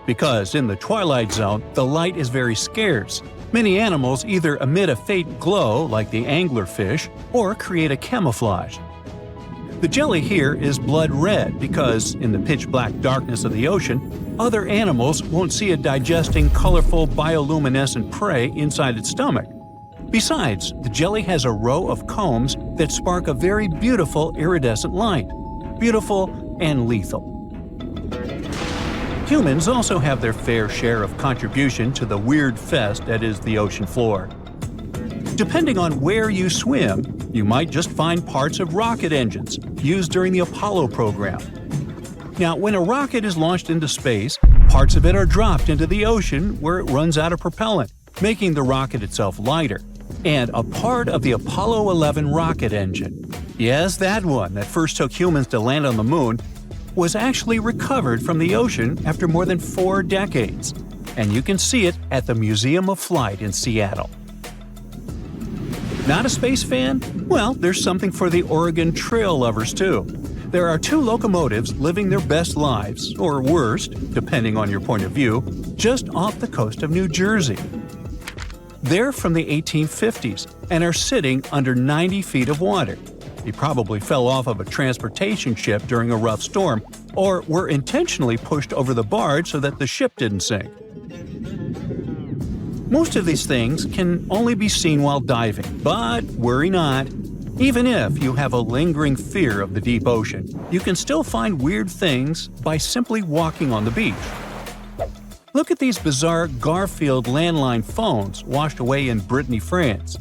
Because in the twilight zone, the light is very scarce. Many animals either emit a faint glow, like the anglerfish, or create a camouflage. The jelly here is blood red because, in the pitch-black darkness of the ocean, other animals won't see it digesting colorful bioluminescent prey inside its stomach. Besides, the jelly has a row of combs that spark a very beautiful iridescent light. Beautiful and lethal. Humans also have their fair share of contribution to the weird fest that is the ocean floor. Depending on where you swim, you might just find parts of rocket engines used during the Apollo program. Now, when a rocket is launched into space, parts of it are dropped into the ocean where it runs out of propellant, making the rocket itself lighter. And a part of the Apollo 11 rocket engine, yes, that one that first took humans to land on the moon, was actually recovered from the ocean after more than 4 decades. And you can see it at the Museum of Flight in Seattle. Not a space fan? Well, there's something for the Oregon Trail lovers too. There are 2 locomotives living their best lives, or worst, depending on your point of view, just off the coast of New Jersey. They're from the 1850s and are sitting under 90 feet of water. They probably fell off of a transportation ship during a rough storm, or were intentionally pushed over the barge so that the ship didn't sink. Most of these things can only be seen while diving, but worry not. Even if you have a lingering fear of the deep ocean, you can still find weird things by simply walking on the beach. Look at these bizarre Garfield landline phones washed away in Brittany, France.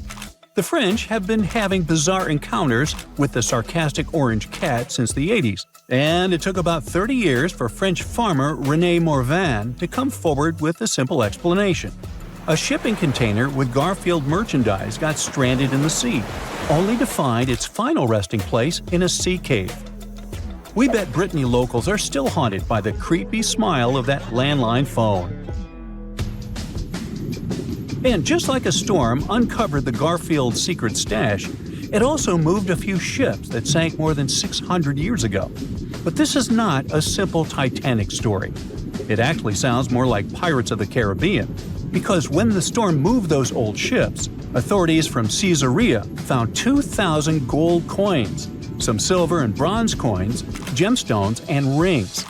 The French have been having bizarre encounters with the sarcastic orange cat since the 80s, and it took about 30 years for French farmer René Morvan to come forward with a simple explanation. A shipping container with Garfield merchandise got stranded in the sea, only to find its final resting place in a sea cave. We bet Brittany locals are still haunted by the creepy smile of that landline phone. And just like a storm uncovered the Garfield secret stash, it also moved a few ships that sank more than 600 years ago. But this is not a simple Titanic story. It actually sounds more like Pirates of the Caribbean, because when the storm moved those old ships, authorities from Caesarea found 2,000 gold coins, some silver and bronze coins, gemstones, and rings.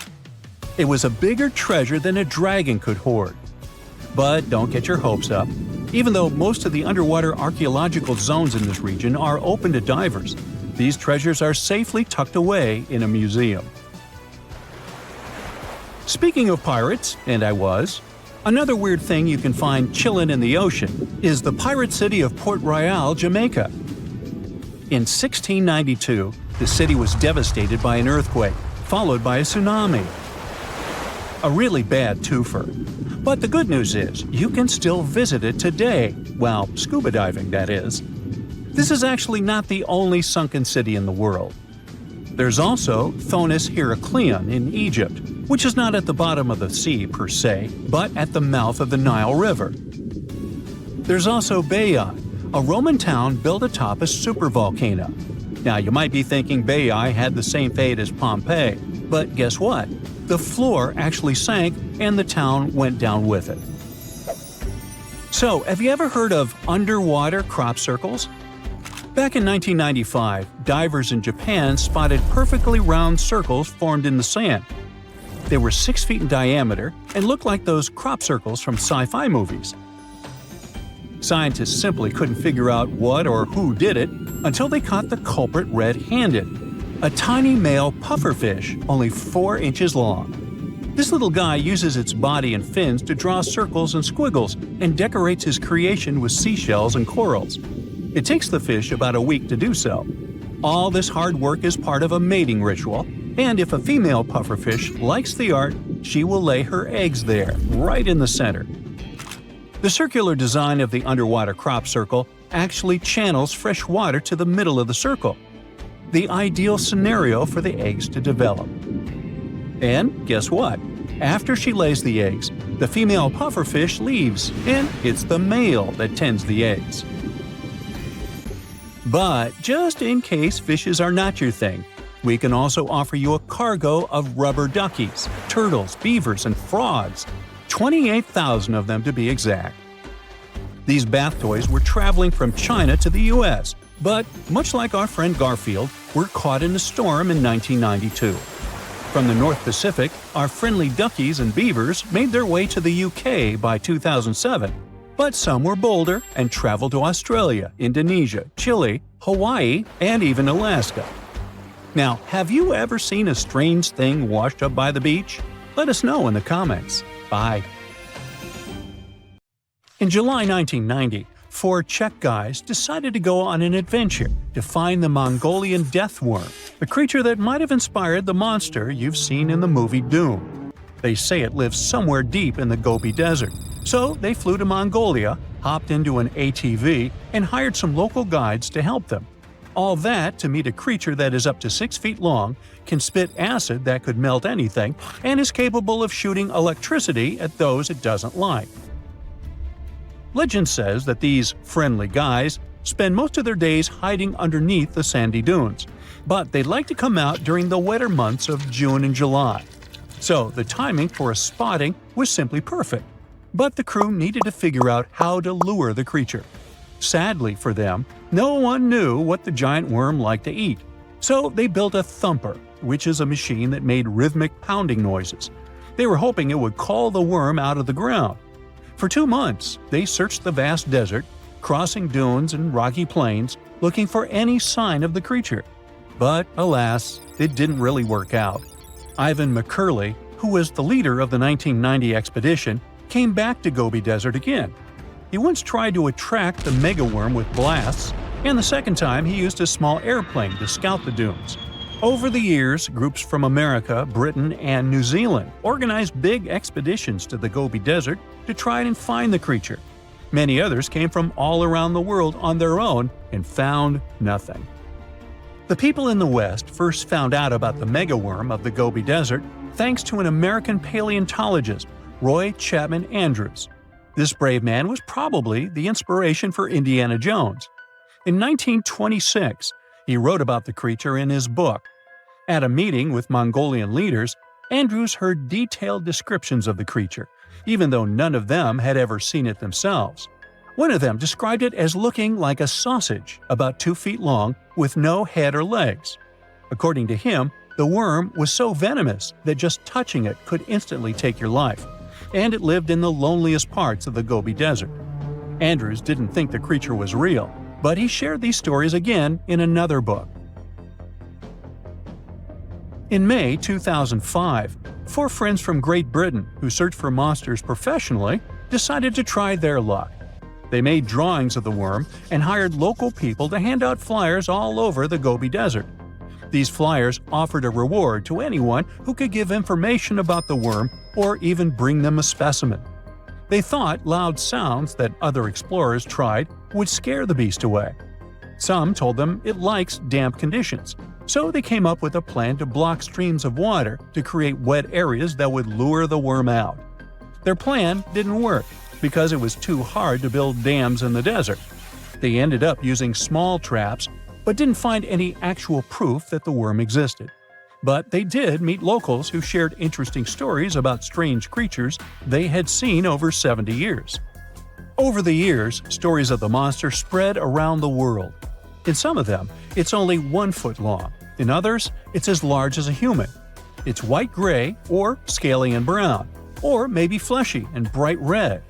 It was a bigger treasure than a dragon could hoard. But don't get your hopes up. Even though most of the underwater archaeological zones in this region are open to divers, these treasures are safely tucked away in a museum. Speaking of pirates, and I was, another weird thing you can find chillin' in the ocean is the pirate city of Port Royal, Jamaica. In 1692, the city was devastated by an earthquake, followed by a tsunami. A really bad twofer. But the good news is, you can still visit it today, well, scuba diving, that is. This is actually not the only sunken city in the world. There's also Thonis Heracleion in Egypt, which is not at the bottom of the sea per se, but at the mouth of the Nile River. There's also Baiae, a Roman town built atop a supervolcano. Now, you might be thinking Baiae had the same fate as Pompeii, but guess what? The floor actually sank and the town went down with it. So, have you ever heard of underwater crop circles? Back in 1995, divers in Japan spotted perfectly round circles formed in the sand. They were 6 feet in diameter and looked like those crop circles from sci-fi movies. Scientists simply couldn't figure out what or who did it until they caught the culprit red-handed. A tiny male pufferfish, only 4 inches long. This little guy uses its body and fins to draw circles and squiggles and decorates his creation with seashells and corals. It takes the fish about a week to do so. All this hard work is part of a mating ritual, and if a female pufferfish likes the art, she will lay her eggs there, right in the center. The circular design of the underwater crop circle actually channels fresh water to the middle of the circle, the ideal scenario for the eggs to develop. And guess what? After she lays the eggs, the female pufferfish leaves, and it's the male that tends the eggs. But just in case fishes are not your thing, we can also offer you a cargo of rubber duckies, turtles, beavers, and frogs, 28,000 of them to be exact. These bath toys were traveling from China to the US, but much like our friend Garfield, were caught in a storm in 1992. From the North Pacific, our friendly duckies and beavers made their way to the UK by 2007, but some were bolder and traveled to Australia, Indonesia, Chile, Hawaii, and even Alaska. Now, have you ever seen a strange thing washed up by the beach? Let us know in the comments. Bye. In July 1990, 4 Czech guys decided to go on an adventure to find the Mongolian death worm, a creature that might have inspired the monster you've seen in the movie Doom. They say it lives somewhere deep in the Gobi Desert, so they flew to Mongolia, hopped into an ATV, and hired some local guides to help them. All that to meet a creature that is up to 6 feet long, can spit acid that could melt anything, and is capable of shooting electricity at those it doesn't like. Legend says that these friendly guys spend most of their days hiding underneath the sandy dunes, but they'd like to come out during the wetter months of June and July. So the timing for a spotting was simply perfect, but the crew needed to figure out how to lure the creature. Sadly for them, no one knew what the giant worm liked to eat, so they built a thumper, which is a machine that made rhythmic pounding noises. They were hoping it would call the worm out of the ground. For 2 months, they searched the vast desert, crossing dunes and rocky plains, looking for any sign of the creature. But alas, it didn't really work out. Ivan McCurley, who was the leader of the 1990 expedition, came back to Gobi Desert again. He once tried to attract the megaworm with blasts, and the second time he used a small airplane to scout the dunes. Over the years, groups from America, Britain, and New Zealand organized big expeditions to the Gobi Desert to try and find the creature. Many others came from all around the world on their own and found nothing. The people in the West first found out about the megaworm of the Gobi Desert thanks to an American paleontologist, Roy Chapman Andrews. This brave man was probably the inspiration for Indiana Jones. In 1926, he wrote about the creature in his book. At a meeting with Mongolian leaders, Andrews heard detailed descriptions of the creature, even though none of them had ever seen it themselves. One of them described it as looking like a sausage, about 2 feet long, with no head or legs. According to him, the worm was so venomous that just touching it could instantly take your life, and it lived in the loneliest parts of the Gobi Desert. Andrews didn't think the creature was real, but he shared these stories again in another book. In May 2005, 4 friends from Great Britain who search for monsters professionally decided to try their luck. They made drawings of the worm and hired local people to hand out flyers all over the Gobi Desert. These flyers offered a reward to anyone who could give information about the worm or even bring them a specimen. They thought loud sounds that other explorers tried would scare the beast away. Some told them it likes damp conditions, so they came up with a plan to block streams of water to create wet areas that would lure the worm out. Their plan didn't work because it was too hard to build dams in the desert. They ended up using small traps, but didn't find any actual proof that the worm existed. But they did meet locals who shared interesting stories about strange creatures they had seen over 70 years. Over the years, stories of the monster spread around the world. In some of them, it's only 1 foot long. In others, it's as large as a human. It's white-gray or scaly and brown, or maybe fleshy and bright red.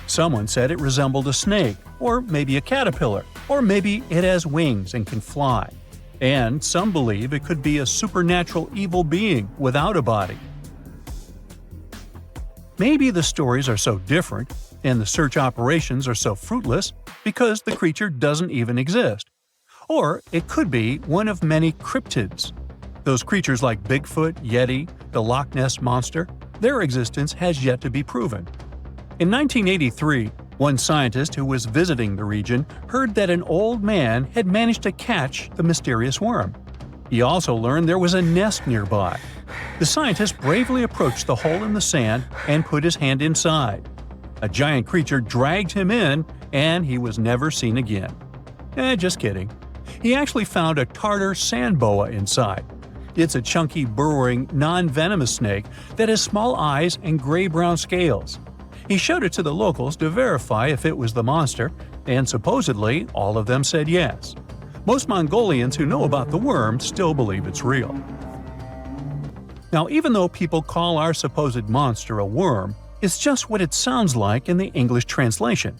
Someone said it resembled a snake, or maybe a caterpillar, or maybe it has wings and can fly. And some believe it could be a supernatural evil being without a body. Maybe the stories are so different, and the search operations are so fruitless, because the creature doesn't even exist. Or it could be one of many cryptids. Those creatures like Bigfoot, Yeti, the Loch Ness Monster, their existence has yet to be proven. In 1983, one scientist who was visiting the region heard that an old man had managed to catch the mysterious worm. He also learned there was a nest nearby. The scientist bravely approached the hole in the sand and put his hand inside. A giant creature dragged him in, and he was never seen again. Just kidding. He actually found a Tartar sand boa inside. It's a chunky, burrowing, non-venomous snake that has small eyes and gray-brown scales. He showed it to the locals to verify if it was the monster, and supposedly all of them said yes. Most Mongolians who know about the worm still believe it's real. Now, even though people call our supposed monster a worm, it's just what it sounds like in the English translation.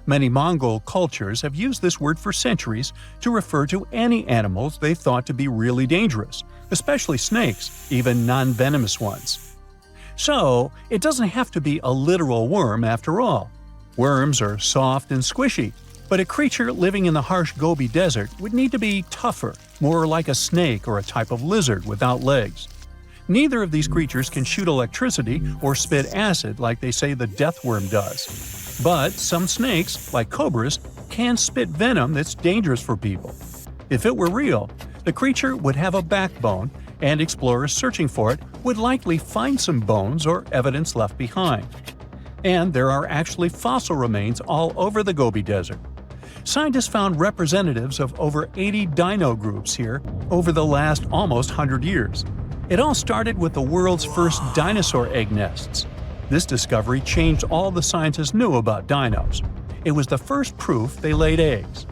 Many Mongol cultures have used this word for centuries to refer to any animals they thought to be really dangerous, especially snakes, even non-venomous ones. So, it doesn't have to be a literal worm after all. Worms are soft and squishy, but a creature living in the harsh Gobi Desert would need to be tougher, more like a snake or a type of lizard without legs. Neither of these creatures can shoot electricity or spit acid like they say the death worm does. But some snakes, like cobras, can spit venom that's dangerous for people. If it were real, the creature would have a backbone, and explorers searching for it would likely find some bones or evidence left behind. And there are actually fossil remains all over the Gobi Desert. Scientists found representatives of over 80 dino groups here over the last almost 100 years. It all started with the world's first dinosaur egg nests. This discovery changed all the scientists knew about dinos. It was the first proof they laid eggs.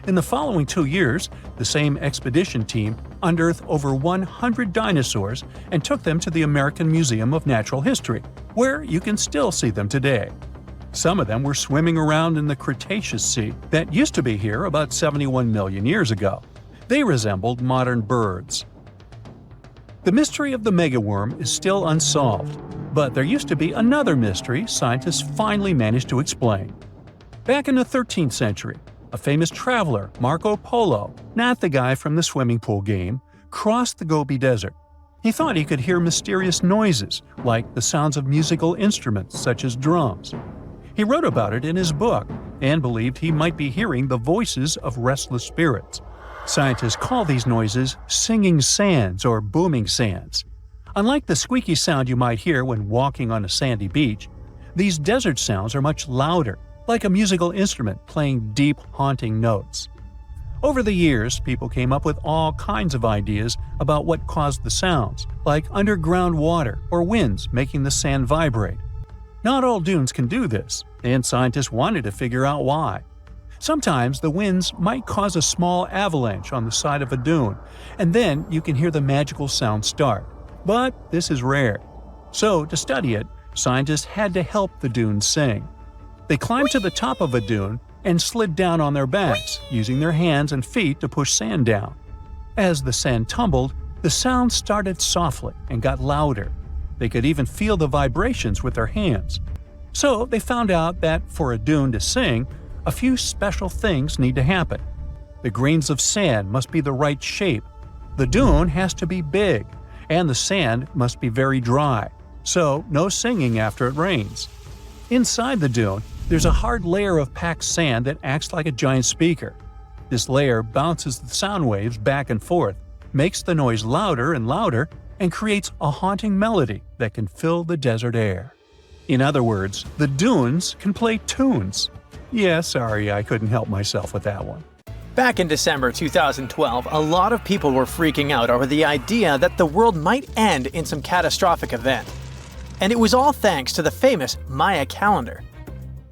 In the following 2 years, the same expedition team unearthed over 100 dinosaurs and took them to the American Museum of Natural History, where you can still see them today. Some of them were swimming around in the Cretaceous Sea that used to be here about 71 million years ago. They resembled modern birds. The mystery of the megaworm is still unsolved, but there used to be another mystery scientists finally managed to explain. Back in the 13th century, a famous traveler, Marco Polo, not the guy from the swimming pool game, crossed the Gobi Desert. He thought he could hear mysterious noises, like the sounds of musical instruments such as drums. He wrote about it in his book and believed he might be hearing the voices of restless spirits. Scientists call these noises singing sands or booming sands. Unlike the squeaky sound you might hear when walking on a sandy beach, these desert sounds are much louder, like a musical instrument playing deep, haunting notes. Over the years, people came up with all kinds of ideas about what caused the sounds, like underground water or winds making the sand vibrate. Not all dunes can do this, and scientists wanted to figure out why. Sometimes the winds might cause a small avalanche on the side of a dune, and then you can hear the magical sound start. But this is rare. So, to study it, scientists had to help the dunes sing. They climbed to the top of a dune and slid down on their backs, using their hands and feet to push sand down. As the sand tumbled, the sound started softly and got louder. They could even feel the vibrations with their hands. So they found out that for a dune to sing, a few special things need to happen. The grains of sand must be the right shape. The dune has to be big, and the sand must be very dry, so no singing after it rains. Inside the dune, there's a hard layer of packed sand that acts like a giant speaker. This layer bounces the sound waves back and forth, makes the noise louder and louder, and creates a haunting melody that can fill the desert air. In other words, the dunes can play tunes. Yeah, sorry, I couldn't help myself with that one. Back in December 2012, a lot of people were freaking out over the idea that the world might end in some catastrophic event. And it was all thanks to the famous Maya calendar.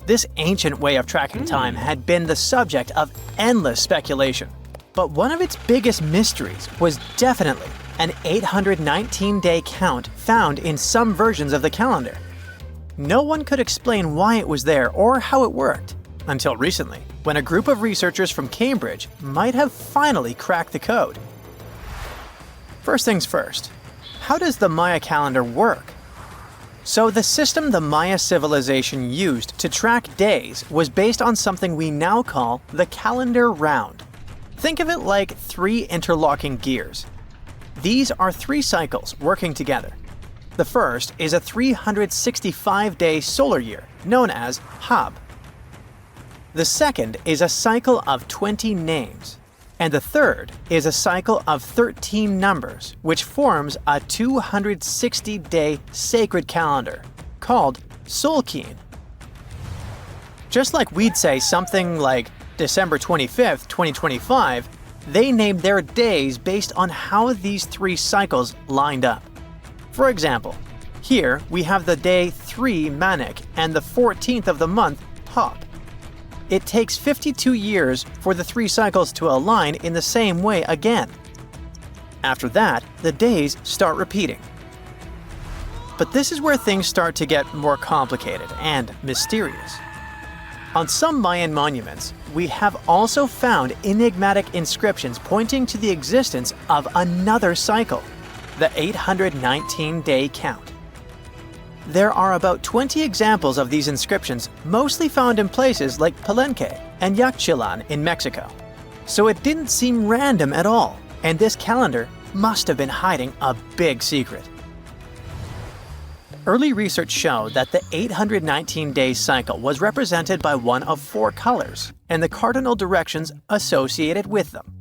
This ancient way of tracking time had been the subject of endless speculation. But one of its biggest mysteries was definitely an 819-day count found in some versions of the calendar. No one could explain why it was there or how it worked, until recently, when a group of researchers from Cambridge might have finally cracked the code. First things first, how does the Maya calendar work? So the system the Maya civilization used to track days was based on something we now call the calendar round. Think of it like 3 interlocking gears. These are 3 cycles working together. The first is a 365-day solar year, known as Hab. The second is a cycle of 20 names. And the third is a cycle of 13 numbers, which forms a 260-day sacred calendar, called Solkeen. Just like we'd say something like December 25th, 2025, they named their days based on how these 3 cycles lined up. For example, here we have the day 3 Manik and the 14th of the month Hop. It takes 52 years for the 3 cycles to align in the same way again. After that, the days start repeating. But this is where things start to get more complicated and mysterious. On some Mayan monuments, we have also found enigmatic inscriptions pointing to the existence of another cycle, the 819-day count. There are about 20 examples of these inscriptions, mostly found in places like Palenque and Yaxchilan in Mexico. So it didn't seem random at all, and this calendar must have been hiding a big secret. Early research showed that the 819-day cycle was represented by one of 4 colors and the cardinal directions associated with them.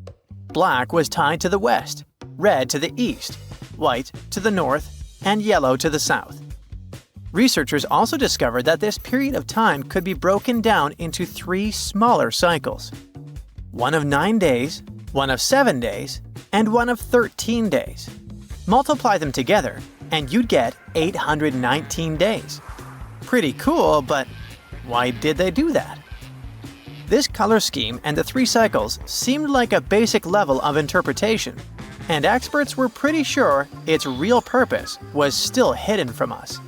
Black was tied to the west, red to the east, white to the north, and yellow to the south. Researchers also discovered that this period of time could be broken down into 3 smaller cycles. One of 9 days, one of 7 days, and one of 13 days. Multiply them together, and you'd get 819 days. Pretty cool, but why did they do that? This color scheme and the 3 cycles seemed like a basic level of interpretation, and experts were pretty sure its real purpose was still hidden from us.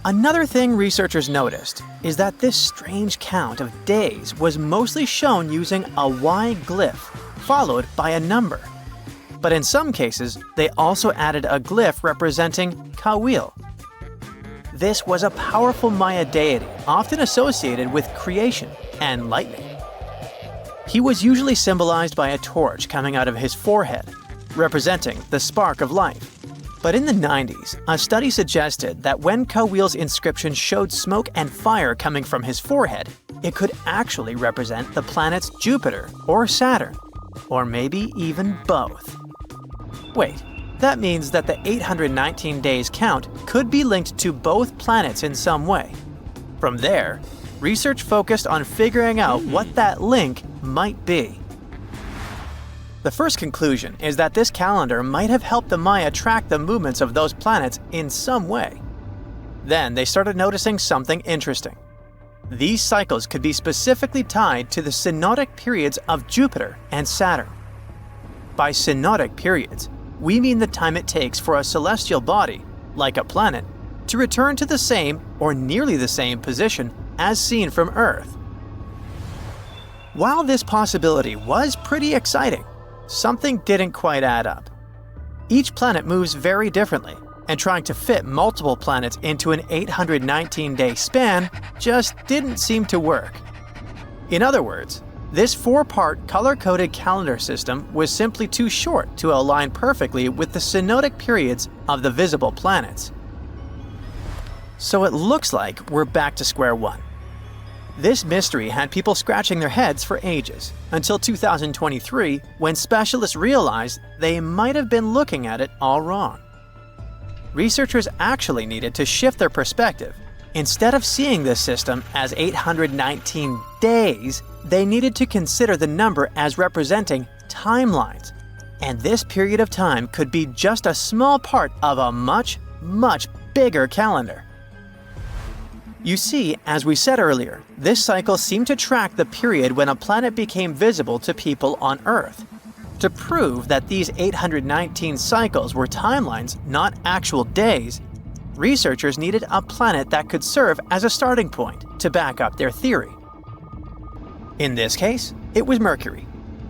Another thing researchers noticed is that this strange count of days was mostly shown using a Y glyph, followed by a number. But in some cases, they also added a glyph representing Kawil. this was a powerful Maya deity often associated with creation and lightning. He was usually symbolized by a torch coming out of his forehead, representing the spark of life. But in the 90s, a study suggested that when Kawil's inscription showed smoke and fire coming from his forehead, it could actually represent the planets Jupiter or Saturn, or maybe even both. Wait, that means that the 819 days count could be linked to both planets in some way. From there, research focused on figuring out what that link might be. The first conclusion is that this calendar might have helped the Maya track the movements of those planets in some way. Then they started noticing something interesting. These cycles could be specifically tied to the synodic periods of Jupiter and Saturn. By synodic periods, we mean the time it takes for a celestial body, like a planet, to return to the same or nearly the same position as seen from Earth. While this possibility was pretty exciting, something didn't quite add up. Each planet moves very differently, and trying to fit multiple planets into an 819-day span just didn't seem to work. In other words, this 4-part color-coded calendar system was simply too short to align perfectly with the synodic periods of the visible planets. So it looks like we're back to square one. This mystery had people scratching their heads for ages, until 2023, when specialists realized they might have been looking at it all wrong. Researchers actually needed to shift their perspective. Instead of seeing this system as 819 days, they needed to consider the number as representing timelines. And this period of time could be just a small part of a much, much bigger calendar. You see, as we said earlier, this cycle seemed to track the period when a planet became visible to people on Earth. To prove that these 819 cycles were timelines, not actual days, researchers needed a planet that could serve as a starting point to back up their theory. In this case, it was Mercury.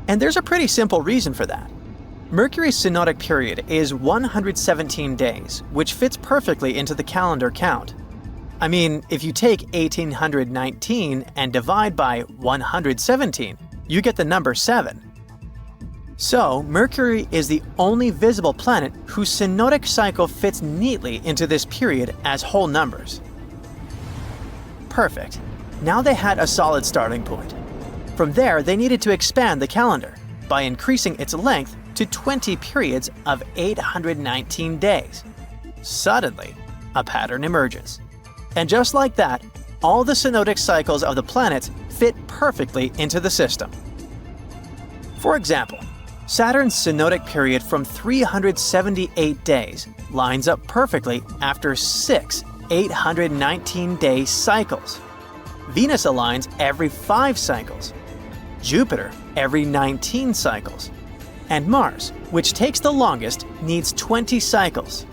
And there's a pretty simple reason for that. Mercury's synodic period is 117 days, which fits perfectly into the calendar count. I mean, if you take 1819 and divide by 117, you get the number 7. So, Mercury is the only visible planet whose synodic cycle fits neatly into this period as whole numbers. Perfect. Now they had a solid starting point. From there, they needed to expand the calendar by increasing its length to 20 periods of 819 days. Suddenly, a pattern emerges. And just like that, all the synodic cycles of the planets fit perfectly into the system. For example, Saturn's synodic period from 378 days lines up perfectly after 6 819-day cycles. Venus aligns every 5 cycles. Jupiter every 19 cycles. And Mars, which takes the longest, needs 20 cycles.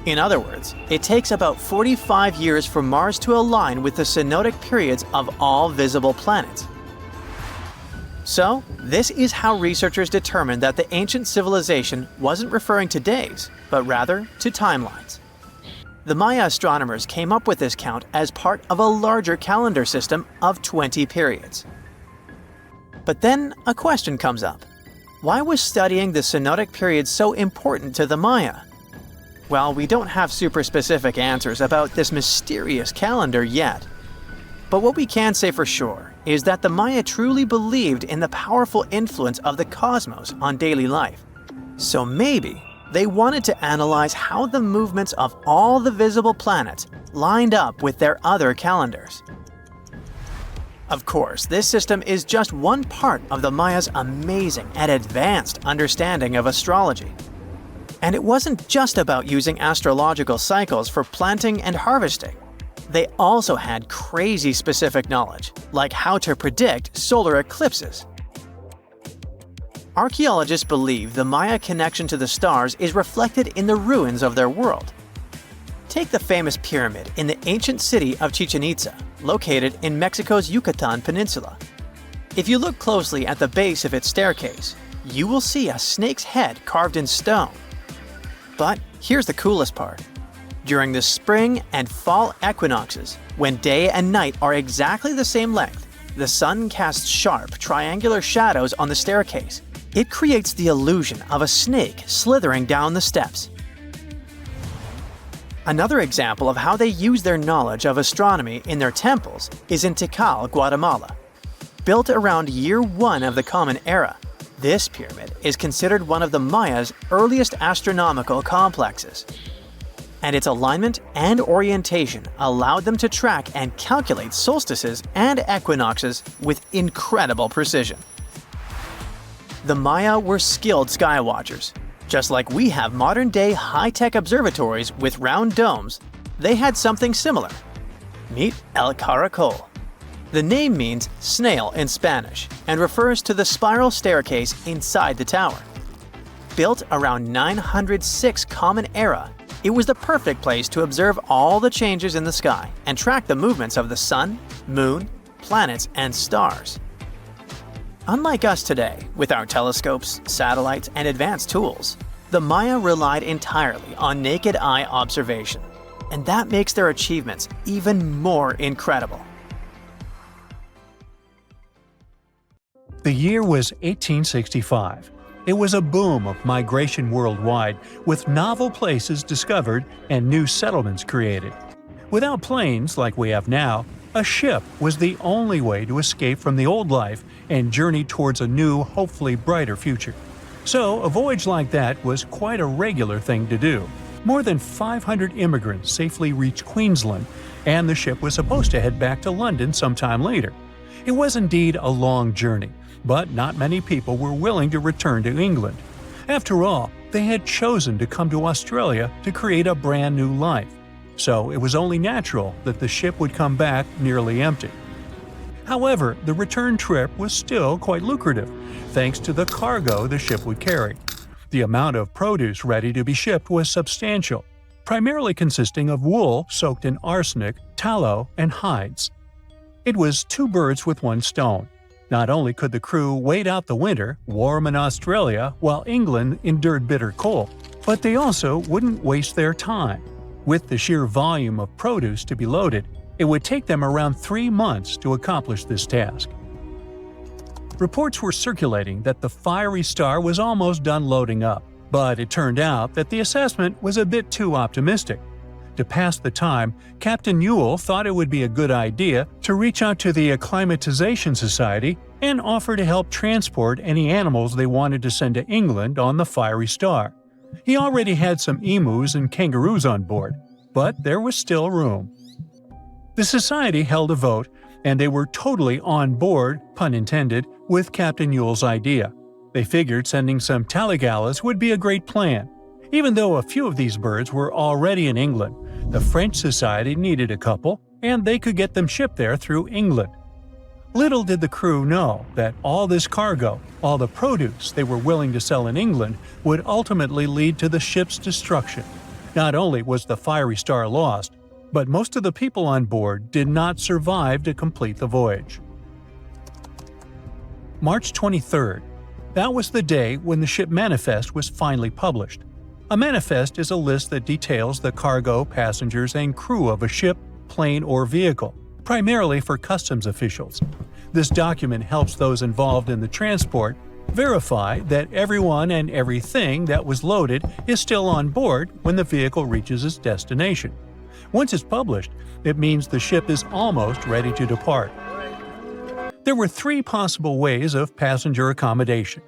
In other words, it takes about 45 years for Mars to align with the synodic periods of all visible planets. So, this is how researchers determined that the ancient civilization wasn't referring to days, but rather to timelines. The Maya astronomers came up with this count as part of a larger calendar system of 20 periods. But then a question comes up. Why was studying the synodic period so important to the Maya? Well, we don't have super specific answers about this mysterious calendar yet. But what we can say for sure is that the Maya truly believed in the powerful influence of the cosmos on daily life. So maybe they wanted to analyze how the movements of all the visible planets lined up with their other calendars. Of course, this system is just one part of the Maya's amazing and advanced understanding of astrology. And it wasn't just about using astrological cycles for planting and harvesting. They also had crazy specific knowledge, like how to predict solar eclipses. Archaeologists believe the Maya connection to the stars is reflected in the ruins of their world. Take the famous pyramid in the ancient city of Chichen Itza, located in Mexico's Yucatan Peninsula. If you look closely at the base of its staircase, you will see a snake's head carved in stone. But here's the coolest part. During the spring and fall equinoxes, when day and night are exactly the same length, the sun casts sharp, triangular shadows on the staircase. It creates the illusion of a snake slithering down the steps. Another example of how they use their knowledge of astronomy in their temples is in Tikal, Guatemala. Built around year 1 of the Common Era, this pyramid is considered one of the Maya's earliest astronomical complexes. And its alignment and orientation allowed them to track and calculate solstices and equinoxes with incredible precision. The Maya were skilled skywatchers. Just like we have modern-day high-tech observatories with round domes, they had something similar. Meet El Caracol. The name means snail in Spanish and refers to the spiral staircase inside the tower. Built around 906 Common Era, it was the perfect place to observe all the changes in the sky and track the movements of the sun, moon, planets, and stars. Unlike us today, with our telescopes, satellites, and advanced tools, the Maya relied entirely on naked eye observation, and that makes their achievements even more incredible. The year was 1865. It was a boom of migration worldwide, with novel places discovered and new settlements created. Without planes like we have now, a ship was the only way to escape from the old life and journey towards a new, hopefully brighter future. So, a voyage like that was quite a regular thing to do. More than 500 immigrants safely reached Queensland, and the ship was supposed to head back to London sometime later. It was indeed a long journey, but not many people were willing to return to England. After all, they had chosen to come to Australia to create a brand new life. So it was only natural that the ship would come back nearly empty. However, the return trip was still quite lucrative, thanks to the cargo the ship would carry. The amount of produce ready to be shipped was substantial, primarily consisting of wool soaked in arsenic, tallow, and hides. It was 2 birds with 1 stone. Not only could the crew wait out the winter, warm in Australia, while England endured bitter cold, but they also wouldn't waste their time. With the sheer volume of produce to be loaded, it would take them around 3 months to accomplish this task. Reports were circulating that the fiery star was almost done loading up, but it turned out that the assessment was a bit too optimistic. To pass the time, Captain Ewell thought it would be a good idea to reach out to the Acclimatization Society and offer to help transport any animals they wanted to send to England on the fiery star. He already had some emus and kangaroos on board, but there was still room. The society held a vote, and they were totally on board, pun intended, with Captain Ewell's idea. They figured sending some taligalas would be a great plan. Even though a few of these birds were already in England, the French Society needed a couple, and they could get them shipped there through England. Little did the crew know that all this cargo, all the produce they were willing to sell in England, would ultimately lead to the ship's destruction. Not only was the fiery star lost, but most of the people on board did not survive to complete the voyage. March 23rd. That was the day when the ship manifest was finally published. A manifest is a list that details the cargo, passengers, and crew of a ship, plane, or vehicle, primarily for customs officials. This document helps those involved in the transport verify that everyone and everything that was loaded is still on board when the vehicle reaches its destination. Once it's published, it means the ship is almost ready to depart. There were 3 possible ways of passenger accommodation.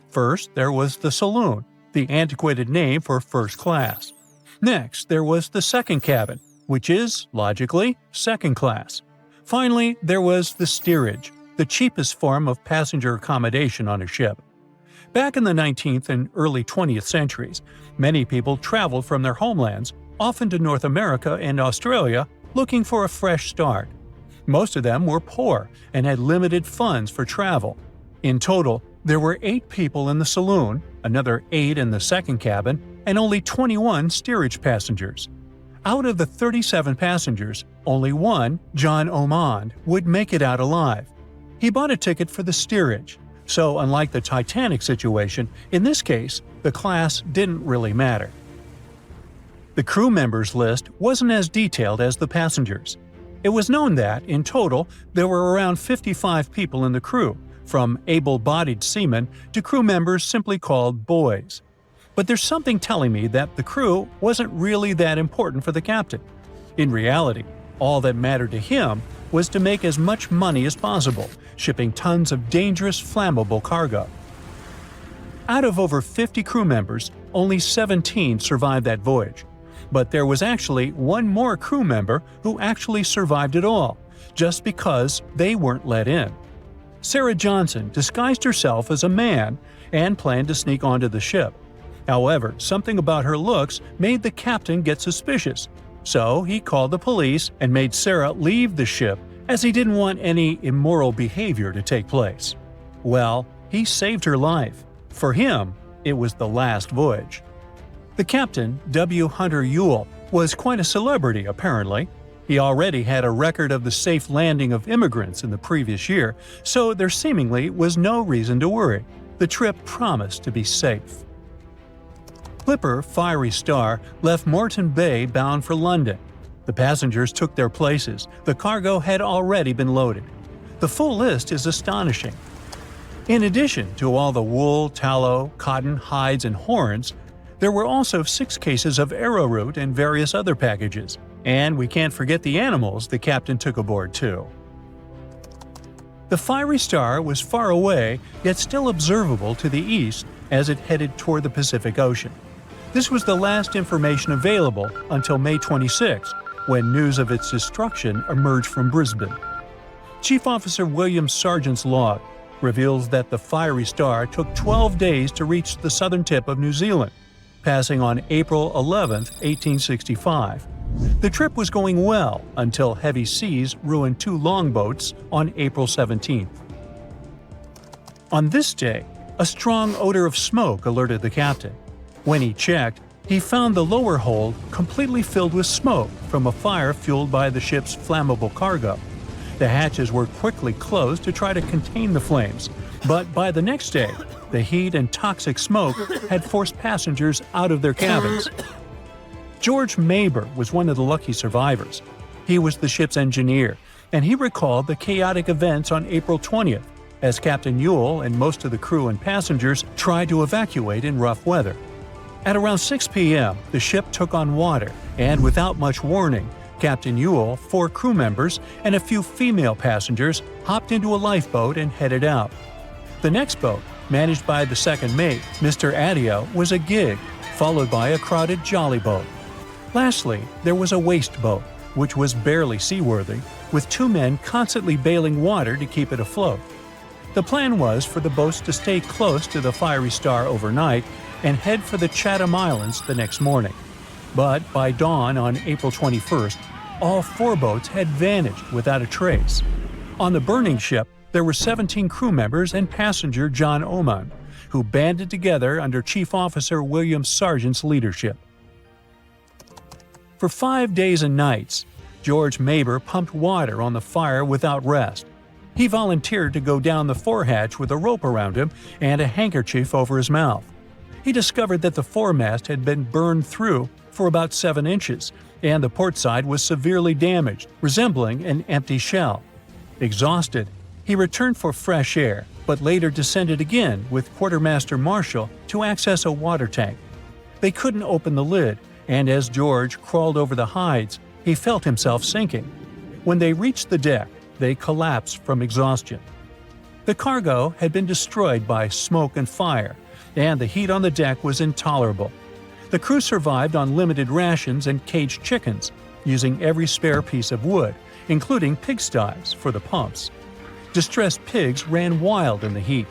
First, there was the saloon, the antiquated name for first class. Next, there was the second cabin, which is, logically, second class. Finally, there was the steerage, the cheapest form of passenger accommodation on a ship. Back in the 19th and early 20th centuries, many people traveled from their homelands, often to North America and Australia, looking for a fresh start. Most of them were poor and had limited funds for travel. In total, there were 8 people in the saloon, another 8 in the second cabin, and only 21 steerage passengers. Out of the 37 passengers, only one, John Omond, would make it out alive. He bought a ticket for the steerage, so unlike the Titanic situation, in this case, the class didn't really matter. The crew members list wasn't as detailed as the passengers. It was known that, in total, there were around 55 people in the crew, from able-bodied seamen to crew members simply called boys. But there's something telling me that the crew wasn't really that important for the captain. In reality, all that mattered to him was to make as much money as possible, shipping tons of dangerous, flammable cargo. Out of over 50 crew members, only 17 survived that voyage. But there was actually one more crew member who actually survived it all, just because they weren't let in. Sarah Johnson disguised herself as a man and planned to sneak onto the ship. However, something about her looks made the captain get suspicious, so he called the police and made Sarah leave the ship as he didn't want any immoral behavior to take place. Well, he saved her life. For him, it was the last voyage. The captain, W. Hunter Ewell, was quite a celebrity apparently. He already had a record of the safe landing of immigrants in the previous year, so there seemingly was no reason to worry. The trip promised to be safe. Clipper Fiery Star left Moreton Bay bound for London. The passengers took their places. The cargo had already been loaded. The full list is astonishing. In addition to all the wool, tallow, cotton, hides, and horns, there were also 6 cases of arrowroot and various other packages. And we can't forget the animals the captain took aboard too. The Fiery Star was far away, yet still observable to the east as it headed toward the Pacific Ocean. This was the last information available until May 26, when news of its destruction emerged from Brisbane. Chief Officer William Sargent's log reveals that the Fiery Star took 12 days to reach the southern tip of New Zealand, passing on April 11, 1865. The trip was going well until heavy seas ruined 2 longboats on April 17. On this day, a strong odor of smoke alerted the captain. When he checked, he found the lower hold completely filled with smoke from a fire fueled by the ship's flammable cargo. The hatches were quickly closed to try to contain the flames, but by the next day, the heat and toxic smoke had forced passengers out of their cabins. George Maber was one of the lucky survivors. He was the ship's engineer, and he recalled the chaotic events on April 20th, as Captain Ewell and most of the crew and passengers tried to evacuate in rough weather. At around 6 p.m., the ship took on water, and without much warning, Captain Ewell, 4 crew members, and a few female passengers hopped into a lifeboat and headed out. The next boat, managed by the second mate, Mr. Adio, was a gig, followed by a crowded jolly boat. Lastly, there was a waste boat, which was barely seaworthy, with 2 men constantly bailing water to keep it afloat. The plan was for the boats to stay close to the Fiery Star overnight and head for the Chatham Islands the next morning. But by dawn on April 21st, all 4 boats had vanished without a trace. On the burning ship, there were 17 crew members and passenger John Oman, who banded together under Chief Officer William Sargent's leadership. For 5 days and nights, George Maber pumped water on the fire without rest. He volunteered to go down the forehatch with a rope around him and a handkerchief over his mouth. He discovered that the foremast had been burned through for about 7 inches, and the port side was severely damaged, resembling an empty shell. Exhausted, he returned for fresh air, but later descended again with Quartermaster Marshall to access a water tank. They couldn't open the lid, and as George crawled over the hides, he felt himself sinking. When they reached the deck, they collapsed from exhaustion. The cargo had been destroyed by smoke and fire, and the heat on the deck was intolerable. The crew survived on limited rations and caged chickens, using every spare piece of wood, including pigsties, for the pumps. Distressed pigs ran wild in the heat.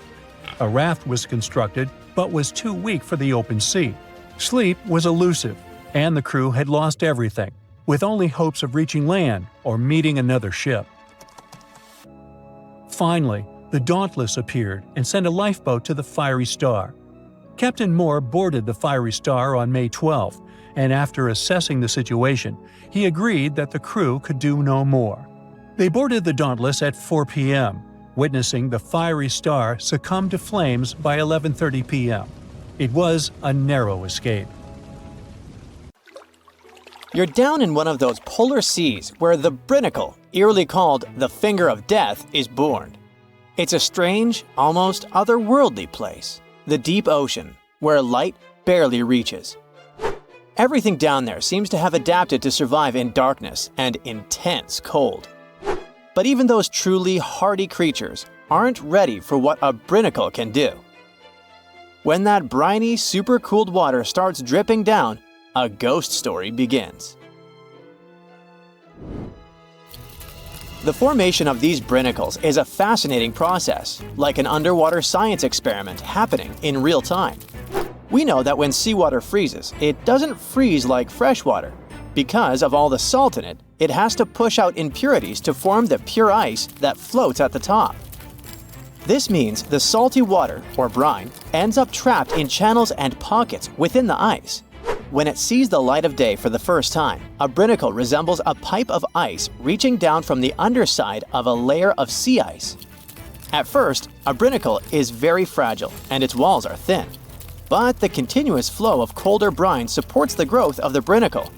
A raft was constructed, but was too weak for the open sea. Sleep was elusive, and the crew had lost everything, with only hopes of reaching land or meeting another ship. Finally, the Dauntless appeared and sent a lifeboat to the Fiery Star. Captain Moore boarded the Fiery Star on May 12th, and after assessing the situation, he agreed that the crew could do no more. They boarded the Dauntless at 4 p.m., witnessing the Fiery Star succumb to flames by 11:30 p.m. It was a narrow escape. You're down in one of those polar seas where the Brinacle, eerily called the Finger of Death, is born. It's a strange, almost otherworldly place, the deep ocean, where light barely reaches. Everything down there seems to have adapted to survive in darkness and intense cold. But even those truly hardy creatures aren't ready for what a Brinacle can do. When that briny, super-cooled water starts dripping down, a ghost story begins. The formation of these brinicles is a fascinating process, like an underwater science experiment happening in real time. We know that when seawater freezes, it doesn't freeze like fresh water. Because of all the salt in it, it has to push out impurities to form the pure ice that floats at the top. This means the salty water, or brine, ends up trapped in channels and pockets within the ice. When it sees the light of day for the first time, a brinacle resembles a pipe of ice reaching down from the underside of a layer of sea ice. At first, a brinacle is very fragile and its walls are thin. But the continuous flow of colder brine supports the growth of the brinacle.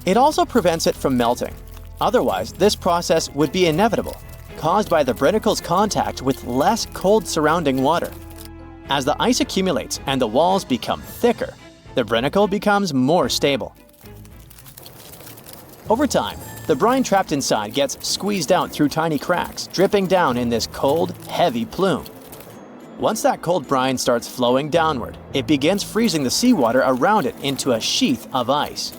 It also prevents it from melting. Otherwise, this process would be inevitable, caused by the brinicle's contact with less cold surrounding water. As the ice accumulates and the walls become thicker, the brinacle becomes more stable. Over time, the brine trapped inside gets squeezed out through tiny cracks, dripping down in this cold, heavy plume. Once that cold brine starts flowing downward, it begins freezing the seawater around it into a sheath of ice.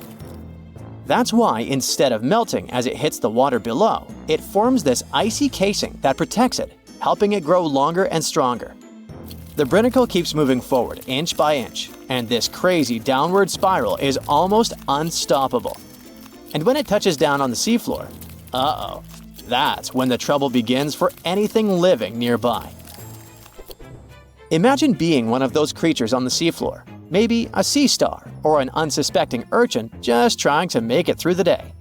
That's why, instead of melting as it hits the water below, it forms this icy casing that protects it, helping it grow longer and stronger. The brinacle keeps moving forward inch by inch, and this crazy downward spiral is almost unstoppable. And when it touches down on the seafloor, that's when the trouble begins for anything living nearby. Imagine being one of those creatures on the seafloor, maybe a sea star or an unsuspecting urchin just trying to make it through the day.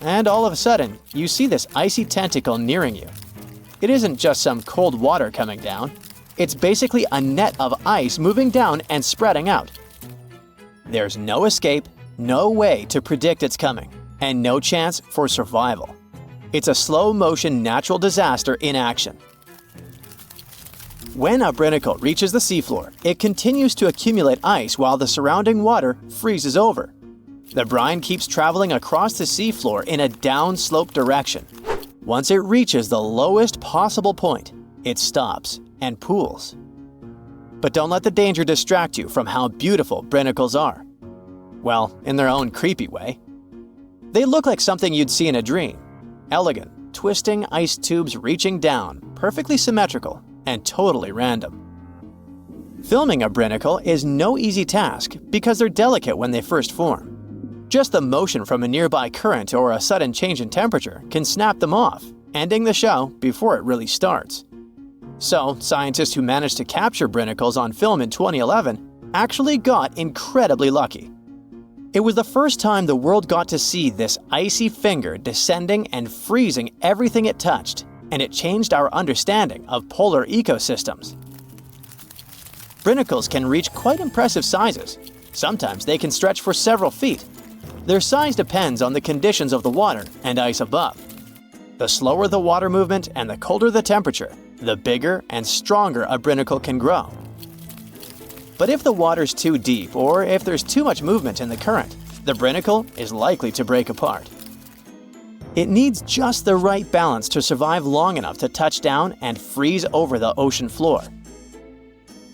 And all of a sudden, you see this icy tentacle nearing you. It isn't just some cold water coming down. It's basically a net of ice moving down and spreading out. There's no escape, no way to predict its coming, and no chance for survival. It's a slow-motion natural disaster in action. When a brinacle reaches the seafloor, it continues to accumulate ice while the surrounding water freezes over. The brine keeps traveling across the seafloor in a downslope direction. Once it reaches the lowest possible point, it stops and pools. But don't let the danger distract you from how beautiful brinicles are. Well, in their own creepy way. They look like something you'd see in a dream. Elegant, twisting ice tubes reaching down, perfectly symmetrical, and totally random. Filming a brinacle is no easy task because they're delicate when they first form. Just the motion from a nearby current or a sudden change in temperature can snap them off, ending the show before it really starts. So, scientists who managed to capture brinicles on film in 2011 actually got incredibly lucky. It was the first time the world got to see this icy finger descending and freezing everything it touched, and it changed our understanding of polar ecosystems. Brinicles can reach quite impressive sizes. Sometimes they can stretch for several feet. Their size depends on the conditions of the water and ice above. The slower the water movement and the colder the temperature, the bigger and stronger a brinacle can grow. But if the water's too deep or if there's too much movement in the current, the brinacle is likely to break apart. It needs just the right balance to survive long enough to touch down and freeze over the ocean floor.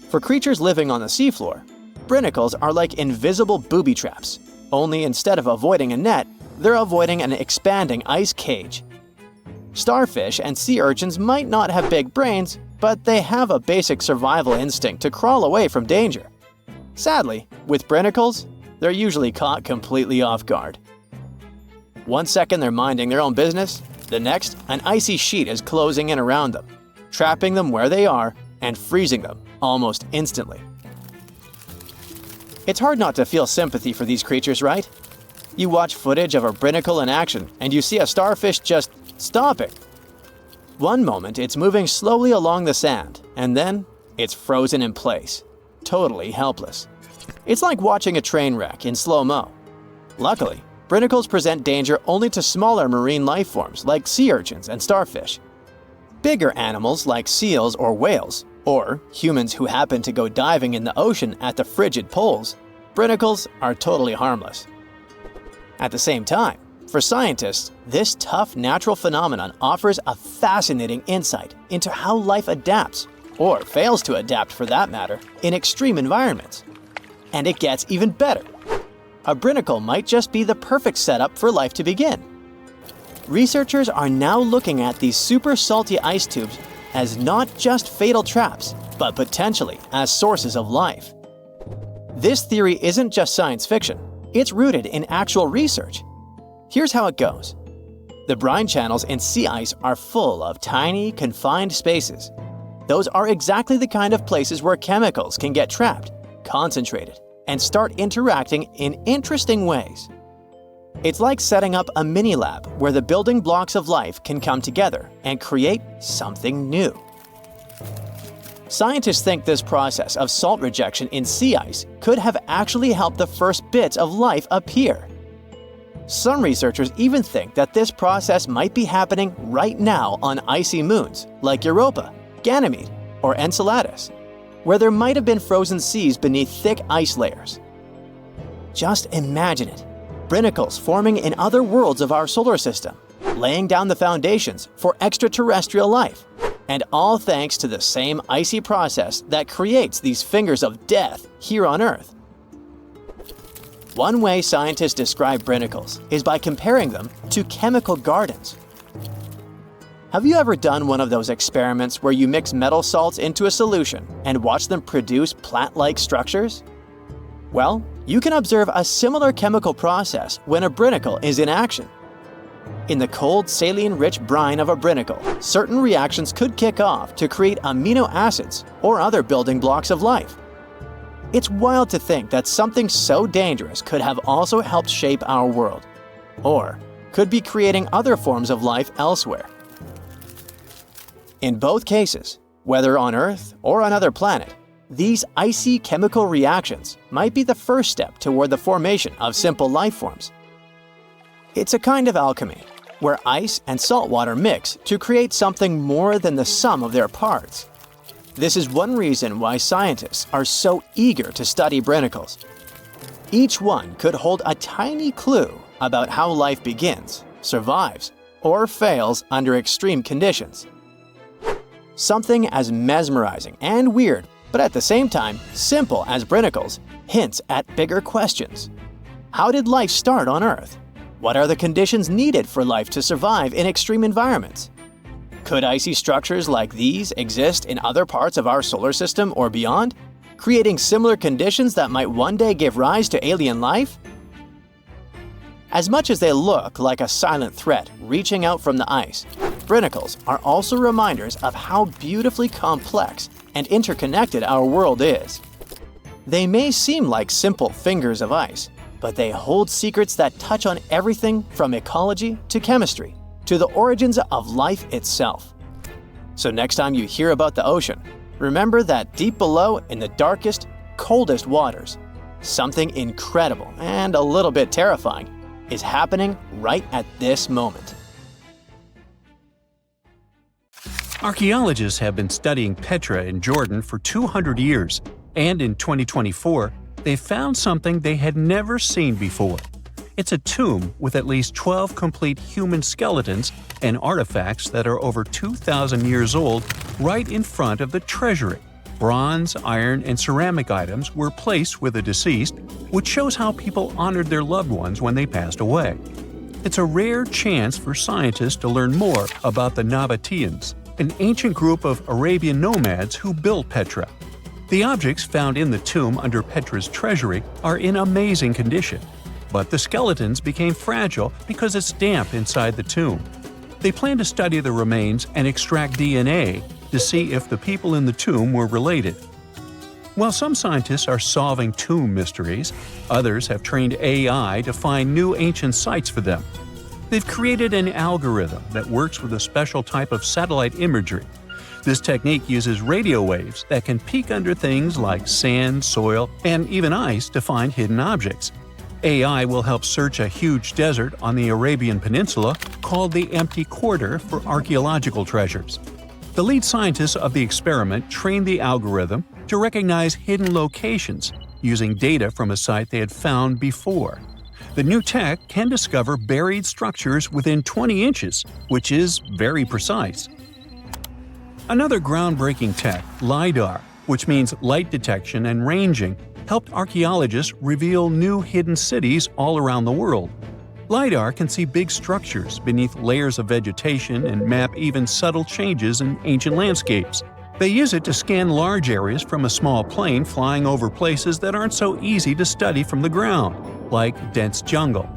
For creatures living on the seafloor, brinicles are like invisible booby traps, only instead of avoiding a net, they're avoiding an expanding ice cage. Starfish and sea urchins might not have big brains, but they have a basic survival instinct to crawl away from danger. Sadly, with brinicles, they're usually caught completely off guard. One second they're minding their own business, the next, an icy sheet is closing in around them, trapping them where they are and freezing them almost instantly. It's hard not to feel sympathy for these creatures, right? You watch footage of a brinacle in action and you see a starfish just stopping. One moment it's moving slowly along the sand, and then it's frozen in place, totally helpless. It's like watching a train wreck in slow-mo. Luckily, brinicles present danger only to smaller marine life forms like sea urchins and starfish. Bigger animals like seals or whales, or humans who happen to go diving in the ocean at the frigid poles, brinicles are totally harmless. At the same time, for scientists, this tough natural phenomenon offers a fascinating insight into how life adapts, or fails to adapt for that matter, in extreme environments. And it gets even better. A brinicle might just be the perfect setup for life to begin. Researchers are now looking at these super salty ice tubes as not just fatal traps, but potentially as sources of life. This theory isn't just science fiction, it's rooted in actual research. Here's how it goes. The brine channels in sea ice are full of tiny, confined spaces. Those are exactly the kind of places where chemicals can get trapped, concentrated, and start interacting in interesting ways. It's like setting up a mini-lab where the building blocks of life can come together and create something new. Scientists think this process of salt rejection in sea ice could have actually helped the first bits of life appear. Some researchers even think that this process might be happening right now on icy moons like Europa, Ganymede, or Enceladus, where there might have been frozen seas beneath thick ice layers. Just imagine it. Brinicles forming in other worlds of our solar system, laying down the foundations for extraterrestrial life, and all thanks to the same icy process that creates these fingers of death here on Earth. One way scientists describe brinicles is by comparing them to chemical gardens. Have you ever done one of those experiments where you mix metal salts into a solution and watch them produce plant-like structures? Well, you can observe a similar chemical process when a brinicle is in action. In the cold, saline-rich brine of a brinicle, certain reactions could kick off to create amino acids or other building blocks of life. It's wild to think that something so dangerous could have also helped shape our world, or could be creating other forms of life elsewhere. In both cases, whether on Earth or another planet, these icy chemical reactions might be the first step toward the formation of simple life forms. It's a kind of alchemy, where ice and salt water mix to create something more than the sum of their parts. This is one reason why scientists are so eager to study brinicles. Each one could hold a tiny clue about how life begins, survives, or fails under extreme conditions. Something as mesmerizing and weird, but at the same time simple as brinicles, hints at bigger questions. How did life start on Earth? What are the conditions needed for life to survive in extreme environments? Could icy structures like these exist in other parts of our solar system or beyond, creating similar conditions that might one day give rise to alien life? As much as they look like a silent threat reaching out from the ice, brinicles are also reminders of how beautifully complex and interconnected our world is. They may seem like simple fingers of ice, but they hold secrets that touch on everything from ecology to chemistry to the origins of life itself. So next time you hear about the ocean, remember that deep below in the darkest, coldest waters, something incredible and a little bit terrifying is happening right at this moment. Archaeologists have been studying Petra in Jordan for 200 years, and in 2024, they found something they had never seen before. It's a tomb with at least 12 complete human skeletons and artifacts that are over 2,000 years old right in front of the treasury. Bronze, iron, and ceramic items were placed with the deceased, which shows how people honored their loved ones when they passed away. It's a rare chance for scientists to learn more about the Nabateans, an ancient group of Arabian nomads who built Petra. The objects found in the tomb under Petra's treasury are in amazing condition, but the skeletons became fragile because it's damp inside the tomb. They plan to study the remains and extract DNA to see if the people in the tomb were related. While some scientists are solving tomb mysteries, others have trained AI to find new ancient sites for them. They've created an algorithm that works with a special type of satellite imagery. This technique uses radio waves that can peek under things like sand, soil, and even ice to find hidden objects. AI will help search a huge desert on the Arabian Peninsula called the Empty Quarter for archaeological treasures. The lead scientists of the experiment trained the algorithm to recognize hidden locations using data from a site they had found before. The new tech can discover buried structures within 20 inches, which is very precise. Another groundbreaking tech, LiDAR, which means light detection and ranging, helped archaeologists reveal new hidden cities all around the world. LiDAR can see big structures beneath layers of vegetation and map even subtle changes in ancient landscapes. They use it to scan large areas from a small plane flying over places that aren't so easy to study from the ground, like dense jungle.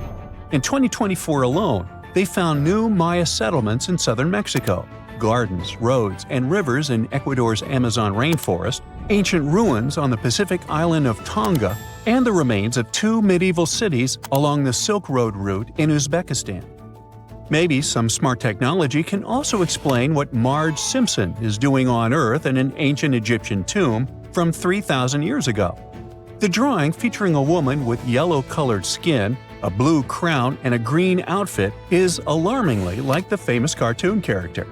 In 2024 alone, they found new Maya settlements in southern Mexico, gardens, roads, and rivers in Ecuador's Amazon rainforest, ancient ruins on the Pacific island of Tonga, and the remains of 2 medieval cities along the Silk Road route in Uzbekistan. Maybe some smart technology can also explain what Marge Simpson is doing on Earth in an ancient Egyptian tomb from 3,000 years ago. The drawing, featuring a woman with yellow-colored skin, a blue crown, and a green outfit, is alarmingly like the famous cartoon character.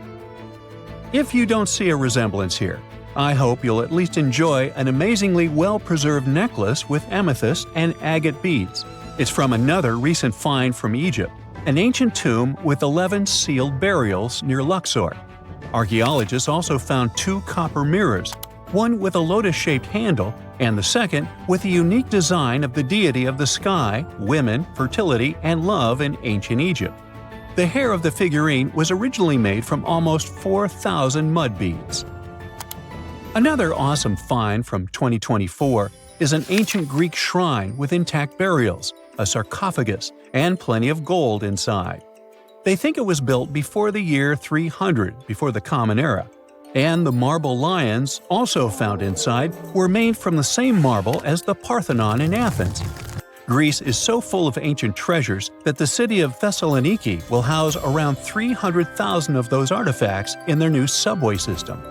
If you don't see a resemblance here, I hope you'll at least enjoy an amazingly well-preserved necklace with amethyst and agate beads. It's from another recent find from Egypt, an ancient tomb with 11 sealed burials near Luxor. Archaeologists also found 2 copper mirrors, one with a lotus-shaped handle and the second with a unique design of the deity of the sky, women, fertility, and love in ancient Egypt. The hair of the figurine was originally made from almost 4,000 mud beads. Another awesome find from 2024 is an ancient Greek shrine with intact burials, a sarcophagus, and plenty of gold inside. They think it was built before the year 300 before the Common Era, and the marble lions, also found inside, were made from the same marble as the Parthenon in Athens. Greece is so full of ancient treasures that the city of Thessaloniki will house around 300,000 of those artifacts in their new subway system.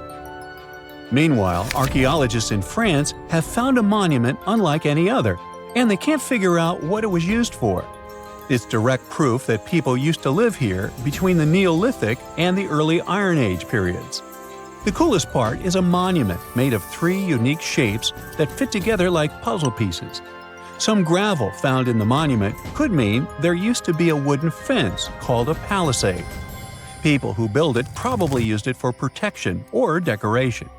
Meanwhile, archaeologists in France have found a monument unlike any other, and they can't figure out what it was used for. It's direct proof that people used to live here between the Neolithic and the early Iron Age periods. The coolest part is a monument made of 3 unique shapes that fit together like puzzle pieces. Some gravel found in the monument could mean there used to be a wooden fence called a palisade. People who built it probably used it for protection or decoration.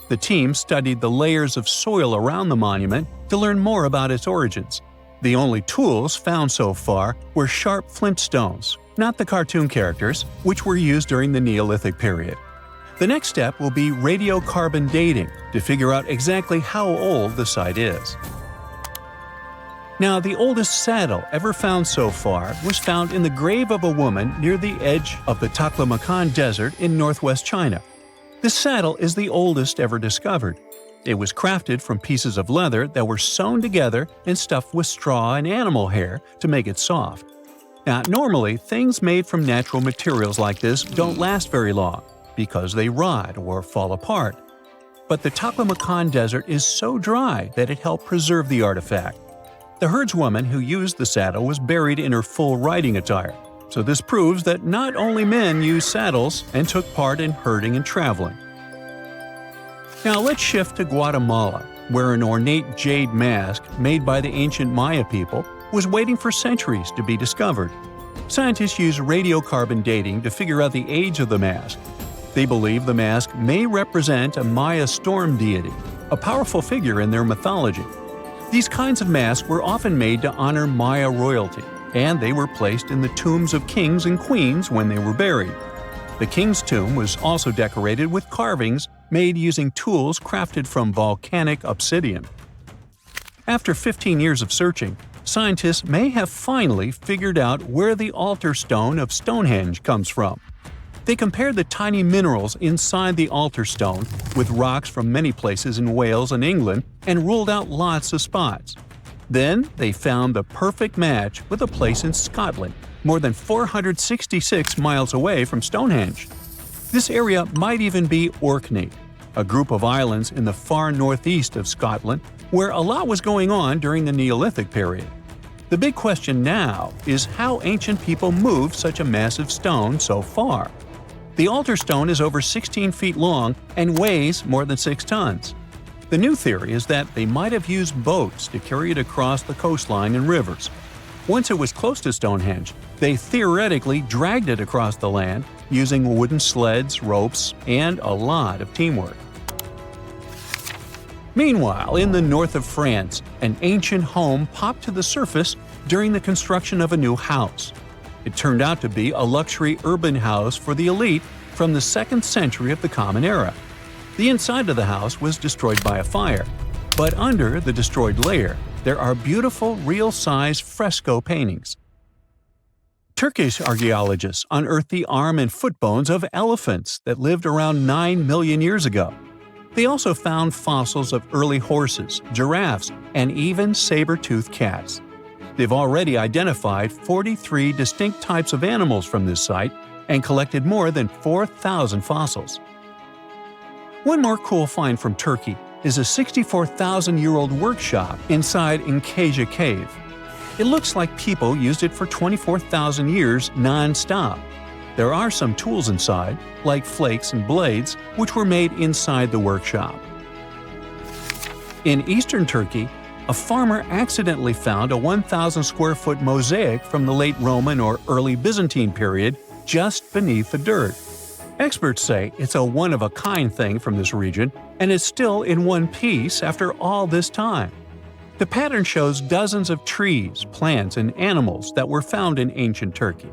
The team studied the layers of soil around the monument to learn more about its origins. The only tools found so far were sharp flint stones, not the cartoon characters, which were used during the Neolithic period. The next step will be radiocarbon dating to figure out exactly how old the site is. Now, the oldest saddle ever found so far was found in the grave of a woman near the edge of the Taklamakan Desert in northwest China. This saddle is the oldest ever discovered. It was crafted from pieces of leather that were sewn together and stuffed with straw and animal hair to make it soft. Now, normally, things made from natural materials like this don't last very long because they rot or fall apart. But the Taklamakan Desert is so dry that it helped preserve the artifact. The herdswoman who used the saddle was buried in her full riding attire, so this proves that not only men used saddles and took part in herding and traveling. Now let's shift to Guatemala, where an ornate jade mask made by the ancient Maya people was waiting for centuries to be discovered. Scientists use radiocarbon dating to figure out the age of the mask. They believe the mask may represent a Maya storm deity, a powerful figure in their mythology. These kinds of masks were often made to honor Maya royalty, and they were placed in the tombs of kings and queens when they were buried. The king's tomb was also decorated with carvings made using tools crafted from volcanic obsidian. After 15 years of searching, scientists may have finally figured out where the altar stone of Stonehenge comes from. They compared the tiny minerals inside the altar stone with rocks from many places in Wales and England and ruled out lots of spots. Then they found the perfect match with a place in Scotland, more than 466 miles away from Stonehenge. This area might even be Orkney, a group of islands in the far northeast of Scotland where a lot was going on during the Neolithic period. The big question now is how ancient people moved such a massive stone so far. The altar stone is over 16 feet long and weighs more than 6 tons. The new theory is that they might have used boats to carry it across the coastline and rivers. Once it was close to Stonehenge, they theoretically dragged it across the land using wooden sleds, ropes, and a lot of teamwork. Meanwhile, in the north of France, an ancient home popped to the surface during the construction of a new house. It turned out to be a luxury urban house for the elite from the 2nd century of the Common Era. The inside of the house was destroyed by a fire, but under the destroyed layer, there are beautiful, real-size fresco paintings. Turkish archaeologists unearthed the arm and foot bones of elephants that lived around 9 million years ago. They also found fossils of early horses, giraffes, and even saber-toothed cats. They've already identified 43 distinct types of animals from this site and collected more than 4,000 fossils. One more cool find from Turkey is a 64,000-year-old workshop inside Enkaja Cave. It looks like people used it for 24,000 years non-stop. There are some tools inside, like flakes and blades, which were made inside the workshop. In eastern Turkey, a farmer accidentally found a 1,000-square-foot mosaic from the late Roman or early Byzantine period just beneath the dirt. Experts say it's a one-of-a-kind thing from this region and is still in one piece after all this time. The pattern shows dozens of trees, plants, and animals that were found in ancient Turkey.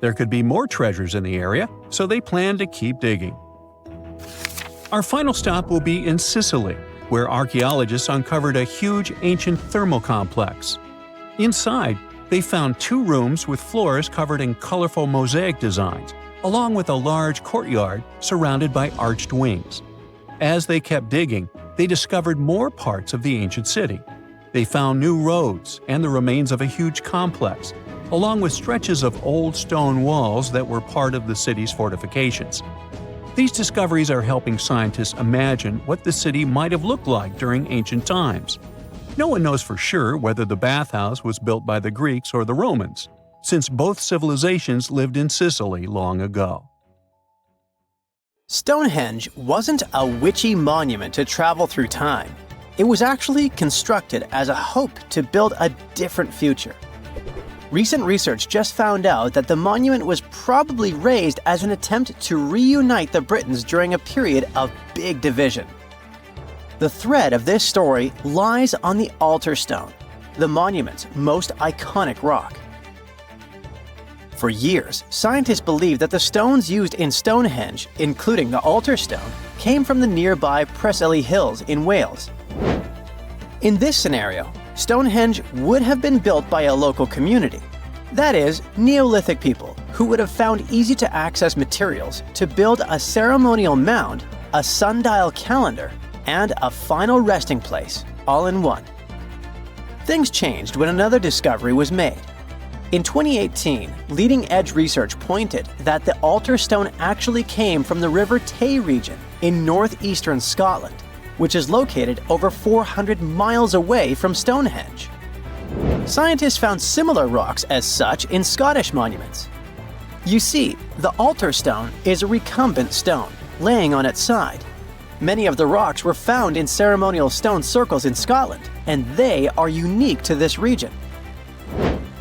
There could be more treasures in the area, so they plan to keep digging. Our final stop will be in Sicily, where archaeologists uncovered a huge ancient thermal complex. Inside, they found 2 rooms with floors covered in colorful mosaic designs, along with a large courtyard surrounded by arched wings. As they kept digging, they discovered more parts of the ancient city. They found new roads and the remains of a huge complex, along with stretches of old stone walls that were part of the city's fortifications. These discoveries are helping scientists imagine what the city might have looked like during ancient times. No one knows for sure whether the bathhouse was built by the Greeks or the Romans, since both civilizations lived in Sicily long ago. Stonehenge wasn't a witchy monument to travel through time. It was actually constructed as a hope to build a different future. Recent research just found out that the monument was probably raised as an attempt to reunite the Britons during a period of big division. The thread of this story lies on the altar stone, the monument's most iconic rock. For years, scientists believed that the stones used in Stonehenge, including the altar stone, came from the nearby Preseli Hills in Wales. In this scenario, Stonehenge would have been built by a local community. That is, Neolithic people who would have found easy-to-access materials to build a ceremonial mound, a sundial calendar, and a final resting place, all in one. Things changed when another discovery was made. In 2018, leading-edge research pointed that the altar stone actually came from the River Tay region in northeastern Scotland, which is located over 400 miles away from Stonehenge. Scientists found similar rocks as such in Scottish monuments. You see, the altar stone is a recumbent stone, laying on its side. Many of the rocks were found in ceremonial stone circles in Scotland, and they are unique to this region.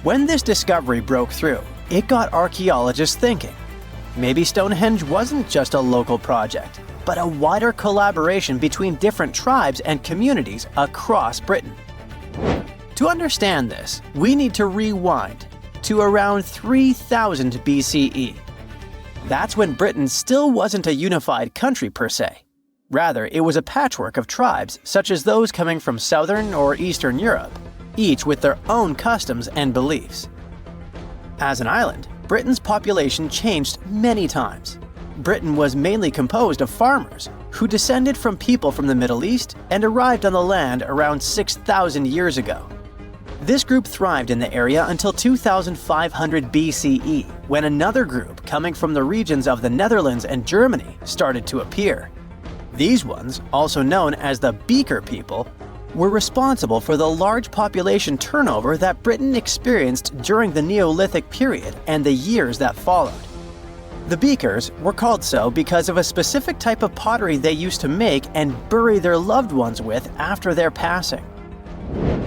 When this discovery broke through, it got archaeologists thinking. Maybe Stonehenge wasn't just a local project, but a wider collaboration between different tribes and communities across Britain. To understand this, we need to rewind to around 3000 BCE. That's when Britain still wasn't a unified country per se. Rather, it was a patchwork of tribes such as those coming from southern or eastern Europe, each with their own customs and beliefs. As an island, Britain's population changed many times. Britain was mainly composed of farmers who descended from people from the Middle East and arrived on the land around 6,000 years ago. This group thrived in the area until 2500 BCE, when another group coming from the regions of the Netherlands and Germany started to appear. These ones, also known as the Beaker people, were responsible for the large population turnover that Britain experienced during the Neolithic period and the years that followed. The beakers were called so because of a specific type of pottery they used to make and bury their loved ones with after their passing.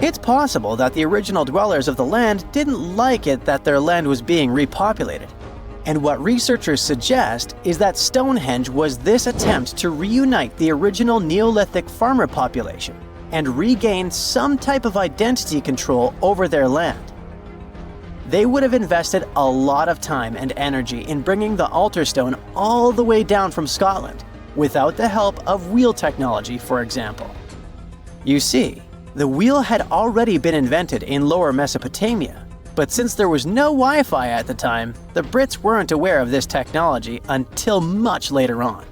It's possible that the original dwellers of the land didn't like it that their land was being repopulated. And what researchers suggest is that Stonehenge was this attempt to reunite the original Neolithic farmer population and regain some type of identity control over their land. They would have invested a lot of time and energy in bringing the altar stone all the way down from Scotland, without the help of wheel technology, for example. You see, the wheel had already been invented in Lower Mesopotamia, but since there was no Wi-Fi at the time, the Brits weren't aware of this technology until much later on.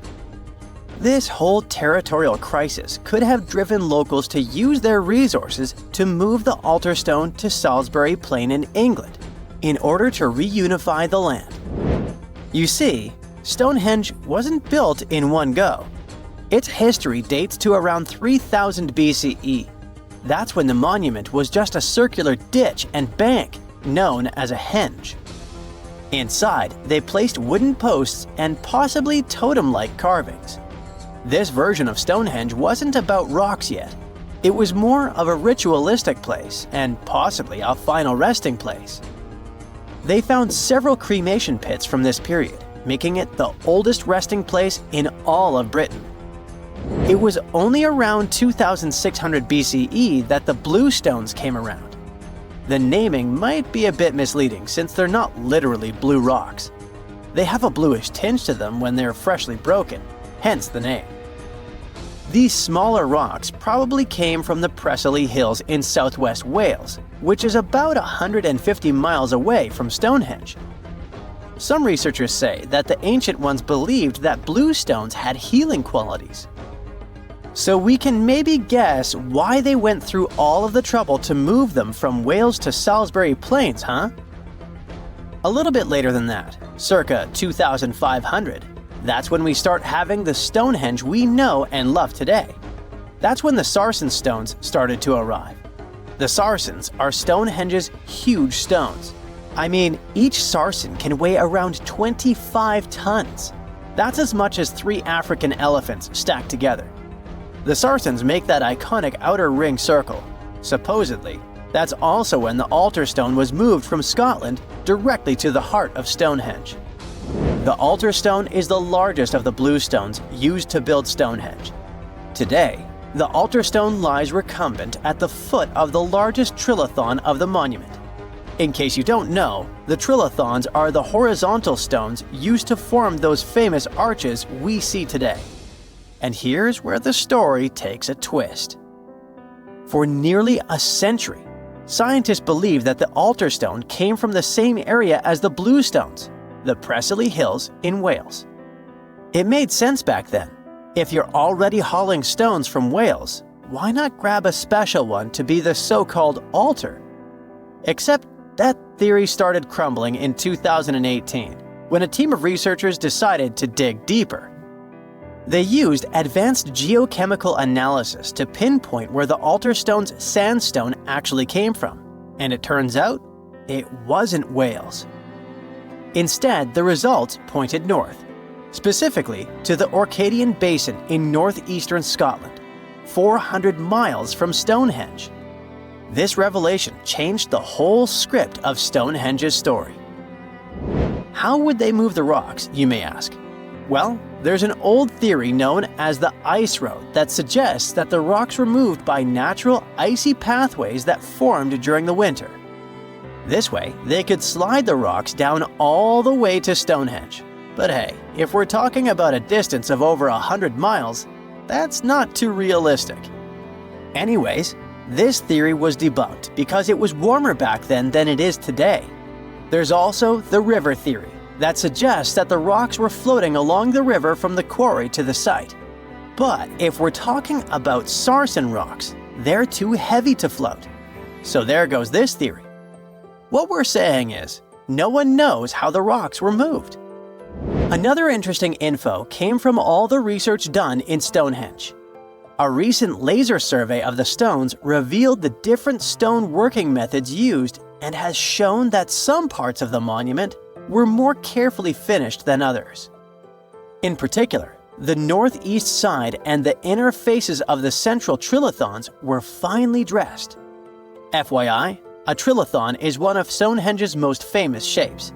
This whole territorial crisis could have driven locals to use their resources to move the altar stone to Salisbury Plain in England, in order to reunify the land. You see, Stonehenge wasn't built in one go. Its history dates to around 3000 BCE. That's when the monument was just a circular ditch and bank, known as a henge. Inside, they placed wooden posts and possibly totem-like carvings. This version of Stonehenge wasn't about rocks yet. It was more of a ritualistic place and possibly a final resting place. They found several cremation pits from this period, making it the oldest resting place in all of Britain. It was only around 2600 BCE that the blue stones came around. The naming might be a bit misleading since they're not literally blue rocks. They have a bluish tinge to them when they're freshly broken, hence the name. These smaller rocks probably came from the Preseli Hills in southwest Wales, which is about 150 miles away from Stonehenge. Some researchers say that the ancient ones believed that blue stones had healing qualities. So we can maybe guess why they went through all of the trouble to move them from Wales to Salisbury Plains, huh? A little bit later than that, circa 2500, that's when we start having the Stonehenge we know and love today. That's when the Sarsen stones started to arrive. The Sarsens are Stonehenge's huge stones. I mean, each Sarsen can weigh around 25 tons. That's as much as 3 African elephants stacked together. The Sarsens make that iconic outer ring circle. Supposedly, that's also when the altar stone was moved from Scotland directly to the heart of Stonehenge. The altar stone is the largest of the blue stones used to build Stonehenge. Today, the altar stone lies recumbent at the foot of the largest trilithon of the monument. In case you don't know, the trilithons are the horizontal stones used to form those famous arches we see today. And here's where the story takes a twist. For nearly a century, scientists believe that the altar stone came from the same area as the blue stones, the Preseli Hills in Wales. It made sense back then. If you're already hauling stones from Wales, why not grab a special one to be the so-called altar? Except that theory started crumbling in 2018, when a team of researchers decided to dig deeper. They used advanced geochemical analysis to pinpoint where the altar stone's sandstone actually came from, and it turns out it wasn't Wales. Instead, the results pointed north, specifically to the Orcadian Basin in northeastern Scotland, 400 miles from Stonehenge. This revelation changed the whole script of Stonehenge's story. How would they move the rocks, you may ask? Well, there's an old theory known as the ice road that suggests that the rocks were moved by natural icy pathways that formed during the winter. This way, they could slide the rocks down all the way to Stonehenge. But hey, if we're talking about a distance of over 100 miles, that's not too realistic. Anyways, this theory was debunked because it was warmer back then than it is today. There's also the river theory that suggests that the rocks were floating along the river from the quarry to the site. But if we're talking about Sarsen rocks, they're too heavy to float. So there goes this theory. What we're saying is, no one knows how the rocks were moved. Another interesting info came from all the research done in Stonehenge. A recent laser survey of the stones revealed the different stone working methods used and has shown that some parts of the monument were more carefully finished than others. In particular, the northeast side and the inner faces of the central trilithons were finely dressed. FYI, a trilithon is one of Stonehenge's most famous shapes.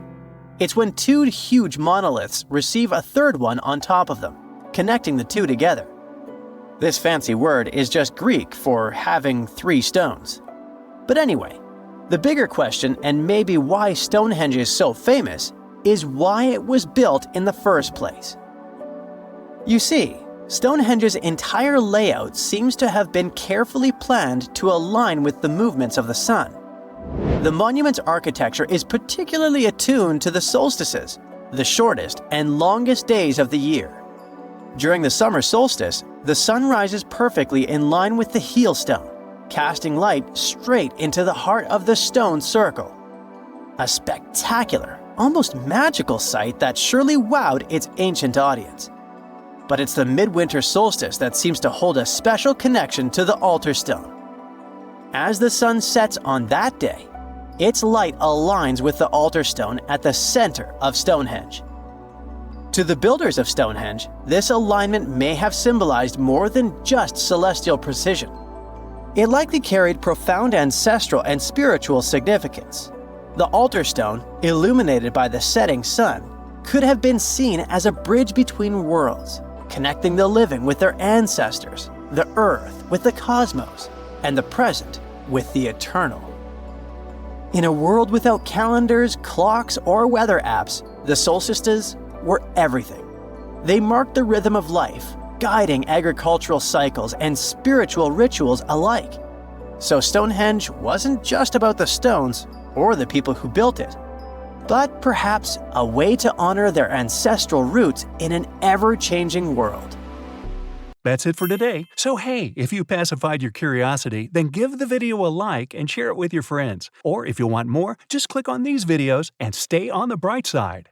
It's when two huge monoliths receive a third one on top of them, connecting the two together. This fancy word is just Greek for having three stones. But anyway, the bigger question, and maybe why Stonehenge is so famous, is why it was built in the first place. You see, Stonehenge's entire layout seems to have been carefully planned to align with the movements of the sun. The monument's architecture is particularly attuned to the solstices, the shortest and longest days of the year. During the summer solstice, the sun rises perfectly in line with the heel stone, casting light straight into the heart of the stone circle. A spectacular, almost magical sight that surely wowed its ancient audience. But it's the midwinter solstice that seems to hold a special connection to the altar stone. As the sun sets on that day, its light aligns with the altar stone at the center of Stonehenge. To the builders of Stonehenge, this alignment may have symbolized more than just celestial precision. It likely carried profound ancestral and spiritual significance. The altar stone, illuminated by the setting sun, could have been seen as a bridge between worlds, connecting the living with their ancestors, the earth with the cosmos, and the present with the eternal. In a world without calendars, clocks, or weather apps, the solstices were everything. They marked the rhythm of life, guiding agricultural cycles and spiritual rituals alike. So Stonehenge wasn't just about the stones or the people who built it, but perhaps a way to honor their ancestral roots in an ever-changing world. That's it for today. So hey, if you pacified your curiosity, then give the video a like and share it with your friends. Or if you want more, just click on these videos and stay on the bright side.